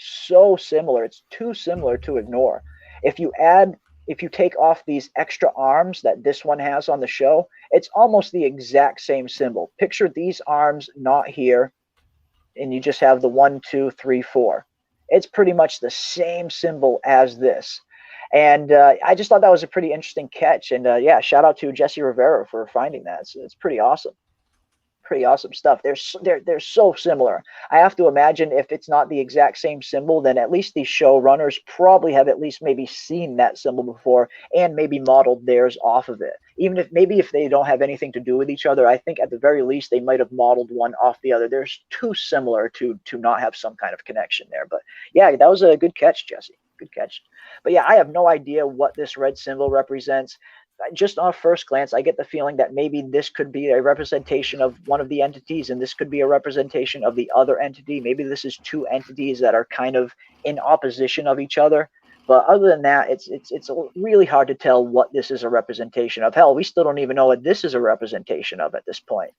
similar. It's too similar to ignore. If you take off these extra arms that this one has on the show, it's almost the exact same symbol. Picture these arms not here, and you just have the 1, 2, 3, 4. It's pretty much the same symbol as this. And I just thought that was a pretty interesting catch. And yeah, shout out to Jesse Rivera for finding that. It's pretty awesome. Pretty awesome stuff. They're so similar. I have to imagine if it's not the exact same symbol, then at least the showrunners probably have at least maybe seen that symbol before and maybe modeled theirs off of it. Even if they don't have anything to do with each other, I think at the very least they might have modeled one off the other. They're too similar to not have some kind of connection there. But yeah, that was a good catch, Jesse. Good catch. But yeah, I have no idea what this red symbol represents. Just on first glance, I get the feeling that maybe this could be a representation of one of the entities, and this could be a representation of the other entity. Maybe this is two entities that are kind of in opposition of each other. But other than that, it's really hard to tell what this is a representation of. Hell, we still don't even know what this is a representation of at this point.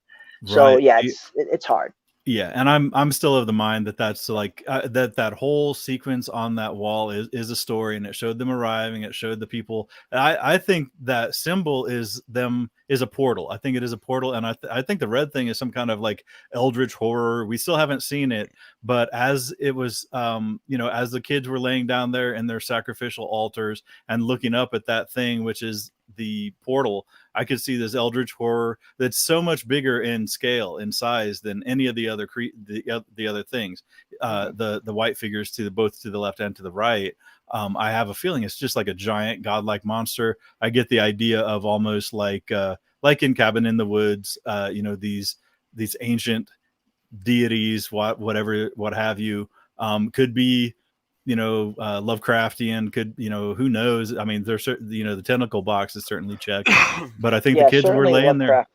Right. So yeah, it's hard. Yeah, and I'm still of the mind that that's like that whole sequence on that wall is a story, and it showed them arriving. It showed the people. I think that symbol is a portal. I think it is a portal, and I think the red thing is some kind of like eldritch horror. We still haven't seen it, but as it was, as the kids were laying down there in their sacrificial altars and looking up at that thing, which is the portal, I could see this eldritch horror that's so much bigger in scale, in size than any of the other the other things. The white figures both to the left and to the right. I have a feeling it's just like a giant godlike monster. I get the idea of almost like in Cabin in the Woods, these ancient deities, what have you, could be, Lovecraftian, could, who knows? I mean, there's certain, the tentacle box is certainly checked, but I think the kids were laying there.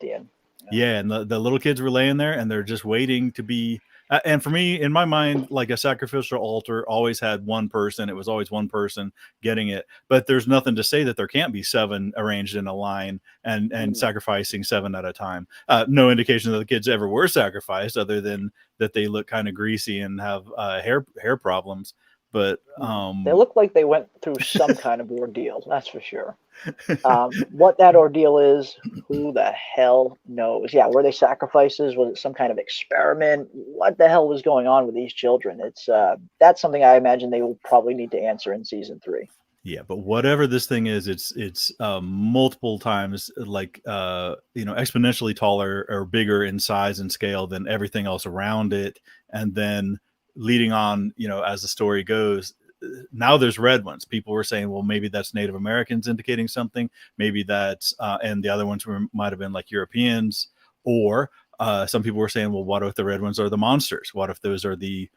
Yeah, and the little kids were laying there, and they're just waiting to be. And for me, in my mind, like a sacrificial altar always had one person. It was always one person getting it. But there's nothing to say that there can't be 7 arranged in a line and sacrificing 7 at a time. No indication that the kids ever were sacrificed, other than that they look kind of greasy and have hair problems. But they look like they went through some kind of ordeal, that's for sure. What that ordeal is, who the hell knows? Yeah, were they sacrifices? Was it some kind of experiment? What the hell was going on with these children? That's something I imagine they will probably need to answer in season 3. Yeah, but whatever this thing is, it's multiple times exponentially taller or bigger in size and scale than everything else around it, and then leading on, as the story goes, now there's red ones. People were saying, well, maybe that's Native Americans indicating something. Maybe that's, and the other ones might have been like Europeans, or some people were saying, well, what if the red ones are the monsters? What if those are the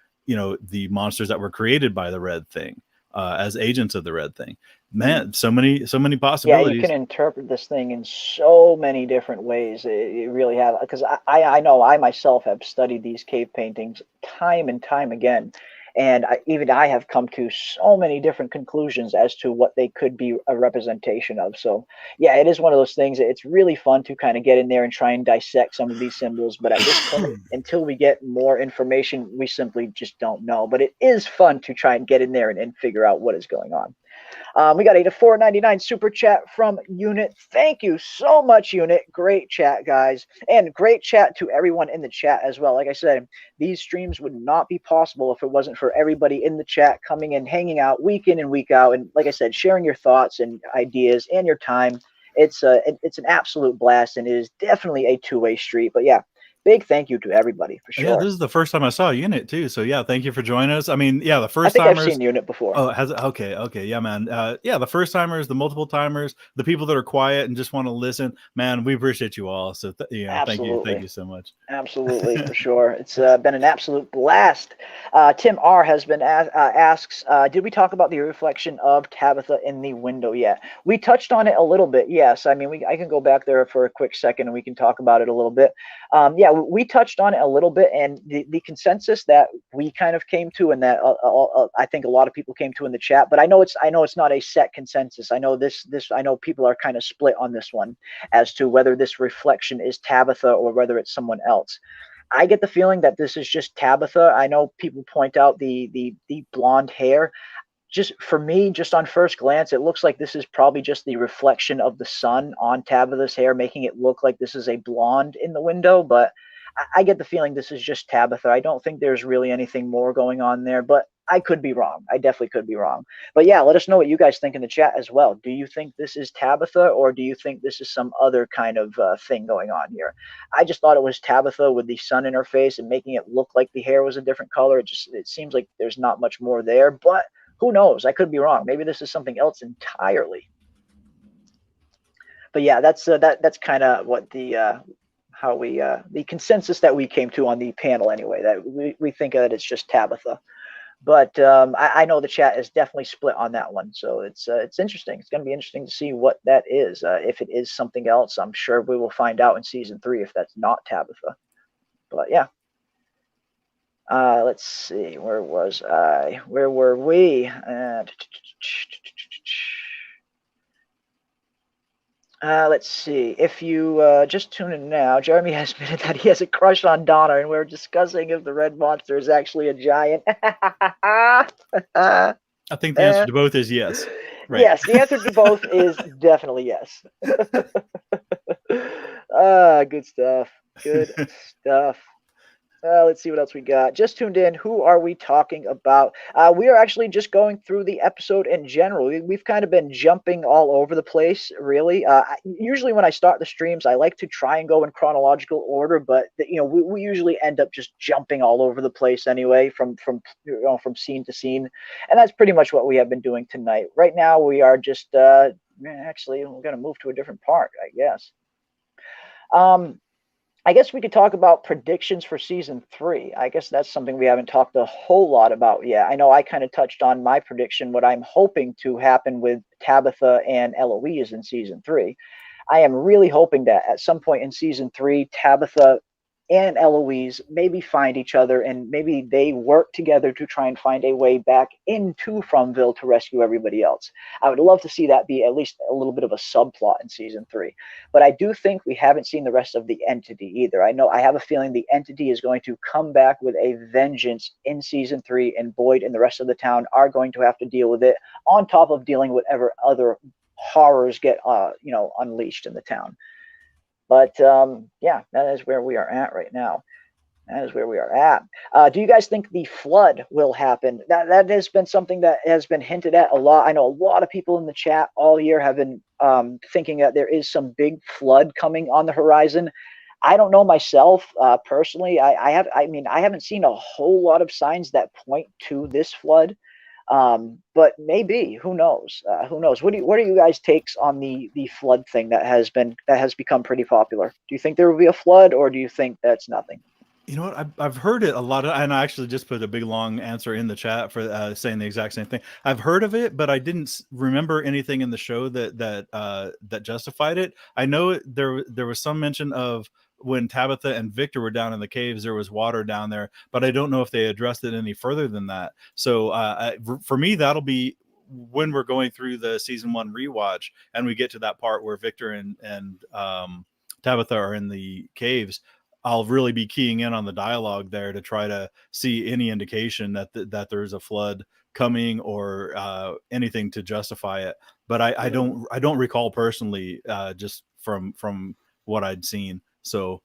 monsters that were created by the red thing, as agents of the red thing? Man, so many possibilities. Yeah, you can interpret this thing in so many different ways. It really have, because I know I myself have studied these cave paintings time and time again, and I have come to so many different conclusions as to what they could be a representation of. So yeah, it is one of those things. It's really fun to kind of get in there and try and dissect some of these symbols, but at this point, until we get more information, we simply just don't know. But it is fun to try and get in there and figure out what is going on. We got a $4.99 super chat from Unit. Thank you so much, Unit. Great chat, guys. And great chat to everyone in the chat as well. Like I said, these streams would not be possible if it wasn't for everybody in the chat coming in, hanging out week in and week out. And like I said, sharing your thoughts and ideas and your time. it's an absolute blast, and it is definitely a two-way street. But yeah, big thank you to everybody for sure. Yeah, this is the first time I saw you in it too. So yeah, thank you for joining us. I mean, yeah, the I first think timers. I've seen you in it before. Oh, has it? Okay, yeah, man. Yeah, the first timers, the multiple timers, the people that are quiet and just want to listen, man. We appreciate you all. So thank you so much. Absolutely, for sure. It's been an absolute blast. Tim R has been asks, did we talk about the reflection of Tabitha in the window yet? We touched on it a little bit. Yes, I mean, I can go back there for a quick second and we can talk about it a little bit. Yeah, we touched on it a little bit, and the consensus that we kind of came to, and that I think a lot of people came to in the chat. But I know it's not a set consensus. I know I know people are kind of split on this one as to whether this reflection is Tabitha or whether it's someone else. I get the feeling that this is just Tabitha. I know people point out the blonde hair. Just for me, just on first glance, it looks like this is probably just the reflection of the sun on Tabitha's hair, making it look like this is a blonde in the window. But I get the feeling this is just Tabitha. I don't think there's really anything more going on there, but I could be wrong. I definitely could be wrong. But yeah, let us know what you guys think in the chat as well. Do you think this is Tabitha, or do you think this is some other kind of thing going on here? I just thought it was Tabitha with the sun in her face and making it look like the hair was a different color. It seems like there's not much more there, but who knows? I could be wrong. Maybe this is something else entirely. But yeah, that's kind of what the consensus that we came to on the panel anyway. That we think that it's just Tabitha. But I know the chat is definitely split on that one. So it's interesting. It's going to be interesting to see what that is. If it is something else, I'm sure we will find out in season 3 if that's not Tabitha. But yeah. Let's see. Where was I? Where were we? Let's see. If you just tune in now, Jeremy has admitted that he has a crush on Donna, and we're discussing if the red monster is actually a giant. I think the answer to both is yes. Right. Yes, the answer to both is definitely yes. Good stuff. Good stuff. Let's see what else we got. Just tuned in. Who are we talking about? We are actually just going through the episode in general. We've kind of been jumping all over the place, really. Usually when I start the streams, I like to try and go in chronological order, but we usually end up just jumping all over the place anyway, from scene to scene, and that's pretty much what we have been doing tonight. Right now, we are just actually we're going to move to a different part, I guess. I guess we could talk about predictions for season 3. I guess that's something we haven't talked a whole lot about yet. I know I kind of touched on my prediction, what I'm hoping to happen with Tabitha and Eloise in season 3. I am really hoping that at some point in season 3, Tabitha and Eloise maybe find each other, and maybe they work together to try and find a way back into Fromville to rescue everybody else. I would love to see that be at least a little bit of a subplot in season 3. But I do think we haven't seen the rest of the entity either. I have a feeling the entity is going to come back with a vengeance in season 3, and Boyd and the rest of the town are going to have to deal with it, on top of dealing with whatever other horrors get unleashed in the town. But yeah, that is where we are at right now. That is where we are at. Do you guys think the flood will happen? That has been something that has been hinted at a lot. I know a lot of people in the chat all year have been thinking that there is some big flood coming on the horizon. I don't know myself personally. I haven't seen a whole lot of signs that point to this flood. But maybe, who knows? Who knows? What are you guys' takes on the flood thing that has become pretty popular? Do you think there will be a flood, or do you think that's nothing? You know what? I've heard it a lot, and I actually just put a big long answer in the chat for saying the exact same thing. I've heard of it, but I didn't remember anything in the show that justified it. I know there was some mention of when Tabitha and Victor were down in the caves, there was water down there, but I don't know if they addressed it any further than that. So for me, that'll be when we're going through the season 1 rewatch, and we get to that part where Victor and Tabitha are in the caves. I'll really be keying in on the dialogue there to try to see any indication that there's a flood coming, or anything to justify it. But I don't recall personally, just from what I'd seen. So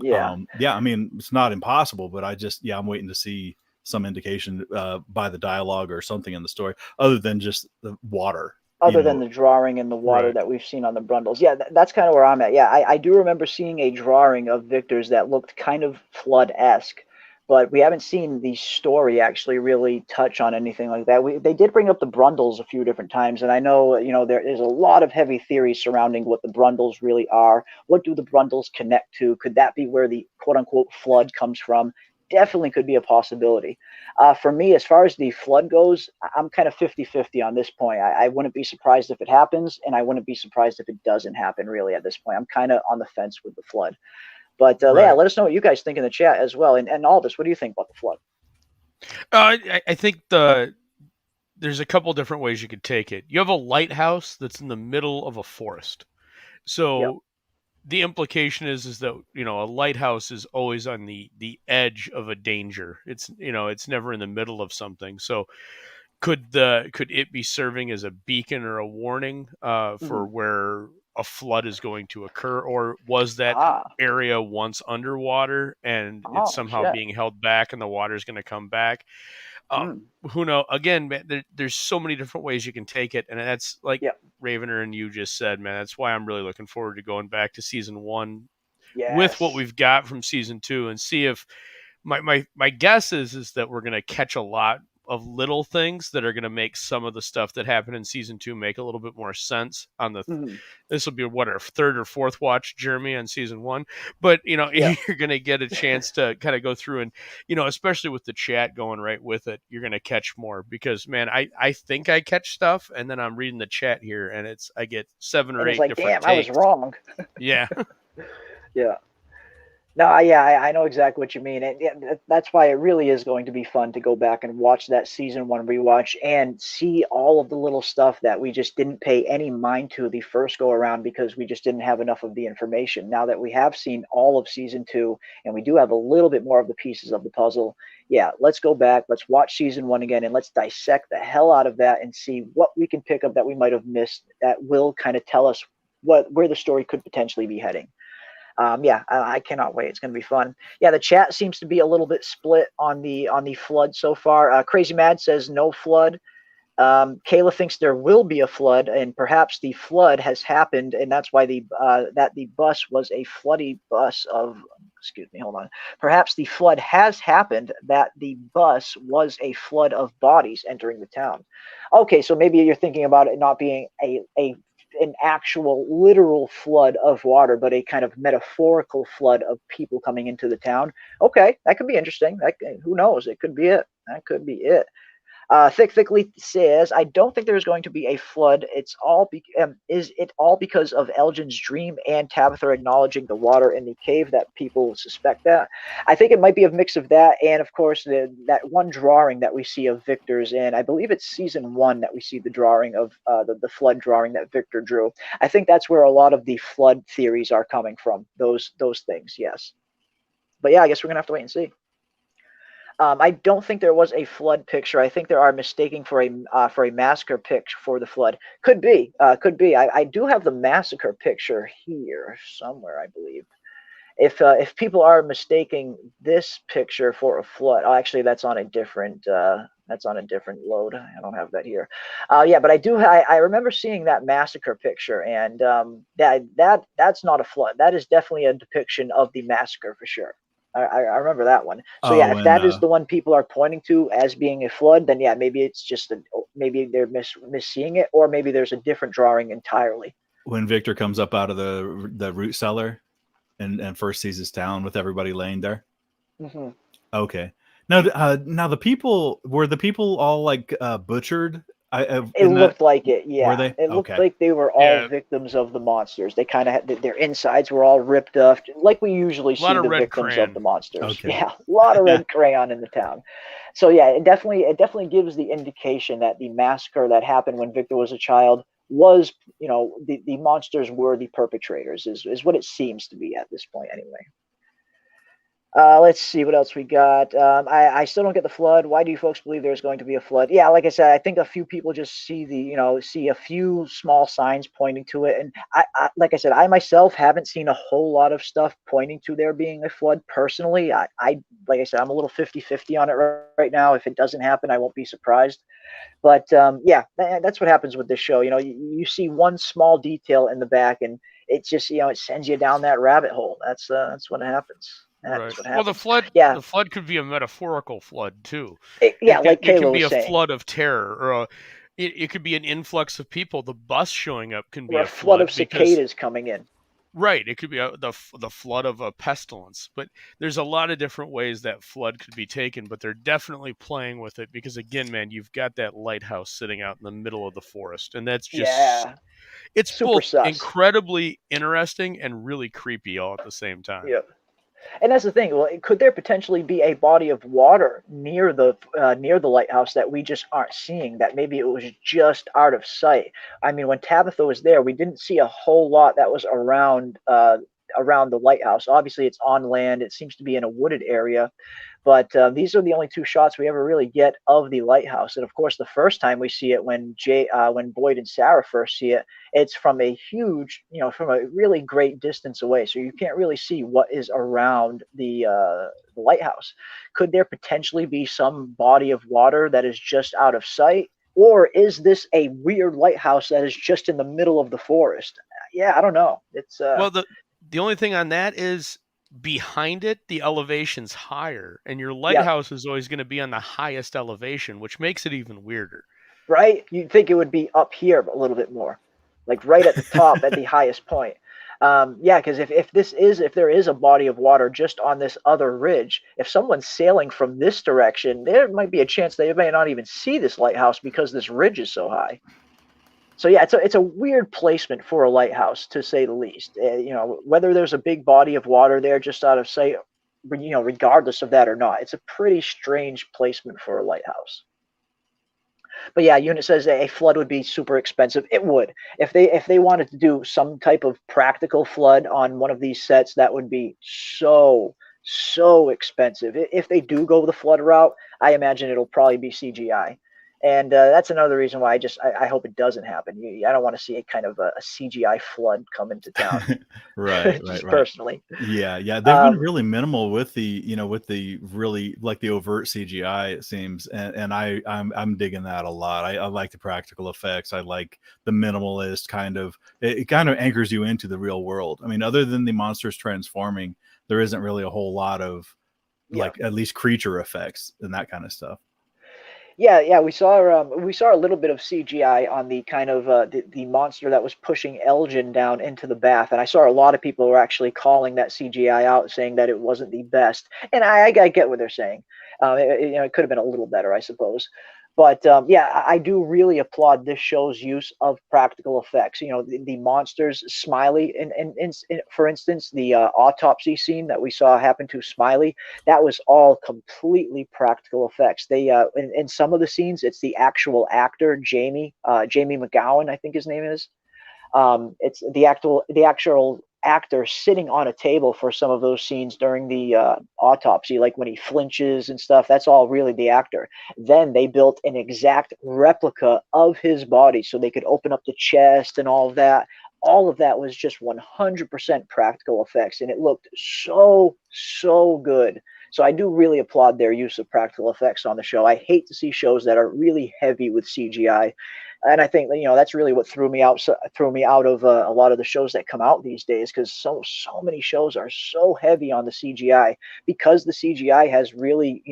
yeah, I mean, it's not impossible, but I'm waiting to see some indication by the dialogue or something in the story other than just the water. other than the drawing in the water Right. that we've seen on the Brundles. Yeah, that's kind of where I'm at. Yeah, I do remember seeing a drawing of Victor's that looked kind of flood-esque, but we haven't seen the story actually really touch on anything like that. They did bring up the Brundles a few different times, and I know, there is a lot of heavy theories surrounding what the Brundles really are. What do the Brundles connect to? Could that be where the quote-unquote flood comes from? Definitely could be a possibility. For me, as far as the flood goes, I'm kind of 50-50 on this point. I wouldn't be surprised if it happens, and I wouldn't be surprised if it doesn't happen, really, at this point. I'm kind of on the fence with the flood. But yeah, Right. let us know what you guys think in the chat as well. And Aldous, what do you think about the flood? I think there's a couple different ways you could take it. You have a lighthouse that's in the middle of a forest. So Yep. the implication is that, a lighthouse is always on the edge of a danger. It's never in the middle of something. So could it be serving as a beacon or a warning for where a flood is going to occur, or was that area once underwater and it's somehow shit. being held back and the water is going to come back? Who knows? Again, man, there's so many different ways you can take it, and that's like Ravener and you just said, man. That's why I'm really looking forward to going back to season 1 with what we've got from season 2 and see if my guess is that we're going to catch a lot of little things that are going to make some of the stuff that happened in season 2 make a little bit more sense on the this will be what, our third or fourth watch, Jeremy, on season 1, but you're going to get a chance to kind of go through and especially with the chat going right with it, you're going to catch more, because man, I think I catch stuff and then I'm reading the chat here and I get 7 or 8 different takes. I was wrong. Yeah. Yeah. No, yeah, I know exactly what you mean. And that's why it really is going to be fun to go back and watch that season 1 rewatch and see all of the little stuff that we just didn't pay any mind to the first go around because we just didn't have enough of the information. Now that we have seen all of season 2 and we do have a little bit more of the pieces of the puzzle, yeah, let's go back, let's watch season 1 again, and let's dissect the hell out of that and see what we can pick up that we might have missed that will kind of tell us where the story could potentially be heading. Yeah, I cannot wait. It's going to be fun. Yeah, the chat seems to be a little bit split on the flood so far. Crazy Mad says no flood. Kayla thinks there will be a flood, and perhaps the flood has happened, and that's why the bus was a floody bus of. Excuse me, hold on. Perhaps the flood has happened, that the bus was a flood of bodies entering the town. Okay, so maybe you're thinking about it not being an actual literal flood of water, but a kind of metaphorical flood of people coming into the town. Okay, that could be interesting. Who knows? It could be it. That could be it. Thickly says, I don't think there's going to be a flood. Is it all because of Elgin's dream and Tabitha acknowledging the water in the cave that people suspect that? I think it might be a mix of that, and of course that one drawing that we see of Victor's in, I believe it's season 1 that we see the drawing of the flood drawing that Victor drew. I think that's where a lot of the flood theories are coming from. Those things, yes. But yeah, I guess we're gonna have to wait and see. I don't think there was a flood picture. I think they are mistaking for a massacre picture for the flood. Could be. Could be. I do have the massacre picture here somewhere, I believe. If people are mistaking this picture for a flood, actually that's on a different load. I don't have that here. Yeah, but I do. I remember seeing that massacre picture, and that's not a flood. That is definitely a depiction of the massacre for sure. I remember that one. So yeah, if that is the one people are pointing to as being a flood, then yeah, maybe it's just maybe they're misseeing it, or maybe there's a different drawing entirely. When Victor comes up out of the root cellar and first sees his town with everybody laying there. Mm-hmm. Okay. Now the people all like butchered. It looked like it, yeah. Were they? It looked like they were all victims of the monsters. They kind of had their insides were all ripped off, like we usually see the victims of the monsters. Okay. Yeah, a lot of red crayon in the town. So yeah, it definitely gives the indication that the massacre that happened when Victor was a child was, the monsters were the perpetrators. Is what it seems to be at this point, anyway. Let's see what else we got. I still don't get the flood. Why do you folks believe there's going to be a flood? Yeah, like I said, I think a few people just see a few small signs pointing to it. And like I said, I myself haven't seen a whole lot of stuff pointing to there being a flood personally. Like I said, I'm a little 50-50 on it right now. If it doesn't happen, I won't be surprised. But yeah, that's what happens with this show. You see one small detail in the back, and it just it sends you down that rabbit hole. That's what happens. Right. That's what Well, happens. the flood could be a metaphorical flood too. Yeah, like It Kayla can be was a saying, flood of terror, or it could be an influx of people. The bus showing up can be or a a flood flood of because cicadas coming in. right, it could be the flood of a pestilence. But there's a lot of different ways that flood could be taken. But they're definitely playing with it because again, man, you've got that lighthouse sitting out in the middle of the forest, and that's just Yeah, it's super both sus. incredibly interesting and really creepy all at the same time. Yep. And that's the thing. Well, could there potentially be a body of water near the lighthouse that we just aren't seeing? That maybe it was just out of sight. I mean, when Tabitha was there, we didn't see a whole lot that was around the lighthouse. Obviously, it's on land. It seems to be in a wooded area. But these are the only two shots we ever really get of the lighthouse. And of course, the first time we see it when Boyd and Sarah first see it, it's from a huge, from a really great distance away. So you can't really see what is around the lighthouse. Could there potentially be some body of water that is just out of sight? Or is this a weird lighthouse that is just in the middle of the forest? Yeah, I don't know. It's Well, the only thing on that is behind it, the elevation's higher, and your yeah, lighthouse is always going to be on the highest elevation, which makes it even weirder. right? You'd think it would be up here a little bit more, like right at the top at the highest point. Yeah, because if there is a body of water just on this other ridge, if someone's sailing from this direction, there might be a chance they may not even see this lighthouse because this ridge is so high. So yeah, it's a weird placement for a lighthouse to say the least. Whether there's a big body of water there just out of sight, regardless of that or not, it's a pretty strange placement for a lighthouse. But yeah, Unit says a flood would be super expensive. It would. If they wanted to do some type of practical flood on one of these sets, that would be so expensive. If they do go the flood route, I imagine it'll probably be CGI. And that's another reason why I hope it doesn't happen. I don't want to see a kind of a CGI flood come into town. right. Personally. Yeah. They've been really minimal with the really like the overt CGI, it seems, and I'm digging that a lot. I like the practical effects. I like the minimalist kind of. It kind of anchors you into the real world. I mean, other than the monsters transforming, there isn't really a whole lot of like at least creature effects and that kind of stuff. Yeah, we saw a little bit of CGI on the kind of the monster that was pushing Elgin down into the bath, and I saw a lot of people were actually calling that CGI out, saying that it wasn't the best, and I get what they're saying. It could have been a little better, I suppose. But yeah, I do really applaud this show's use of practical effects. The monsters, Smiley, and for instance, the autopsy scene that we saw happen to Smiley, that was all completely practical effects. They in some of the scenes, it's the actual actor Jamie McGowan, I think his name is. It's the actual actor sitting on a table for some of those scenes during the autopsy, like when he flinches and stuff. That's all really the actor. Then they built an exact replica of his body so they could open up the chest and all of that. All of that was just 100% practical effects, and it looked so good. So I do really applaud their use of practical effects on the show. I hate to see shows that are really heavy with CGI. And I think that's really what threw me out of a lot of the shows that come out these days, because so many shows are so heavy on the CGI, because the CGI has really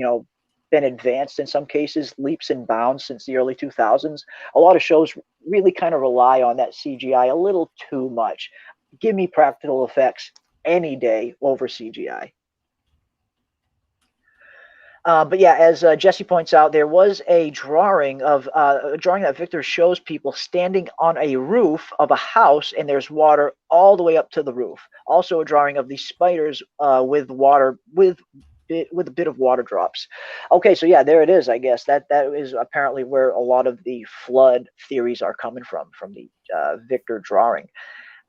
been advanced in some cases leaps and bounds since the early 2000s. A lot of shows really kind of rely on that CGI a little too much. Give me practical effects any day over CGI. But yeah, as Jesse points out, there was a drawing that Victor shows people standing on a roof of a house, and there's water all the way up to the roof. Also, a drawing of the spiders with water with a bit of water drops. Okay, so yeah, there it is. I guess that is apparently where a lot of the flood theories are coming from the Victor drawing.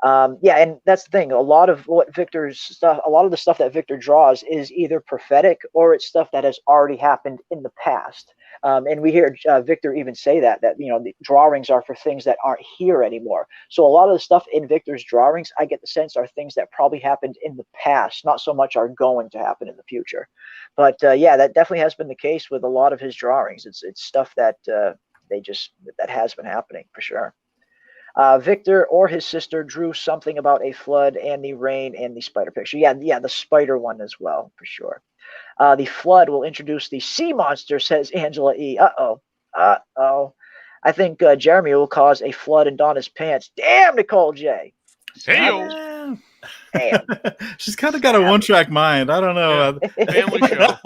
Yeah, and that's the thing. A lot of the stuff that Victor draws is either prophetic or it's stuff that has already happened in the past. And we hear Victor even say that the drawings are for things that aren't here anymore. So a lot of the stuff in Victor's drawings, I get the sense, are things that probably happened in the past, not so much are going to happen in the future. But yeah, that definitely has been the case with a lot of his drawings. It's stuff that that has been happening for sure. Victor or his sister drew something about a flood and the rain and the spider picture. Yeah, the spider one as well, for sure. The flood will introduce the sea monster, says Angela E. Uh-oh. I think Jeremy will cause a flood in Donna's pants. Damn, Nicole J. Hey-o. Damn. She's kind of got a one-track mind. I don't know. Yeah. Family show.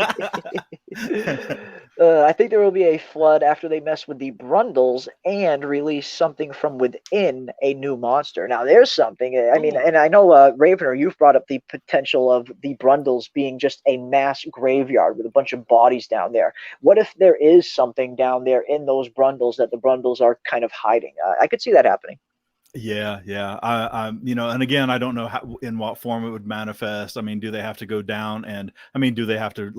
I think there will be a flood after they mess with the Brundles and release something from within a new monster. Now, there's something. I mean, and I know, Ravener, you've brought up the potential of the Brundles being just a mass graveyard with a bunch of bodies down there. What if there is something down there in those Brundles that the Brundles are kind of hiding? I could see that happening. Yeah. And again, I don't know in what form it would manifest. I mean, do they have to go down and, do they have to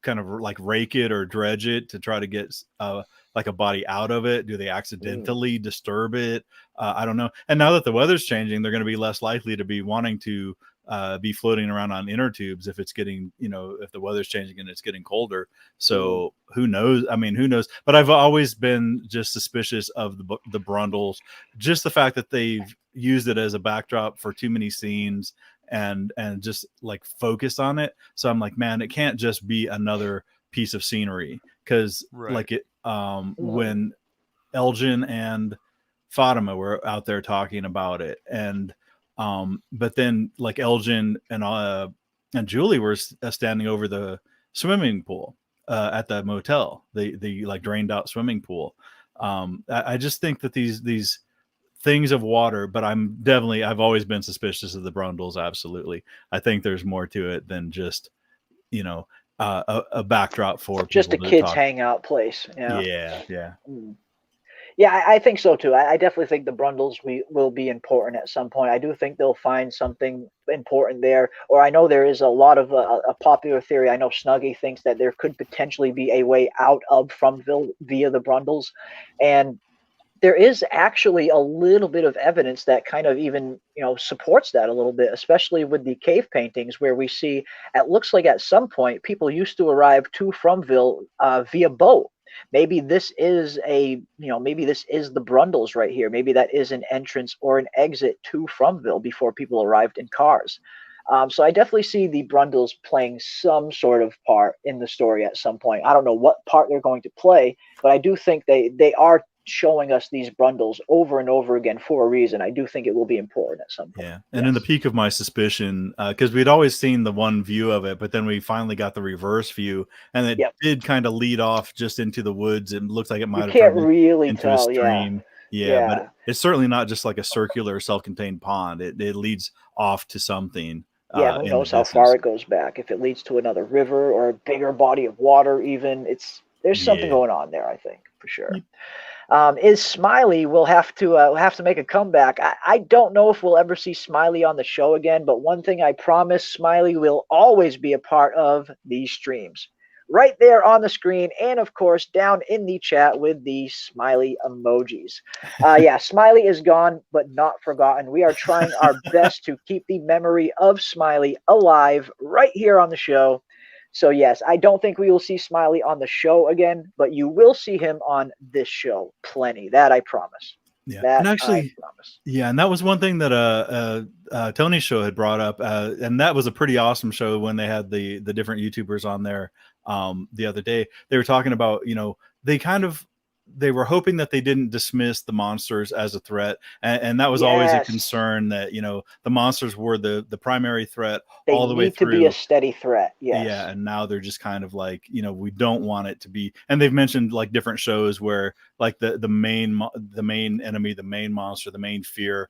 kind of rake it or dredge it to try to get a body out of it? Do they accidentally disturb it? I don't know. And now that the weather's changing, they're going to be less likely to be wanting to be floating around on inner tubes if it's getting, if the weather's changing and it's getting colder. So who knows? Who knows? But I've always been just suspicious of the Brundles, just the fact that they've used it as a backdrop for too many scenes and just focus on it. So I'm like, man, it can't just be another piece of scenery, because when Elgin and Fatima were out there talking about it, and but then Elgin and Julie were standing over the swimming pool at the motel, the drained out swimming pool. I just think that these things of water, but I've always been suspicious of the Brundles. Absolutely. I think there's more to it than just, a backdrop for just a kids hangout place. Yeah. Yeah, I think so too. I definitely think the Brundles will be important at some point. I do think they'll find something important there. Or I know there is a lot of a popular theory. I know Snuggie thinks that there could potentially be a way out of Fromville via the Brundles. And there is actually a little bit of evidence that kind of even, supports that a little bit, especially with the cave paintings where we see, it looks like at some point people used to arrive to Fromville via boat. Maybe this is maybe this is the Brundles right here. Maybe that is an entrance or an exit to Fromville before people arrived in cars. So I definitely see the Brundles playing some sort of part in the story at some point. I don't know what part they're going to play, but I do think they are showing us these Brundles over and over again for a reason. I do think it will be important at some point. Yeah. And in the peak of my suspicion, because we'd always seen the one view of it, but then we finally got the reverse view, and it did kind of lead off just into the woods. It looks like it might have can't really into tell, a stream. Yeah, but it's certainly not just like a circular self-contained pond. It leads off to something. Yeah, who knows how far it goes back. If it leads to another river or a bigger body of water even, there's something going on there, I think, for sure. Is Smiley will have to make a comeback. I don't know if we'll ever see Smiley on the show again, but one thing I promise, Smiley will always be a part of these streams. Right there on the screen, and of course down in the chat with the smiley emojis. Yeah, Smiley is gone, but not forgotten. We are trying our best to keep the memory of Smiley alive right here on the show. So yes, I don't think we will see Smiley on the show again, but you will see him on this show plenty. That I promise. Yeah, and actually, and that was one thing that Tony's show had brought up, and that was a pretty awesome show when they had the different YouTubers on there the other day. They were talking about, they were hoping that they didn't dismiss the monsters as a threat, and that was always a concern, that the monsters were the primary threat all the way through. They need to be a steady threat. Yes. Yeah, and now they're just kind of like, we don't want it to be. And they've mentioned different shows where the main enemy, the main monster, the main fear,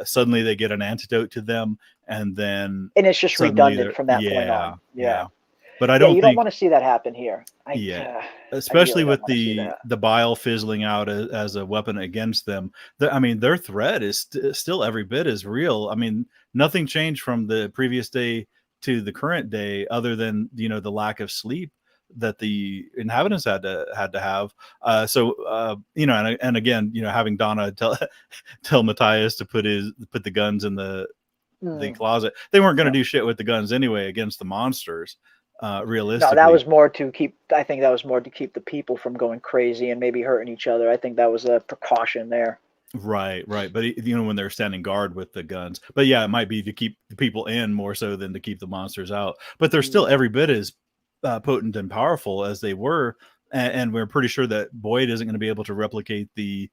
suddenly they get an antidote to them, and then it's just redundant from that point on. Yeah. But I don't you think don't want to see that happen here. especially really with the bile fizzling out as a weapon against them. I mean, their threat is still every bit as real. I mean, nothing changed from the previous day to the current day, other than the lack of sleep that the inhabitants had to have. And again, having Donna tell Matthias to put the guns in the closet. They weren't going to do shit with the guns anyway against the monsters. Realistically, no, that was more to keep. I think that was more to keep the people from going crazy and maybe hurting each other. I think that was a precaution there. Right. But when they're standing guard with the guns. But yeah, it might be to keep the people in more so than to keep the monsters out. But they're still every bit as potent and powerful as they were, and we're pretty sure that Boyd isn't going to be able to replicate the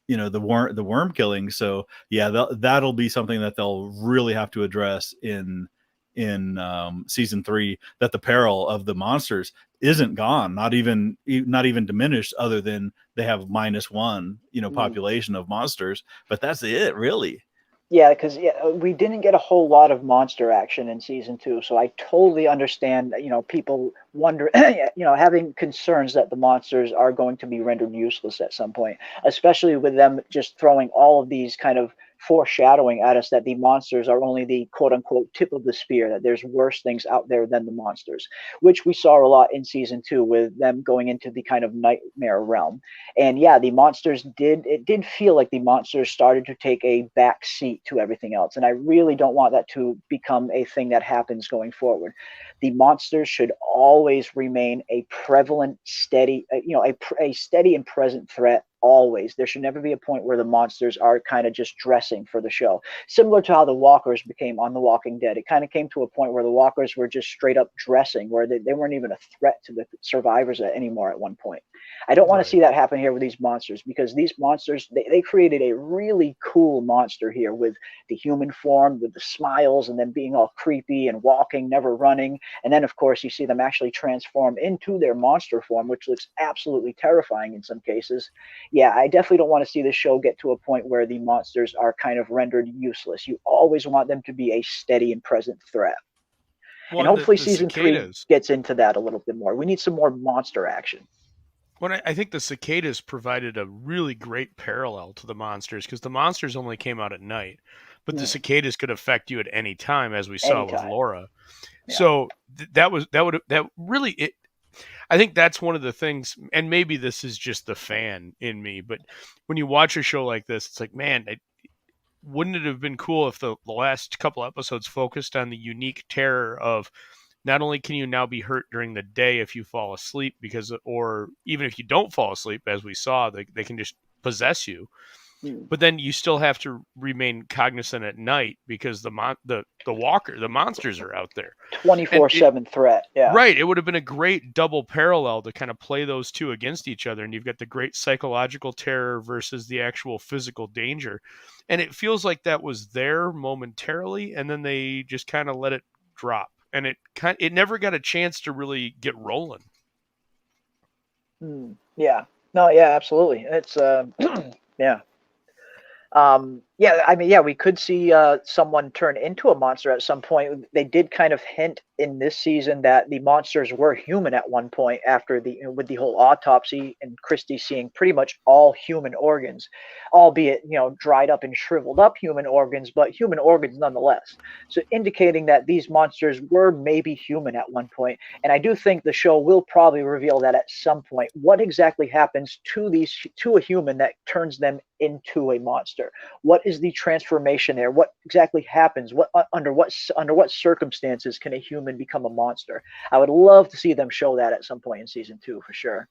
worm killing. So yeah, that'll be something that they'll really have to address in season 3, that the peril of the monsters isn't gone, not even diminished, other than they have -1 population of monsters, but that's it really. Yeah, because we didn't get a whole lot of monster action in season 2, so I totally understand, people wonder, having concerns that the monsters are going to be rendered useless at some point, especially with them just throwing all of these kind of foreshadowing at us that the monsters are only the quote-unquote tip of the spear, that there's worse things out there than the monsters, which we saw a lot in season 2 with them going into the kind of nightmare realm. And yeah, the monsters did feel like the monsters started to take a back seat to everything else, and I really don't want that to become a thing that happens going forward. The monsters should always remain a prevalent, steady, a steady and present threat. Always. There should never be a point where the monsters are kind of just dressing for the show. Similar to how the walkers became on The Walking Dead. It kind of came to a point where the walkers were just straight up dressing, where they weren't even a threat to the survivors anymore at one point. I don't want to see that happen here with these monsters, because these monsters, they created a really cool monster here with the human form, with the smiles, and then being all creepy and walking, never running. And then, of course, you see them actually transform into their monster form, which looks absolutely terrifying in some cases. Yeah, I definitely don't want to see the show get to a point where the monsters are kind of rendered useless. You always want them to be a steady and present threat. Well, and hopefully season 3 gets into that a little bit more. We need some more monster action. Well, I think the cicadas provided a really great parallel to the monsters, because the monsters only came out at night, but the cicadas could affect you at any time, as we saw with Laura. Yeah. So I think that's one of the things, and maybe this is just the fan in me, but when you watch a show like this, it's like, man, wouldn't it have been cool if the last couple episodes focused on the unique terror of not only can you now be hurt during the day if you fall asleep, or even if you don't fall asleep, as we saw, they can just possess you. But then you still have to remain cognizant at night, because the monsters are out there. 24/7 threat. Yeah. Right. It would have been a great double parallel to kind of play those two against each other. And you've got the great psychological terror versus the actual physical danger. And it feels like that was there momentarily, and then they just kind of let it drop. And it never got a chance to really get rolling. Yeah. No, yeah, absolutely. It's yeah. We could see someone turn into a monster at some point. They did kind of hint in this season that the monsters were human at one point, after with the whole autopsy and Christy seeing pretty much all human organs, albeit dried up and shriveled up human organs, but human organs nonetheless. So indicating that these monsters were maybe human at one point. And I do think the show will probably reveal that at some point. What exactly happens to a human that turns them into a monster? What is the transformation there? What exactly happens? Under what circumstances can a human become a monster? I would love to see them show that at some point in season 2 for sure.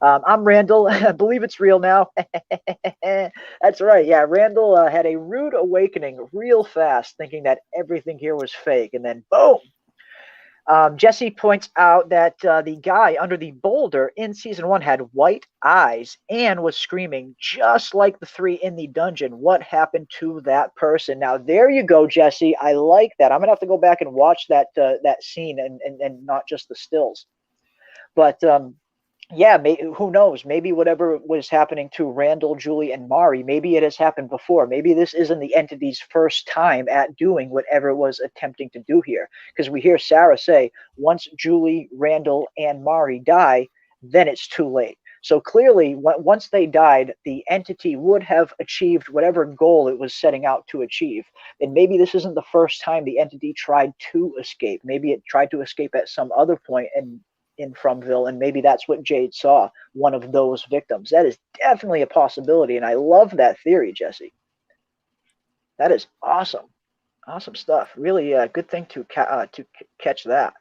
I'm Randall. I believe it's real now. That's right. Yeah, Randall had a rude awakening real fast, thinking that everything here was fake, and then boom. Jesse points out that the guy under the boulder in season 1 had white eyes and was screaming just like the 3 in the dungeon. What happened to that person? Now, there you go, Jesse. I like that. I'm going to have to go back and watch that scene and not just the stills. But yeah, who knows? Maybe whatever was happening to Randall, Julie, and Mari, maybe it has happened before. Maybe this isn't the entity's first time at doing whatever it was attempting to do here. Because we hear Sarah say, once Julie, Randall, and Mari die, then it's too late. So clearly, once they died, the entity would have achieved whatever goal it was setting out to achieve. And maybe this isn't the first time the entity tried to escape. Maybe it tried to escape at some other point and in Fromville, and maybe that's what Jade saw, one of those victims. That is definitely a possibility, and I love that theory, Jesse. That is awesome. Awesome stuff. Really good thing to catch that.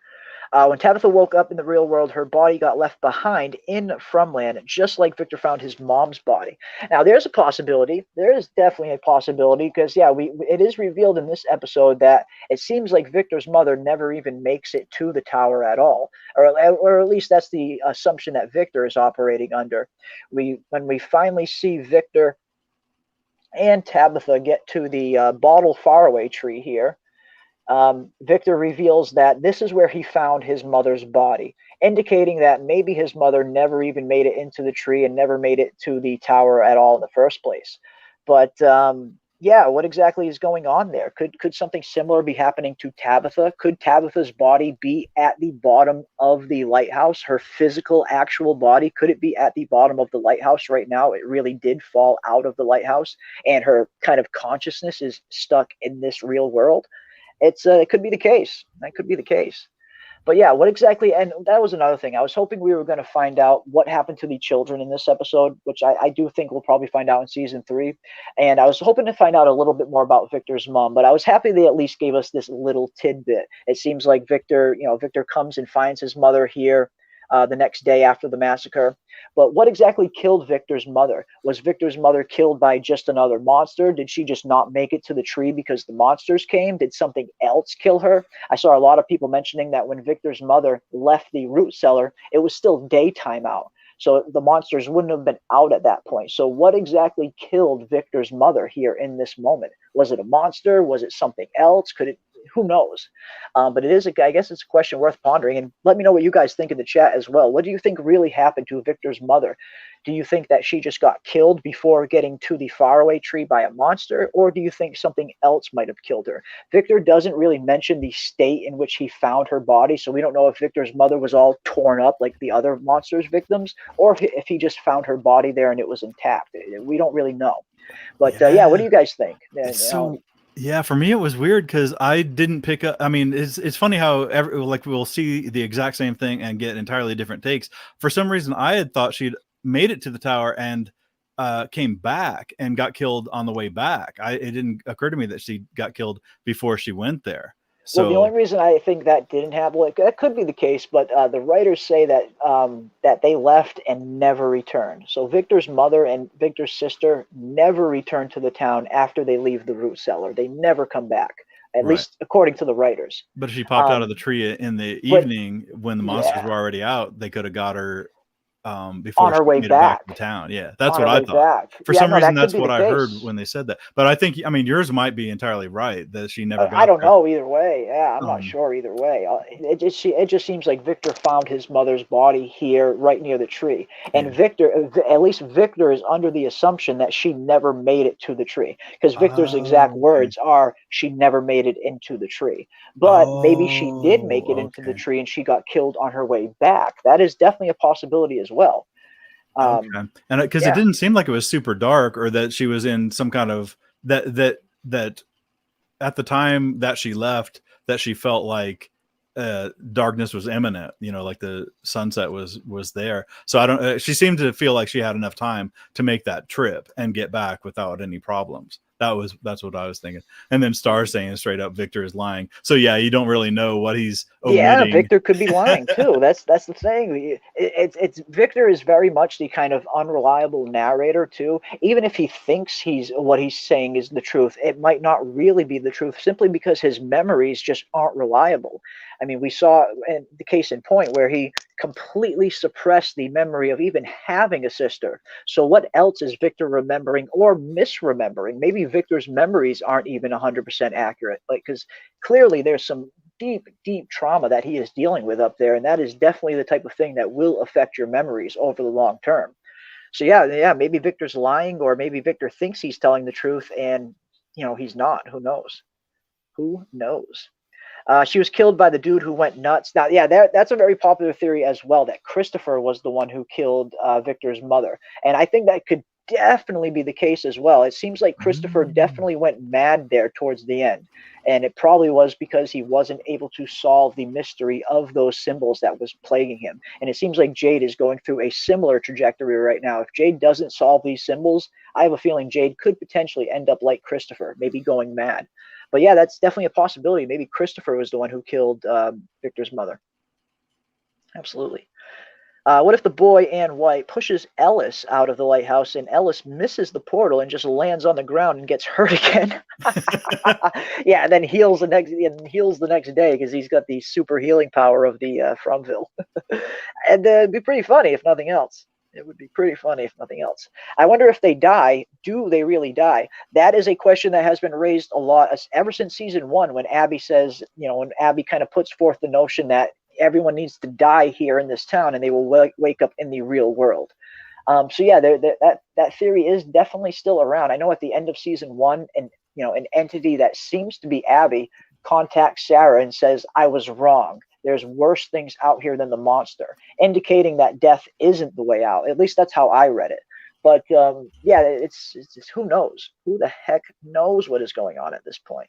When Tabitha woke up in the real world, her body got left behind in Fromland, just like Victor found his mom's body. Now, there's a possibility. There is definitely a possibility because, yeah, it is revealed in this episode that it seems like Victor's mother never even makes it to the tower at all, or at least that's the assumption that Victor is operating under. When we finally see Victor and Tabitha get to the bottle faraway tree here, Victor reveals that this is where he found his mother's body, indicating that maybe his mother never even made it into the tree and never made it to the tower at all in the first place. But yeah, what exactly is going on there? Could something similar be happening to Tabitha? Could Tabitha's body be at the bottom of the lighthouse? Her physical, actual body, could it be at the bottom of the lighthouse right now? It really did fall out of the lighthouse, and her kind of consciousness is stuck in this real world. It could be the case. That could be the case. But yeah, what exactly, and that was another thing. I was hoping we were going to find out what happened to the children in this episode, which I do think we'll probably find out in season 3. And I was hoping to find out a little bit more about Victor's mom, but I was happy they at least gave us this little tidbit. It seems like Victor comes and finds his mother here the next day after the massacre. But what exactly killed Victor's mother? Was Victor's mother killed by just another monster? Did she just not make it to the tree because the monsters came? Did something else kill her? I saw a lot of people mentioning that when Victor's mother left the root cellar, it was still daytime out. So the monsters wouldn't have been out at that point. So what exactly killed Victor's mother here in this moment? Was it a monster? Was it something else? Who knows? But I guess it's a question worth pondering. And let me know what you guys think in the chat as well. What do you think really happened to Victor's mother? Do you think that she just got killed before getting to the faraway tree by a monster? Or do you think something else might have killed her? Victor doesn't really mention the state in which he found her body, so we don't know if Victor's mother was all torn up like the other monsters' victims, or if he just found her body there and it was intact. We don't really know. But yeah, what do you guys think? Yeah, for me it was weird because I didn't pick up. I mean, it's funny how we'll see the exact same thing and get entirely different takes. For some reason, I had thought she'd made it to the tower and came back and got killed on the way back. It didn't occur to me that she got killed before she went there. So well, the only reason I think that didn't happen, that could be the case, but the writers say that that they left and never returned. So Victor's mother and Victor's sister never return to the town after they leave the root cellar. They never come back, at least according to the writers. But if she popped out of the tree in the evening when the monsters were already out, they could have got her before on her way back to town. Yeah, that's what I thought. For some reason, that's what I heard when they said that. But I think, yours might be entirely right that she never got I don't know either way. Yeah, I'm not sure either way. It just seems like Victor found his mother's body here right near the tree. And Victor, at least Victor is under the assumption that she never made it to the tree. Because Victor's exact words are, she never made it into the tree. But maybe she did make it into the tree and she got killed on her way back. That is definitely a possibility as well. And because it didn't seem like it was super dark or that she was in some kind of that at the time that she left, that she felt like darkness was imminent, like the sunset was there. So she seemed to feel like she had enough time to make that trip and get back without any problems. That's what I was thinking. And then Star saying straight up, Victor is lying. So yeah, you don't really know what he's omitting. Yeah, Victor could be lying too. That's the thing. It's Victor is very much the kind of unreliable narrator too. Even if he thinks what he's saying is the truth, it might not really be the truth simply because his memories just aren't reliable. I mean, we saw in the case in point where he completely suppressed the memory of even having a sister. So what else is Victor remembering or misremembering? Maybe Victor's memories aren't even 100% accurate, because clearly there's some deep, deep trauma that he is dealing with up there, and that is definitely the type of thing that will affect your memories over the long term. So yeah, maybe Victor's lying, or maybe Victor thinks he's telling the truth, and he's not. Who knows? Who knows? She was killed by the dude who went nuts. Now, yeah, that's a very popular theory as well, that Christopher was the one who killed Victor's mother. And I think that could definitely be the case as well. It seems like Christopher definitely went mad there towards the end. And it probably was because he wasn't able to solve the mystery of those symbols that was plaguing him. And it seems like Jade is going through a similar trajectory right now. If Jade doesn't solve these symbols, I have a feeling Jade could potentially end up like Christopher, maybe going mad. But yeah, that's definitely a possibility. Maybe Christopher was the one who killed Victor's mother. Absolutely. What if the boy and White pushes Ellis out of the lighthouse, and Ellis misses the portal and just lands on the ground and gets hurt again? Yeah, and then heals the next day because he's got the super healing power of the Fromville. And it'd be pretty funny if nothing else. It would be pretty funny if nothing else. I wonder if they die. Do they really die? That is a question that has been raised a lot ever since season 1, when Abby says, when Abby kind of puts forth the notion that everyone needs to die here in this town and they will wake up in the real world. So yeah, that theory is definitely still around. I know at the end of season 1, and an entity that seems to be Abby contacts Sarah and says, "I was wrong. There's worse things out here than the monster," indicating that death isn't the way out. At least that's how I read it. But yeah, it's who knows? Who the heck knows what is going on at this point?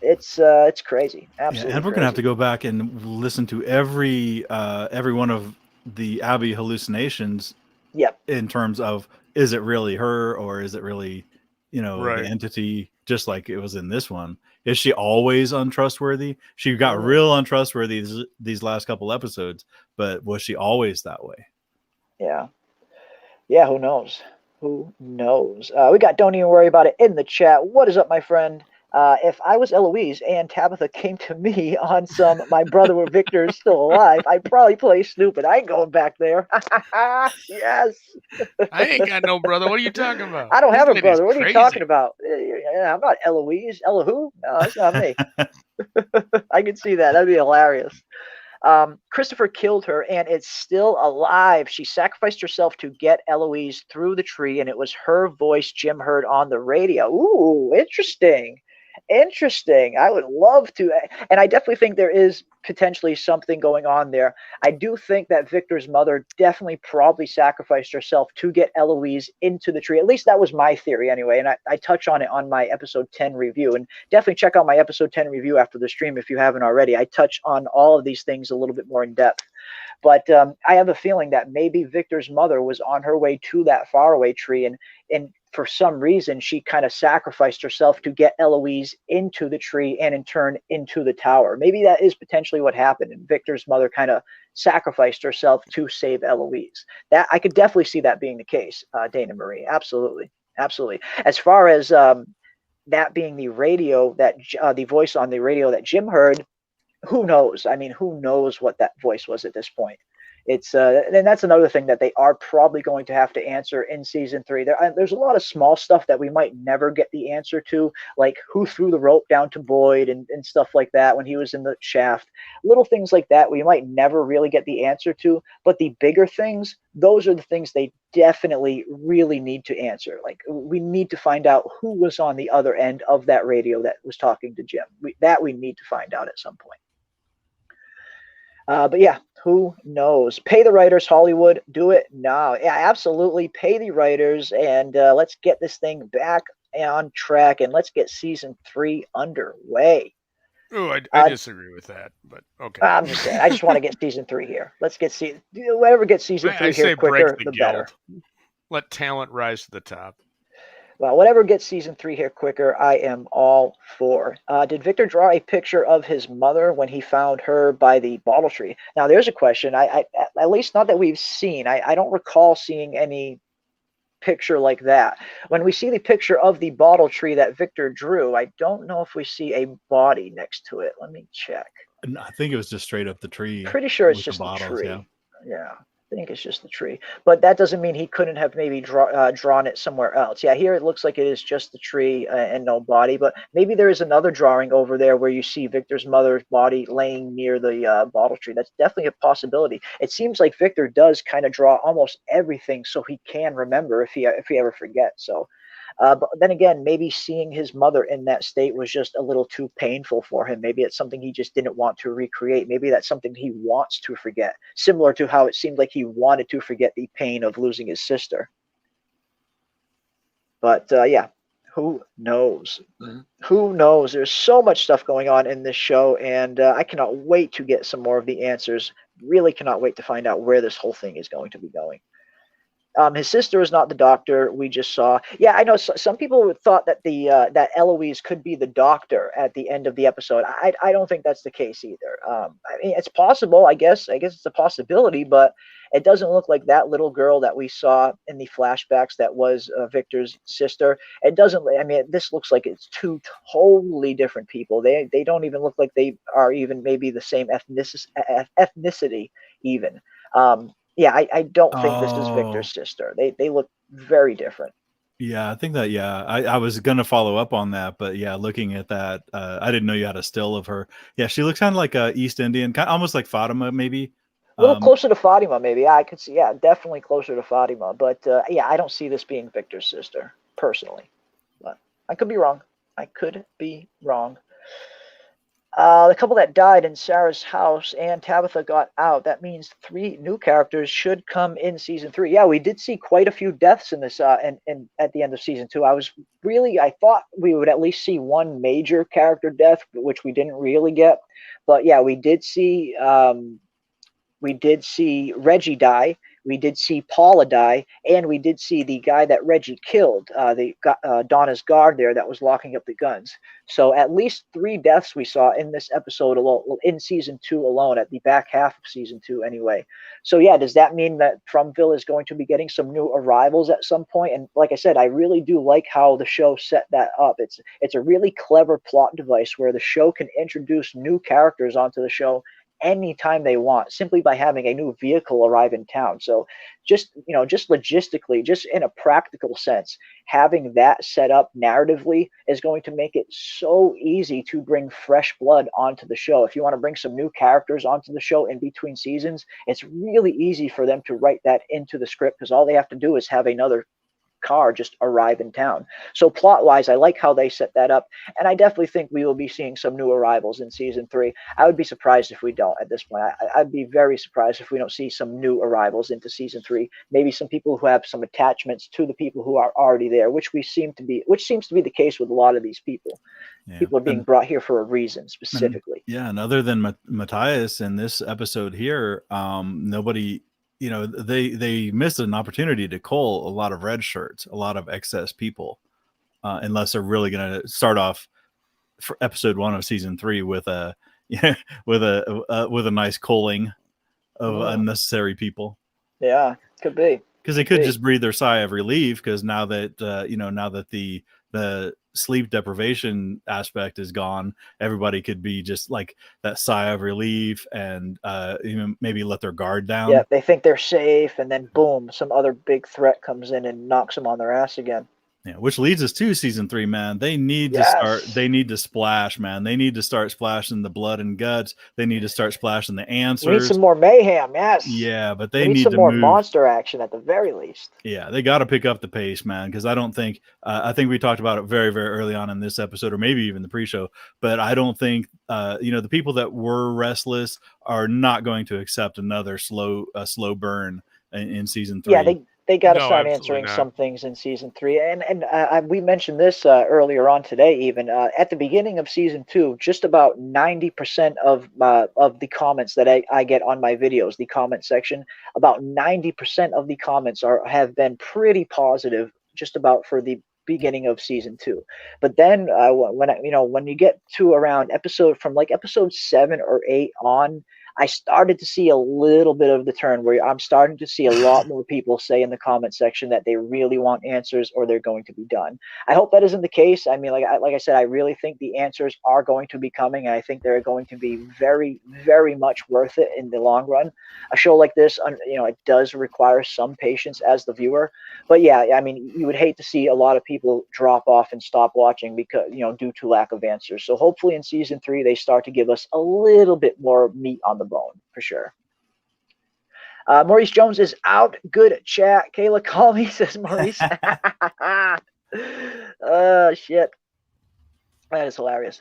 It's crazy. Absolutely. Yeah, and we're gonna have to go back and listen to every one of the Abby hallucinations. Yep. In terms of, is it really her, or is it really, Right. the entity, just like it was in this one? Is she always untrustworthy? She got real untrustworthy these last couple episodes, but was she always that way? Yeah. Yeah, who knows? Who knows? We got Don't Even Worry About It in the chat. What is up, my friend? If I was Eloise and Tabitha came to me on some "my brother or Victor is still alive," I'd probably play stupid. I ain't going back there. Yes. I ain't got no brother. What are you talking about? I don't have a This brother. lady's What are you crazy. talking about? Yeah, I'm not Eloise. Ella who? No, that's not me. I can see that. That'd be hilarious. Christopher killed her and it's still alive. She sacrificed herself to get Eloise through the tree, and it was her voice Jim heard on the radio. Ooh, interesting. Interesting. I would love to, and I definitely think there is potentially something going on there. I do think that Victor's mother definitely probably sacrificed herself to get Eloise into the tree. At least that was my theory anyway, and I touch on it on my episode 10 review, and definitely check out my episode 10 review after the stream if you haven't already. I touch on all of these things a little bit more in depth. But I have a feeling that maybe Victor's mother was on her way to that faraway tree, and for some reason she kind of sacrificed herself to get Eloise into the tree and in turn into the tower. Maybe that is potentially what happened, and Victor's mother kind of sacrificed herself to save Eloise. That I could definitely see that being the case, Dana Marie. Absolutely. Absolutely. As far as that being the radio, that the voice on the radio that Jim heard, who knows? I mean, who knows what that voice was at this point? It's and that's another thing that they are probably going to have to answer in season 3. There's a lot of small stuff that we might never get the answer to, like who threw the rope down to Boyd and stuff like that when he was in the shaft. Little things like that we might never really get the answer to, but the bigger things, those are the things they definitely really need to answer. Like, we need to find out who was on the other end of that radio that was talking to Jim. We need to find out at some point. But yeah, who knows? Pay the writers, Hollywood. Do it now. Yeah, absolutely. Pay the writers, and let's get this thing back on track, and let's get season 3 underway. Oh, I disagree with that, but okay. I'm just saying. I just want to get season 3 here. Let's get whatever gets season 3 here quicker, the better. Let talent rise to the top. Well, whatever gets season 3 here quicker, I am all for. Did Victor draw a picture of his mother when he found her by the bottle tree? Now, there's a question. I at least not that we've seen. I don't recall seeing any picture like that. When we see the picture of the bottle tree that Victor drew, I don't know if we see a body next to it. Let me check. I think it was just straight up the tree. Pretty sure it's just the bottles, tree. Yeah. think it's just the tree, but that doesn't mean he couldn't have maybe drawn it somewhere else. Yeah, here it looks like it is just the tree and no body, but maybe there is another drawing over there where you see Victor's mother's body laying near the bottle tree. That's definitely a possibility. It seems like Victor does kind of draw almost everything so he can remember if he ever forgets. So. But then again, maybe seeing his mother in that state was just a little too painful for him. Maybe it's something he just didn't want to recreate. Maybe that's something he wants to forget, similar to how it seemed like he wanted to forget the pain of losing his sister. But yeah, who knows? Who knows? There's so much stuff going on in this show, and I cannot wait to get some more of the answers. Really cannot wait to find out where this whole thing is going to be going. His sister is not the doctor we just saw. Yeah, I know some people thought that that Eloise could be the doctor at the end of the episode. I don't think that's the case either. I mean, it's possible. I guess it's a possibility, but it doesn't look like that little girl that we saw in the flashbacks that was Victor's sister. It doesn't. I mean, this looks like it's two totally different people. They don't even look like they are even maybe the same ethnicity even. Yeah, I don't think this is Victor's sister. They look very different. Yeah, I think that, yeah, I was going to follow up on that, but yeah, looking at that, I didn't know you had a still of her. Yeah, she looks kind of like a East Indian, almost like Fatima, maybe. A little closer to Fatima, maybe. I could see, yeah, definitely closer to Fatima. But yeah, I don't see this being Victor's sister, personally. But I could be wrong. I could be wrong. The couple that died in Sarah's house and Tabitha got out. That means 3 new characters should come in season 3. Yeah, we did see quite a few deaths in this and at the end of season 2. I thought we would at least see one major character death, which we didn't really get. But yeah, we did see Reggie die. We did see Paula die, and we did see the guy that Reggie killed, Donna's guard there that was locking up the guns. So at least 3 deaths we saw in this episode alone, in season 2 alone, at the back half of season 2 anyway. So yeah, does that mean that Fromville is going to be getting some new arrivals at some point? And like I said, I really do like how the show set that up. It's a really clever plot device where the show can introduce new characters onto the show anytime they want, simply by having a new vehicle arrive in town. So just logistically, just in a practical sense, having that set up narratively is going to make it so easy to bring fresh blood onto the show. If you want to bring some new characters onto the show in between seasons, it's really easy for them to write that into the script, because all they have to do is have another car just arrive in town. So plot wise, I like how they set that up, and I definitely think we will be seeing some new arrivals in season 3. I would be surprised if we don't at this point. I'd be very surprised if we don't see some new arrivals into season 3. Maybe some people who have some attachments to the people who are already there, which seems to be the case with a lot of these people. Yeah. People are being brought here for a reason specifically. And other than Matthias in this episode here, nobody, they missed an opportunity to cull a lot of red shirts, a lot of excess people, unless they're really going to start off for episode 1 of season 3 with a nice culling of unnecessary people. Yeah, could be, because they could just breathe their sigh of relief, because now that the sleep deprivation aspect is gone, everybody could be just like that sigh of relief and maybe let their guard down. Yeah, they think they're safe, and then boom, some other big threat comes in and knocks them on their ass again. Yeah, which leads us to season 3, man. They need to start. They need to splash, man. They need to start splashing the blood and guts. They need to start splashing the answers. We need some more mayhem, yes. Yeah, but they need some to more move. Monster action at the very least. Yeah, they got to pick up the pace, man. Because I don't think. I think we talked about it very, very early on in this episode, or maybe even the pre-show. But I don't think the people that were restless are not going to accept another slow burn in season 3. Yeah, they got to start answering some things in season 3, and we mentioned this earlier on today. Even at the beginning of season 2, just about 90% of the comments that I get on my videos, the comment section, about 90% of the comments have been pretty positive, just about for the beginning of season 2. But then when you get to around episode 7 or 8 on, I started to see a little bit of the turn where I'm starting to see a lot more people say in the comment section that they really want answers or they're going to be done. I hope that isn't the case. I mean, like I said, I really think the answers are going to be coming, and I think they're going to be very, very much worth it in the long run. A show like this, you know, it does require some patience as the viewer. But yeah, I mean, you would hate to see a lot of people drop off and stop watching because, you know, due to lack of answers. So hopefully in season 3 they start to give us a little bit more meat on the bone for sure. Maurice Jones is out. Good chat. Kayla, call me, says Maurice. Oh, shit. That is hilarious.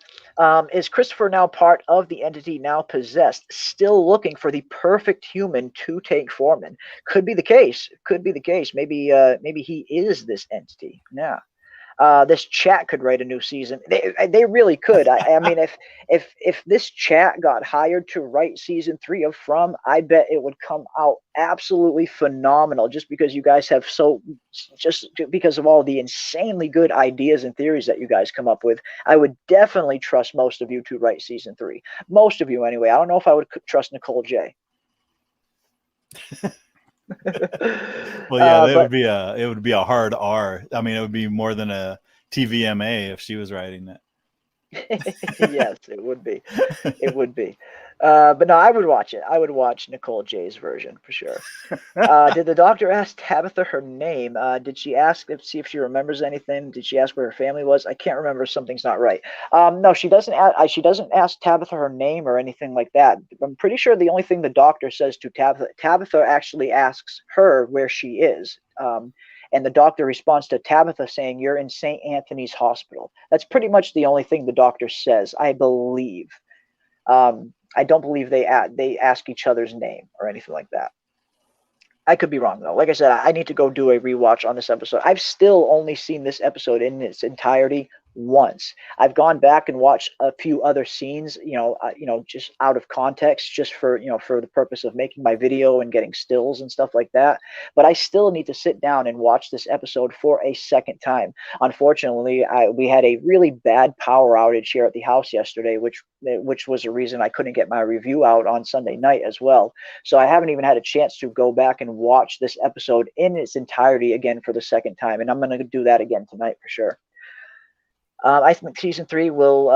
Is Christopher now part of the entity now possessed? Still looking for the perfect human to take Foreman. Could be the case. Could be the case. Maybe he is this entity. Yeah. This chat could write a new season. They really could. I mean, if this chat got hired to write season 3 of From, I bet it would come out absolutely phenomenal. Just because you guys have just because of all the insanely good ideas and theories that you guys come up with, I would definitely trust most of you to write season 3. Most of you, anyway. I don't know if I would trust Nicole J. Well, yeah, it would be a hard R. I mean, it would be more than a TVMA if she was writing that. Yes, it would be. It would be. But no, I would watch it. I would watch Nicole J's version for sure. Did the doctor ask Tabitha her name? Did she ask see if she remembers anything? Did she ask where her family was? I can't remember. Something's not right. No, she doesn't. She doesn't ask Tabitha her name or anything like that. I'm pretty sure the only thing the doctor says to Tabitha actually asks her where she is. And the doctor responds to Tabitha saying, "You're in St. Anthony's Hospital." That's pretty much the only thing the doctor says, I believe. I don't believe they ask each other's name or anything like that. I could be wrong, though. Like I said, I need to go do a rewatch on this episode. I've still only seen this episode in its entirety once. I've gone back and watched a few other scenes, just out of context, just for the purpose of making my video and getting stills and stuff like that. But I still need to sit down and watch this episode for a second time. Unfortunately, we had a really bad power outage here at the house yesterday, which was a reason I couldn't get my review out on Sunday night as well. So I haven't even had a chance to go back and watch this episode in its entirety again for the second time, and I'm going to do that again tonight for sure. I think season 3 will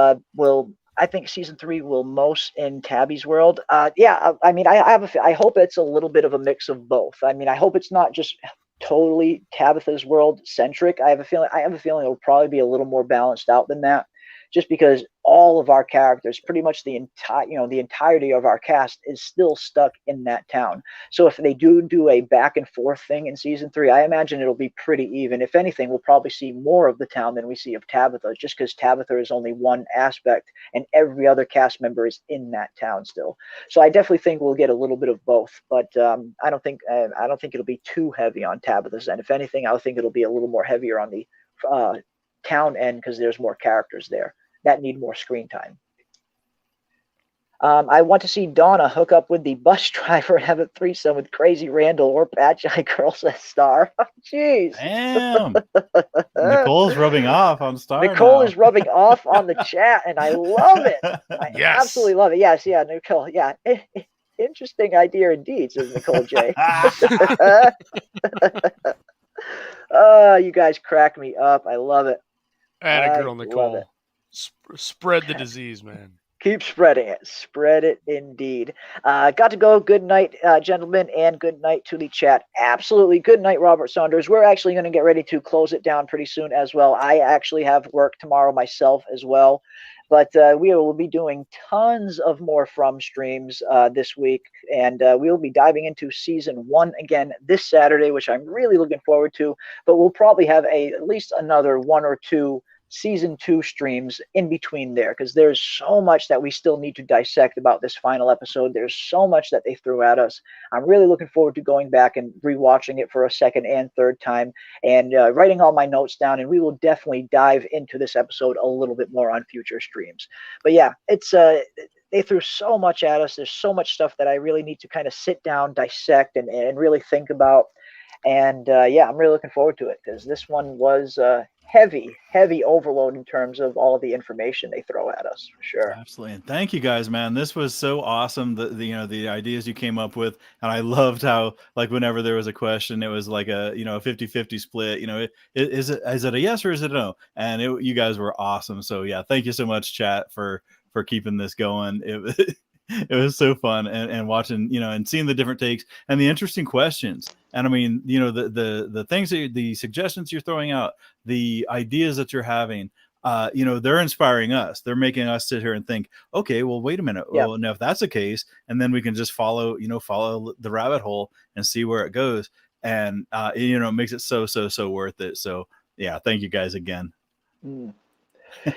most in Tabby's world. Yeah, I mean, I hope it's a little bit of a mix of both. I mean, I hope it's not just totally Tabitha's world centric. I have a feeling it'll probably be a little more balanced out than that, just because all of our characters, pretty much the entirety of our cast is still stuck in that town. So if they do a back and forth thing in season 3, I imagine it'll be pretty even. If anything, we'll probably see more of the town than we see of Tabitha, just because Tabitha is only one aspect and every other cast member is in that town still. So I definitely think we'll get a little bit of both, but I don't think it'll be too heavy on Tabitha's end. If anything, I think it'll be a little more heavier on the town end, because there's more characters there that need more screen time. I want to see Donna hook up with the bus driver and have a threesome with Crazy Randall or Patch Eye Girl, says Star. Jeez. Damn. Nicole's rubbing off on Star. Nicole is rubbing off on the chat, and I love it. I absolutely love it. Yes, yeah, Nicole. Yeah. Interesting idea indeed, says Nicole J. Oh, you guys crack me up. I love it. Atta girl, Nicole. Spread the disease, man. Keep spreading it. Spread it indeed. Got to go. Good night, gentlemen, and good night to the chat. Absolutely. Good night, Robert Saunders. We're actually going to get ready to close it down pretty soon as well. I actually have work tomorrow myself as well. But we will be doing tons of more From streams this week. And we will be diving into season 1 again this Saturday, which I'm really looking forward to. But we'll probably have at least another 1 or 2 season 2 streams in between there, because there's so much that we still need to dissect about this final episode. There's so much that they threw at us. I'm really looking forward to going back and rewatching it for a second and third time and writing all my notes down, and we will definitely dive into this episode a little bit more on future streams. But yeah, it's they threw so much at us. There's so much stuff that I really need to kind of sit down, dissect, and really think about. And yeah, I'm really looking forward to it, because this one was heavy overload in terms of all of the information they throw at us, for sure. Absolutely. And thank you guys, man. This was so awesome. The ideas you came up with. And I loved how, like, whenever there was a question, it was like a 50-50 split. Is it a yes or is it a no? And you guys were awesome. So yeah, thank you so much, chat, for keeping this going. It was so fun, and watching, and seeing the different takes and the interesting questions. And I mean, the things the suggestions you're throwing out, the ideas that you're having, they're inspiring us. They're making us sit here and think, okay, well, wait a minute. Yep. Well, now if that's the case, and then we can just follow the rabbit hole and see where it goes. And, it makes it so worth it. So yeah, thank you guys again.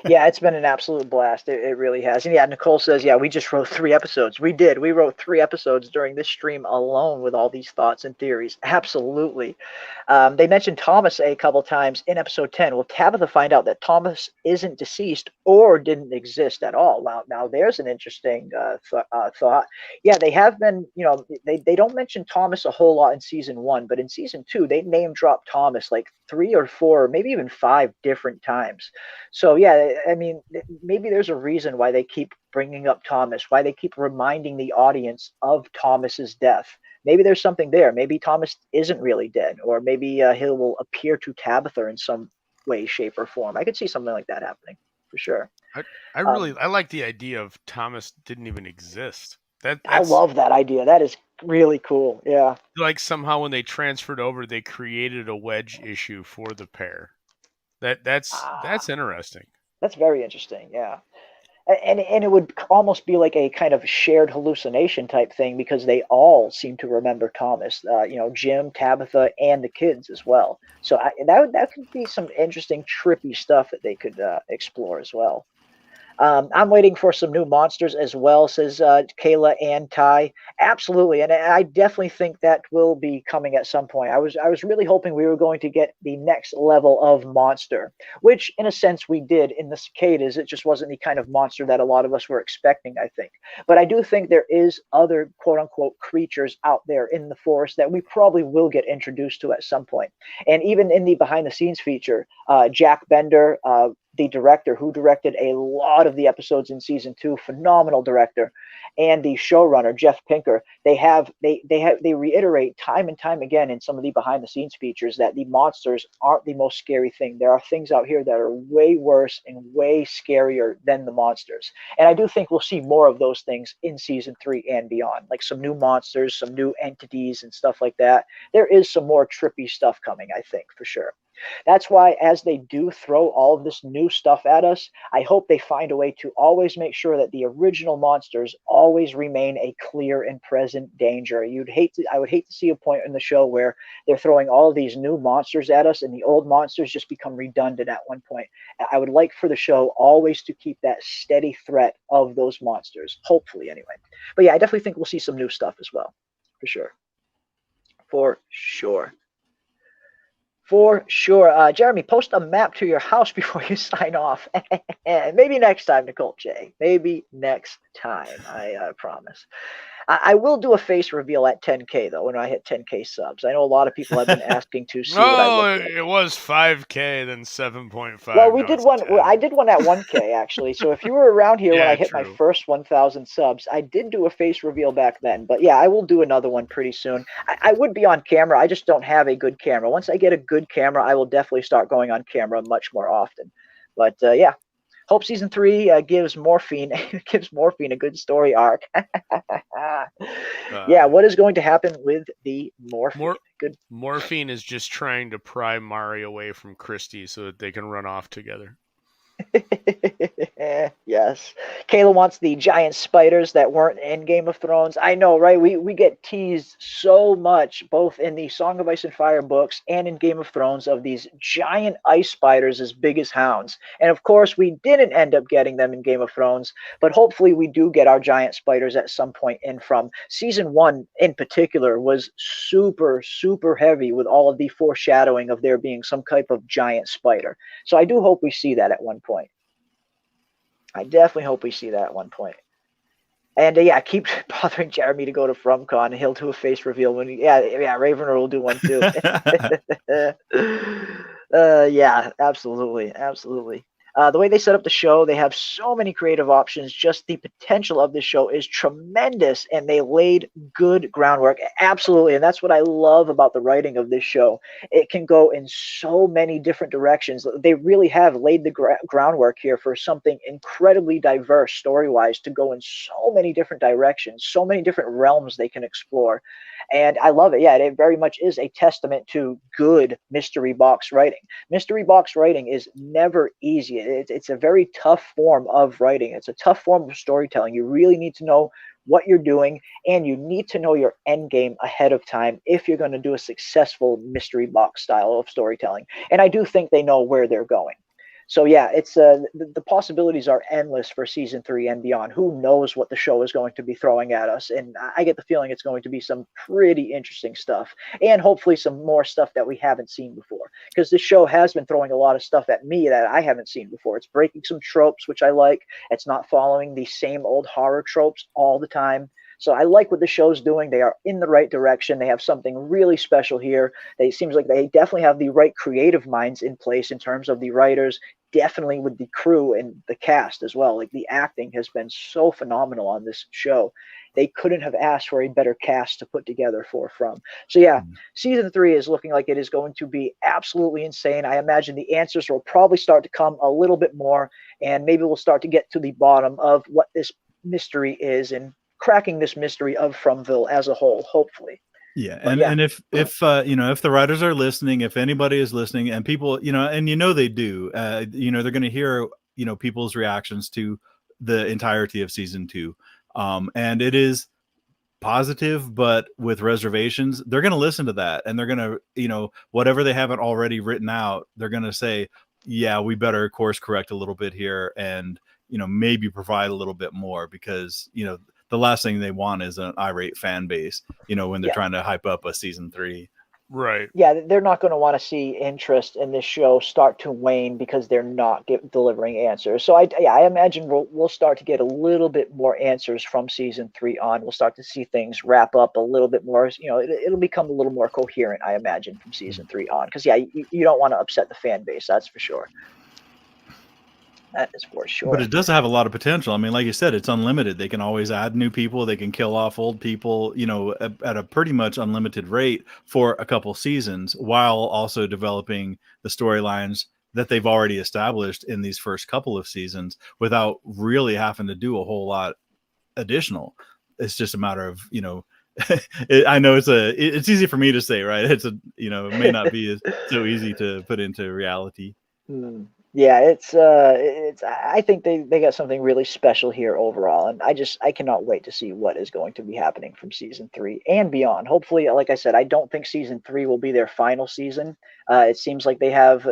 Yeah, it's been an absolute blast. It really has. And yeah, Nicole says, yeah, we just wrote 3 episodes. We did. We wrote 3 episodes during this stream alone with all these thoughts and theories. Absolutely. They mentioned Thomas a couple times in episode 10. Will Tabitha find out that Thomas isn't deceased or didn't exist at all? Now there's an interesting thought. Yeah, they have been, they don't mention Thomas a whole lot in season 1, but in season 2, they name drop Thomas like 3 or 4, maybe even 5 different times. So yeah, I mean, maybe there's a reason why they keep bringing up Thomas, why they keep reminding the audience of Thomas's death. Maybe there's something there. Maybe Thomas isn't really dead, or maybe he will appear to Tabitha in some way, shape, or form. I could see something like that happening for sure. I like the idea of Thomas didn't even exist. I love that idea. That is really cool. Yeah. Like somehow when they transferred over, they created a wedge issue for the pair. That's interesting. That's very interesting. Yeah. And it would almost be like a kind of shared hallucination type thing, because they all seem to remember Thomas, Jim, Tabitha, and the kids as well. So that could be some interesting, trippy stuff that they could explore as well. I'm waiting for some new monsters as well, says Kayla and Ty. Absolutely, and I definitely think that will be coming at some point. I was really hoping we were going to get the next level of monster, which in a sense we did in the cicadas. It just wasn't the kind of monster that a lot of us were expecting, I think. But I do think there is other quote-unquote creatures out there in the forest that we probably will get introduced to at some point. And even in the behind-the-scenes feature, Jack Bender, the director who directed a lot of the episodes in season 2, phenomenal director, and the showrunner Jeff Pinker, they reiterate time and time again in some of the behind the scenes features that the monsters aren't the most scary thing. There are things out here that are way worse and way scarier than the monsters. And I do think we'll see more of those things in season 3 and beyond, like some new monsters, some new entities and stuff like that. There is some more trippy stuff coming, I think, for sure. That's why, as they do throw all of this new stuff at us, I hope they find a way to always make sure that the original monsters always remain a clear and present danger. I would hate to see a point in the show where they're throwing all of these new monsters at us and the old monsters just become redundant at one point. I would like for the show always to keep that steady threat of those monsters, hopefully anyway. But yeah, I definitely think we'll see some new stuff as well, for sure. For sure. For sure. Jeremy, post a map to your house before you sign off. Maybe next time, Nicole J. Maybe next time, I promise. I will do a face reveal at 10K, though, when I hit 10K subs. I know a lot of people have been asking to see what I look like. It was 5K, then 7.5. Well, we did one. I did one at 1K, actually. So if you were around here when I hit my first 1,000 subs, I did do a face reveal back then. But yeah, I will do another one pretty soon. I would be on camera. I just don't have a good camera. Once I get a good camera, I will definitely start going on camera much more often. But yeah. Hope season 3 gives Morphine a good story arc. Yeah, what is going to happen with the Morphine? Morphine is just trying to pry Mari away from Christy so that they can run off together. Yes. Kayla wants the giant spiders that weren't in Game of Thrones. I know, right? We get teased so much, both in the Song of Ice and Fire books and in Game of Thrones, of these giant ice spiders as big as hounds. And of course, we didn't end up getting them in Game of Thrones, but hopefully we do get our giant spiders at some point in from. Season 1 in particular was super, super heavy with all of the foreshadowing of there being some type of giant spider. So I do hope we see that at one point. I definitely hope we see that at one point. And yeah, keep bothering Jeremy to go to FromCon. He'll do a face reveal when Ravener will do one too. Yeah, absolutely, absolutely. The way they set up the show, they have so many creative options. Just the potential of this show is tremendous, and they laid good groundwork. Absolutely, and that's what I love about the writing of this show. It can go in so many different directions. They really have laid the groundwork here for something incredibly diverse story-wise to go in so many different directions, so many different realms they can explore. And I love it. Yeah, it very much is a testament to good mystery box writing. Mystery box writing is never easy. It's a very tough form of writing. It's a tough form of storytelling. You really need to know what you're doing, and you need to know your end game ahead of time if you're going to do a successful mystery box style of storytelling. And I do think they know where they're going. So yeah, it's the possibilities are endless for season 3 and beyond. Who knows what the show is going to be throwing at us? And I get the feeling it's going to be some pretty interesting stuff, and hopefully some more stuff that we haven't seen before. Because this show has been throwing a lot of stuff at me that I haven't seen before. It's breaking some tropes, which I like. It's not following the same old horror tropes all the time. So I like what the show's doing. They are in the right direction. They have something really special here. It seems like they definitely have the right creative minds in place in terms of the writers, definitely with the crew and the cast as well. Like the acting has been so phenomenal on this show. They couldn't have asked for a better cast to put together for From. So yeah, season 3 is looking like it is going to be absolutely insane. I imagine the answers will probably start to come a little bit more, and maybe we'll start to get to the bottom of what this mystery is and cracking this mystery of Fromville as a whole, hopefully. Yeah, But and yeah. and if if the writers are listening, if anybody is listening, and people, and they do, they're going to hear people's reactions to the entirety of season 2, and it is positive, but with reservations. They're going to listen to that, and they're going to, whatever they haven't already written out, they're going to say, yeah, we better course correct a little bit here, and maybe provide a little bit more, because the last thing they want is an irate fan base, when they're trying to hype up a season 3. Right. Yeah, they're not going to want to see interest in this show start to wane because they're not delivering answers. So I imagine we'll start to get a little bit more answers from season 3 on. We'll start to see things wrap up a little bit more. It'll become a little more coherent, I imagine, from season 3 on. Because you don't want to upset the fan base. That's for sure. That is for sure. But it does have a lot of potential. I mean, like you said, it's unlimited. They can always add new people. They can kill off old people, at a pretty much unlimited rate for a couple seasons, while also developing the storylines that they've already established in these first couple of seasons without really having to do a whole lot additional. It's just a matter of, I know it's easy for me to say, right? It may not be so easy to put into reality. Yeah, it's I think they got something really special here overall, and I cannot wait to see what is going to be happening from season 3 and beyond. Hopefully, like I said, I don't think season 3 will be their final season. It seems like they have,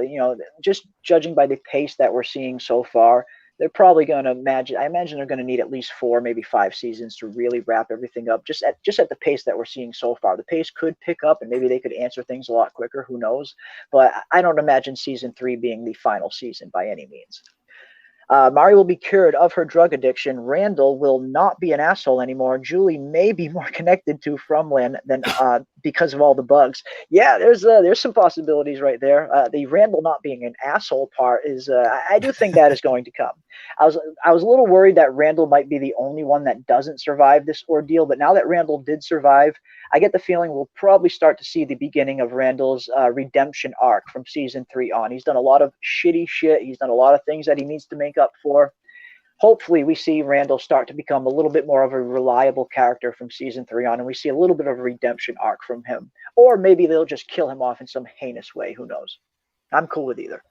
just judging by the pace that we're seeing so far, they're probably going to I imagine they're going to need at least 4, maybe 5 seasons to really wrap everything up. Just at the pace that we're seeing so far, the pace could pick up, and maybe they could answer things a lot quicker. Who knows? But I don't imagine season 3 being the final season by any means. Mari will be cured of her drug addiction. Randall will not be an asshole anymore. Julie may be more connected to Fromland than because of all the bugs. Yeah, there's some possibilities right there. The Randall not being an asshole part is I do think that is going to come. I was a little worried that Randall might be the only one that doesn't survive this ordeal, but now that Randall did survive, I get the feeling we'll probably start to see the beginning of Randall's redemption arc from season 3 on. He's done a lot of shitty shit. He's done a lot of things that he needs to make up for. Hopefully we see Randall start to become a little bit more of a reliable character from season 3 on, and we see a little bit of a redemption arc from him. Or maybe they'll just kill him off in some heinous way. Who knows? I'm cool with either.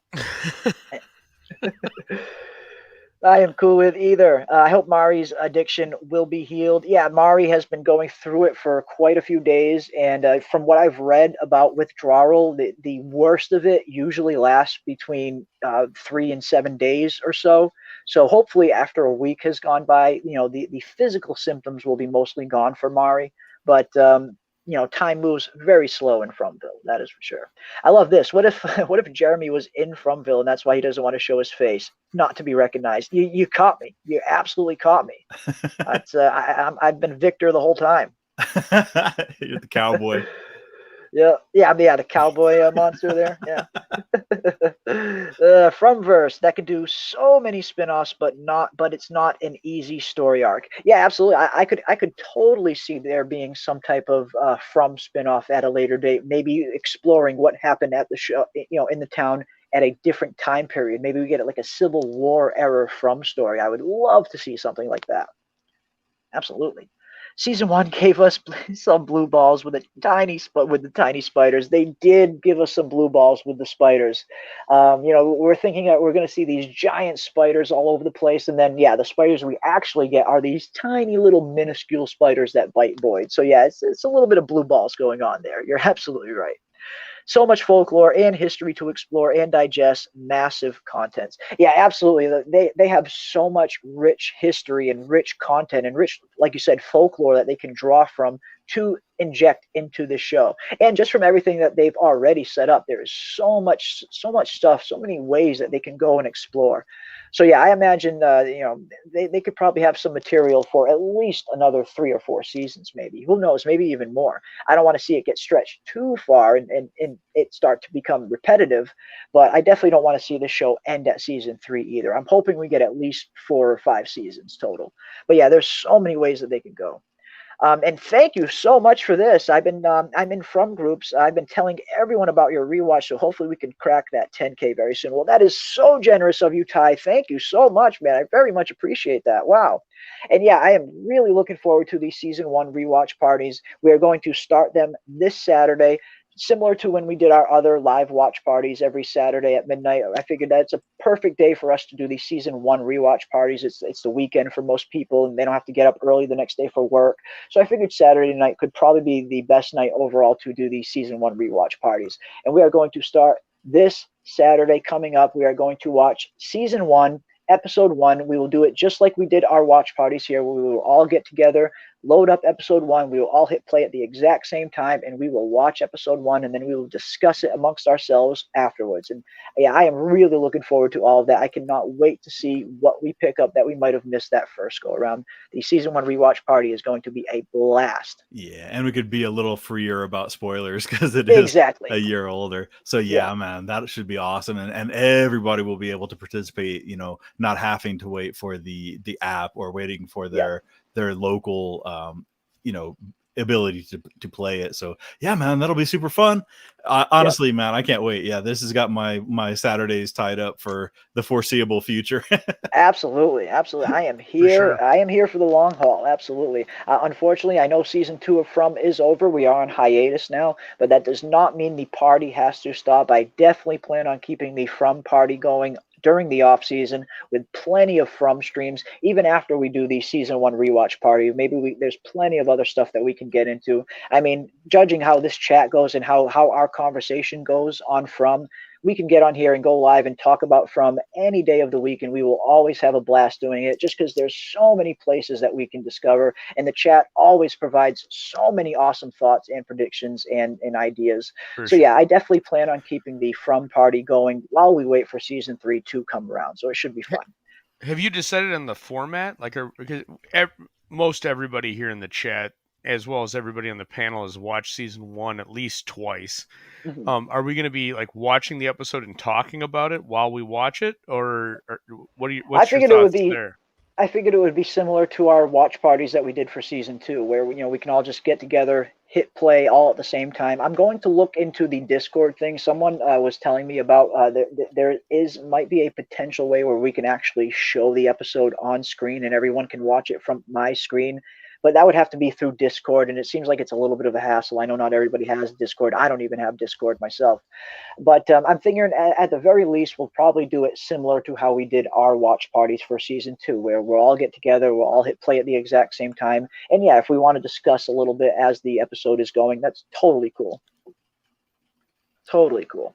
I am cool with either. I hope Mari's addiction will be healed. Yeah, Mari has been going through it for quite a few days, and from what I've read about withdrawal, the worst of it usually lasts between 3 and 7 days or so. So hopefully after a week has gone by, the physical symptoms will be mostly gone for Mari, but time moves very slow in Fromville. That is for sure. I love this. What if Jeremy was in Fromville and that's why he doesn't want to show his face, not to be recognized? You caught me. You absolutely caught me. I've been Victor the whole time. You're the cowboy. Yeah, the cowboy monster there. Yeah. Fromverse that could do so many spin-offs, but it's not an easy story arc. Yeah, absolutely. I could totally see there being some type of From spin-off at a later date, maybe exploring what happened at the show, in the town at a different time period. Maybe we get it like a Civil War era From story. I would love to see something like that. Absolutely. Season 1 gave us some blue balls with the tiny spiders. They did give us some blue balls with the spiders. We're thinking that we're going to see these giant spiders all over the place, and then the spiders we actually get are these tiny little minuscule spiders that bite Boyd. So it's a little bit of blue balls going on there. You're absolutely right. So much folklore and history to explore and digest. Massive contents. Yeah, absolutely. They have so much rich history and rich content and rich, like you said, folklore that they can draw from to inject into the show. And just from everything that they've already set up, there is so much stuff, so many ways that they can go and explore. So I imagine they could probably have some material for at least another 3 or 4 seasons, maybe. Who knows? Maybe even more. I don't want to see it get stretched too far and it start to become repetitive, but I definitely don't want to see the show end at season 3 either. I'm hoping we get at least 4 or 5 seasons total. But there's so many ways that they can go. And thank you so much for this. I'm in From groups. I've been telling everyone about your rewatch, so hopefully we can crack that 10K very soon. Well, that is so generous of you, Ty. Thank you so much, man. I very much appreciate that. Wow. And I am really looking forward to these season 1 rewatch parties. We are going to start them this Saturday. Similar to when we did our other live watch parties every Saturday at midnight. I figured that's a perfect day for us to do these season 1 rewatch parties. It's the weekend for most people, and they don't have to get up early the next day for work. So I figured Saturday night could probably be the best night overall to do these season 1 rewatch parties. And we are going to start this Saturday coming up. We are going to watch season 1, episode 1. We will do it just like we did our watch parties here, where we will all get together, load up episode 1. We will all hit play at the exact same time, and we will watch episode 1, and then we will discuss it amongst ourselves afterwards. And I am really looking forward to all of that. I cannot wait to see what we pick up that we might have missed that first go around. The season 1 rewatch party is going to be a blast. Yeah, and we could be a little freer about spoilers because it is a year older. So man, that should be awesome, and everybody will be able to participate. Not having to wait for the app or waiting for their local ability to play it. So man, that'll be super fun. Honestly, man, I can't wait. This has got my Saturdays tied up for the foreseeable future. Absolutely. I am here. Sure. I am here for the long haul. Absolutely. Unfortunately, I know season 2 of From is over. We are on hiatus now, but that does not mean the party has to stop. I definitely plan on keeping the From party going during the off season with plenty of From streams, even after we do the season 1 rewatch party. Maybe there's plenty of other stuff that we can get into. I mean, judging how this chat goes and how our conversation goes on From, we can get on here and go live and talk about From any day of the week, and we will always have a blast doing it, just because there's so many places that we can discover, and the chat always provides so many awesome thoughts and predictions and ideas. So I definitely plan on keeping the From party going while we wait for season 3 to come around. So it should be fun. Have you decided on the format? Because most everybody here in the chat, as well as everybody on the panel, has watched season 1 at least twice. Mm-hmm. Are we going to be watching the episode and talking about it while we watch it, or what's your thoughts there? I figured it would be similar to our watch parties that we did for season 2, where we can all just get together, hit play all at the same time. I'm going to look into the Discord thing. Someone was telling me about there might be a potential way where we can actually show the episode on screen and everyone can watch it from my screen. But that would have to be through Discord, and it seems like it's a little bit of a hassle. I know not everybody has Discord. I don't even have Discord myself. But I'm figuring at the very least, we'll probably do it similar to how we did our watch parties for season 2, where we'll all get together, we'll all hit play at the exact same time. And if we want to discuss a little bit as the episode is going, that's totally cool. Totally cool.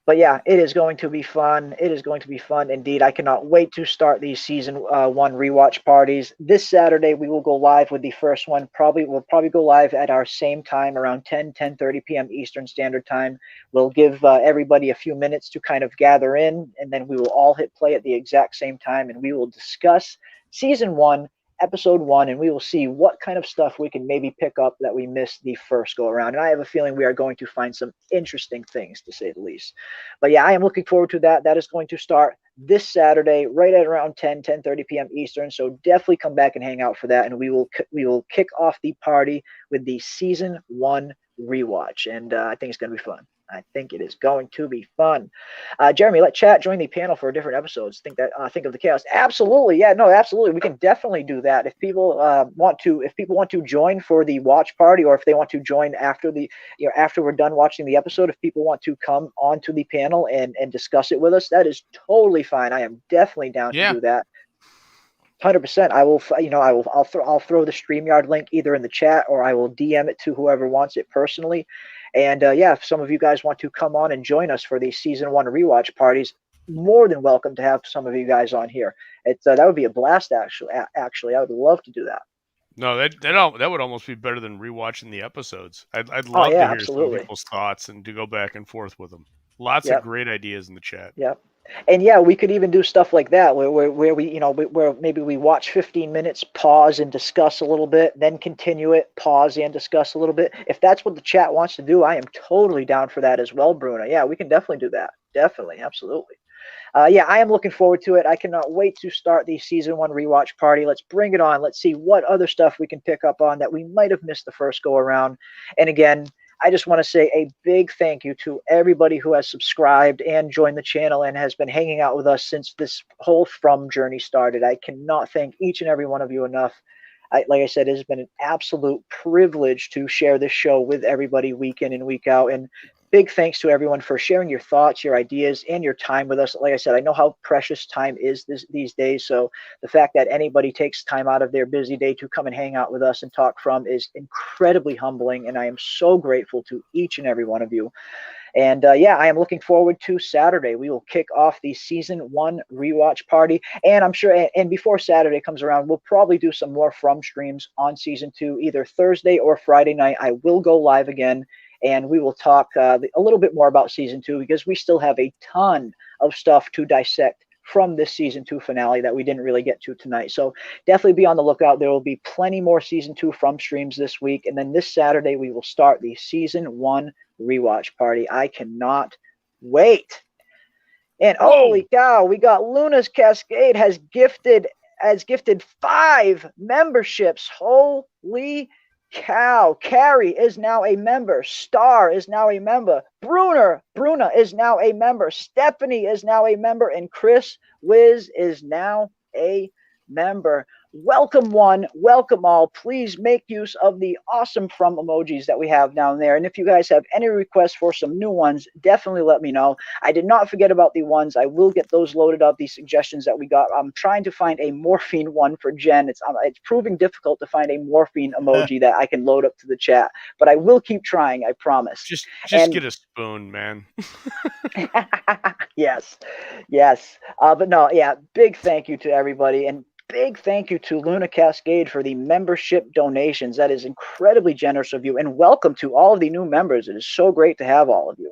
But it is going to be fun. It is going to be fun indeed. I cannot wait to start these season 1 rewatch parties. This Saturday, we will go live with the first one. We'll probably go live at our same time, around 10:30 p.m. Eastern Standard Time. We'll give everybody a few minutes to kind of gather in, and then we will all hit play at the exact same time, and we will discuss season 1 episode 1, and we will see what kind of stuff we can maybe pick up that we missed the first go around. And I have a feeling we are going to find some interesting things, to say the least. But yeah, I am looking forward to that. That is going to start this Saturday, right at around 10:30 p.m. Eastern. So definitely come back and hang out for that. And we will kick off the party with the season 1 rewatch. And I think it's going to be fun. I think it is going to be fun. Jeremy, let chat join the panel for different episodes. Think of the chaos. Absolutely, yeah, no, absolutely. We can definitely do that if people want to join for the watch party, or if they want to join after after we're done watching the episode. If people want to come onto the panel and discuss it with us, that is totally fine. I am definitely down to do that. 100%. I'll throw the StreamYard link either in the chat, or I will DM it to whoever wants it personally. And if some of you guys want to come on and join us for the season 1 rewatch parties, more than welcome to have some of you guys on here. That would be a blast. Actually, I would love to do that. No, that would almost be better than rewatching the episodes. I'd love to hear some people's thoughts and to go back and forth with them. Lots of great ideas in the chat. Yep. And yeah, we could even do stuff like that where we, where maybe we watch 15 minutes, pause and discuss a little bit, then continue it, pause and discuss a little bit. If that's what the chat wants to do, I am totally down for that as well, Bruno. Yeah, we can definitely do that. Definitely. Absolutely. Yeah, I am looking forward to it. I cannot wait to start the season 1 rewatch party. Let's bring it on. Let's see what other stuff we can pick up on that we might have missed the first go around. And again, I just want to say a big thank you to everybody who has subscribed and joined the channel and has been hanging out with us since this whole From journey started. I cannot thank each and every one of you enough. Like I said, it has been an absolute privilege to share this show with everybody week in and week out. And big thanks to everyone for sharing your thoughts, your ideas, and your time with us. Like I said, I know how precious time is these days. So the fact that anybody takes time out of their busy day to come and hang out with us and talk From is incredibly humbling. And I am so grateful to each and every one of you. And yeah, I am looking forward to Saturday. We will kick off the season 1 rewatch party. And I'm sure, and before Saturday comes around, we'll probably do some more From streams on season 2, either Thursday or Friday night. I will go live again, and we will talk a little bit more about season 2, because we still have a ton of stuff to dissect from this season 2 finale that we didn't really get to tonight. So definitely be on the lookout. There will be plenty more season 2 From streams this week. And then this Saturday, we will start the season 1 rewatch party. I cannot wait. And holy cow, we got Luna's Cascade has gifted 5 memberships. Holy cow. Carrie is now a member. Star is now a member. Bruna is now a member. Stephanie is now a member. And Chris Wiz is now a member. Welcome one, welcome all. Please make use of the awesome From emojis that we have down there. And if you guys have any requests for some new ones, definitely let me know. I did not forget about the ones. I will get those loaded up, the suggestions that we got. I'm trying to find a morphine one for Jen. It's proving difficult to find a morphine emoji that I can load up to the chat, but I will keep trying, I promise. Just get a spoon, man. Yes. But no, yeah, big thank you to everybody. And big thank you to Luna Cascade for the membership donations. That is incredibly generous of you. And welcome to all of the new members. It is so great to have all of you.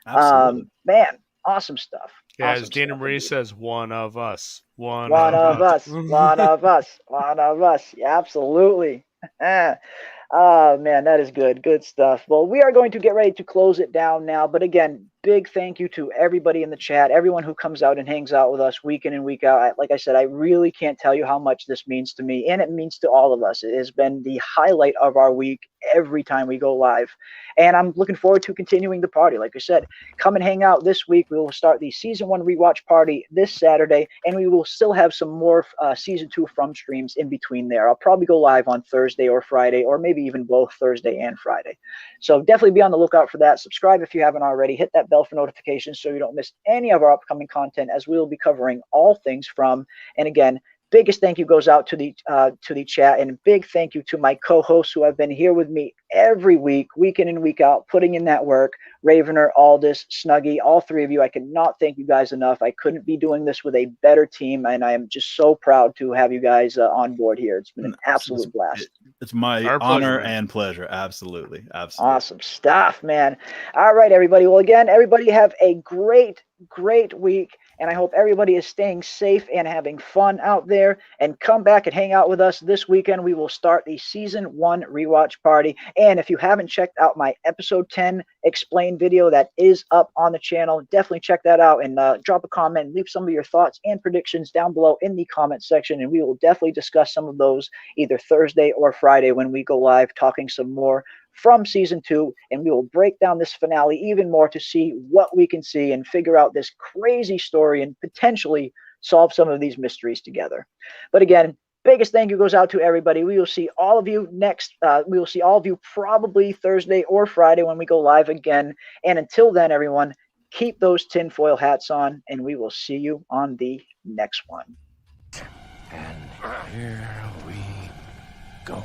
Absolutely. Man, awesome stuff. Yeah, awesome as Dana stuff. Marie says, one of us. One of us. One of us. One of us. Yeah, absolutely. Oh, man, that is good. Good stuff. Well, we are going to get ready to close it down now. But again, big thank you to everybody in the chat, everyone who comes out and hangs out with us week in and week out. Like I said, I really can't tell you how much this means to me, and it means to all of us. It has been the highlight of our week every time we go live. And I'm looking forward to continuing the party. Like I said, come and hang out this week. We will start the season 1 rewatch party this Saturday, and we will still have some more season 2 From streams in between there. I'll probably go live on Thursday or Friday, or maybe even both Thursday and Friday. So definitely be on the lookout for that. Subscribe if you haven't already. Hit that bell for notifications so you don't miss any of our upcoming content, as we will be covering all things From. And again, biggest thank you goes out to the chat, and big thank you to my co-hosts who have been here with me every week in and week out, putting in that work, Ravener, Aldous, Snuggy, all three of you. I cannot thank you guys enough. I couldn't be doing this with a better team, and I am just so proud to have you guys on board here. It's been an absolute blast. It's my honor and pleasure. Absolutely. Awesome stuff, man. All right, everybody. Well, again, everybody have a great week, and I hope everybody is staying safe and having fun out there. And come back and hang out with us this weekend. We will start the season 1 rewatch party. And if you haven't checked out my episode 10 explain video that is up on the channel, definitely check that out and drop a comment, leave some of your thoughts and predictions down below in the comment section, and we will definitely discuss some of those either Thursday or Friday when we go live, talking some more from season 2, and we will break down this finale even more to see what we can see and figure out this crazy story and potentially solve some of these mysteries together. But again, biggest thank you goes out to everybody. We will see all of you we will see all of you probably Thursday or Friday when we go live again. And until then, everyone, keep those tinfoil hats on, and we will see you on the next one. And here we go.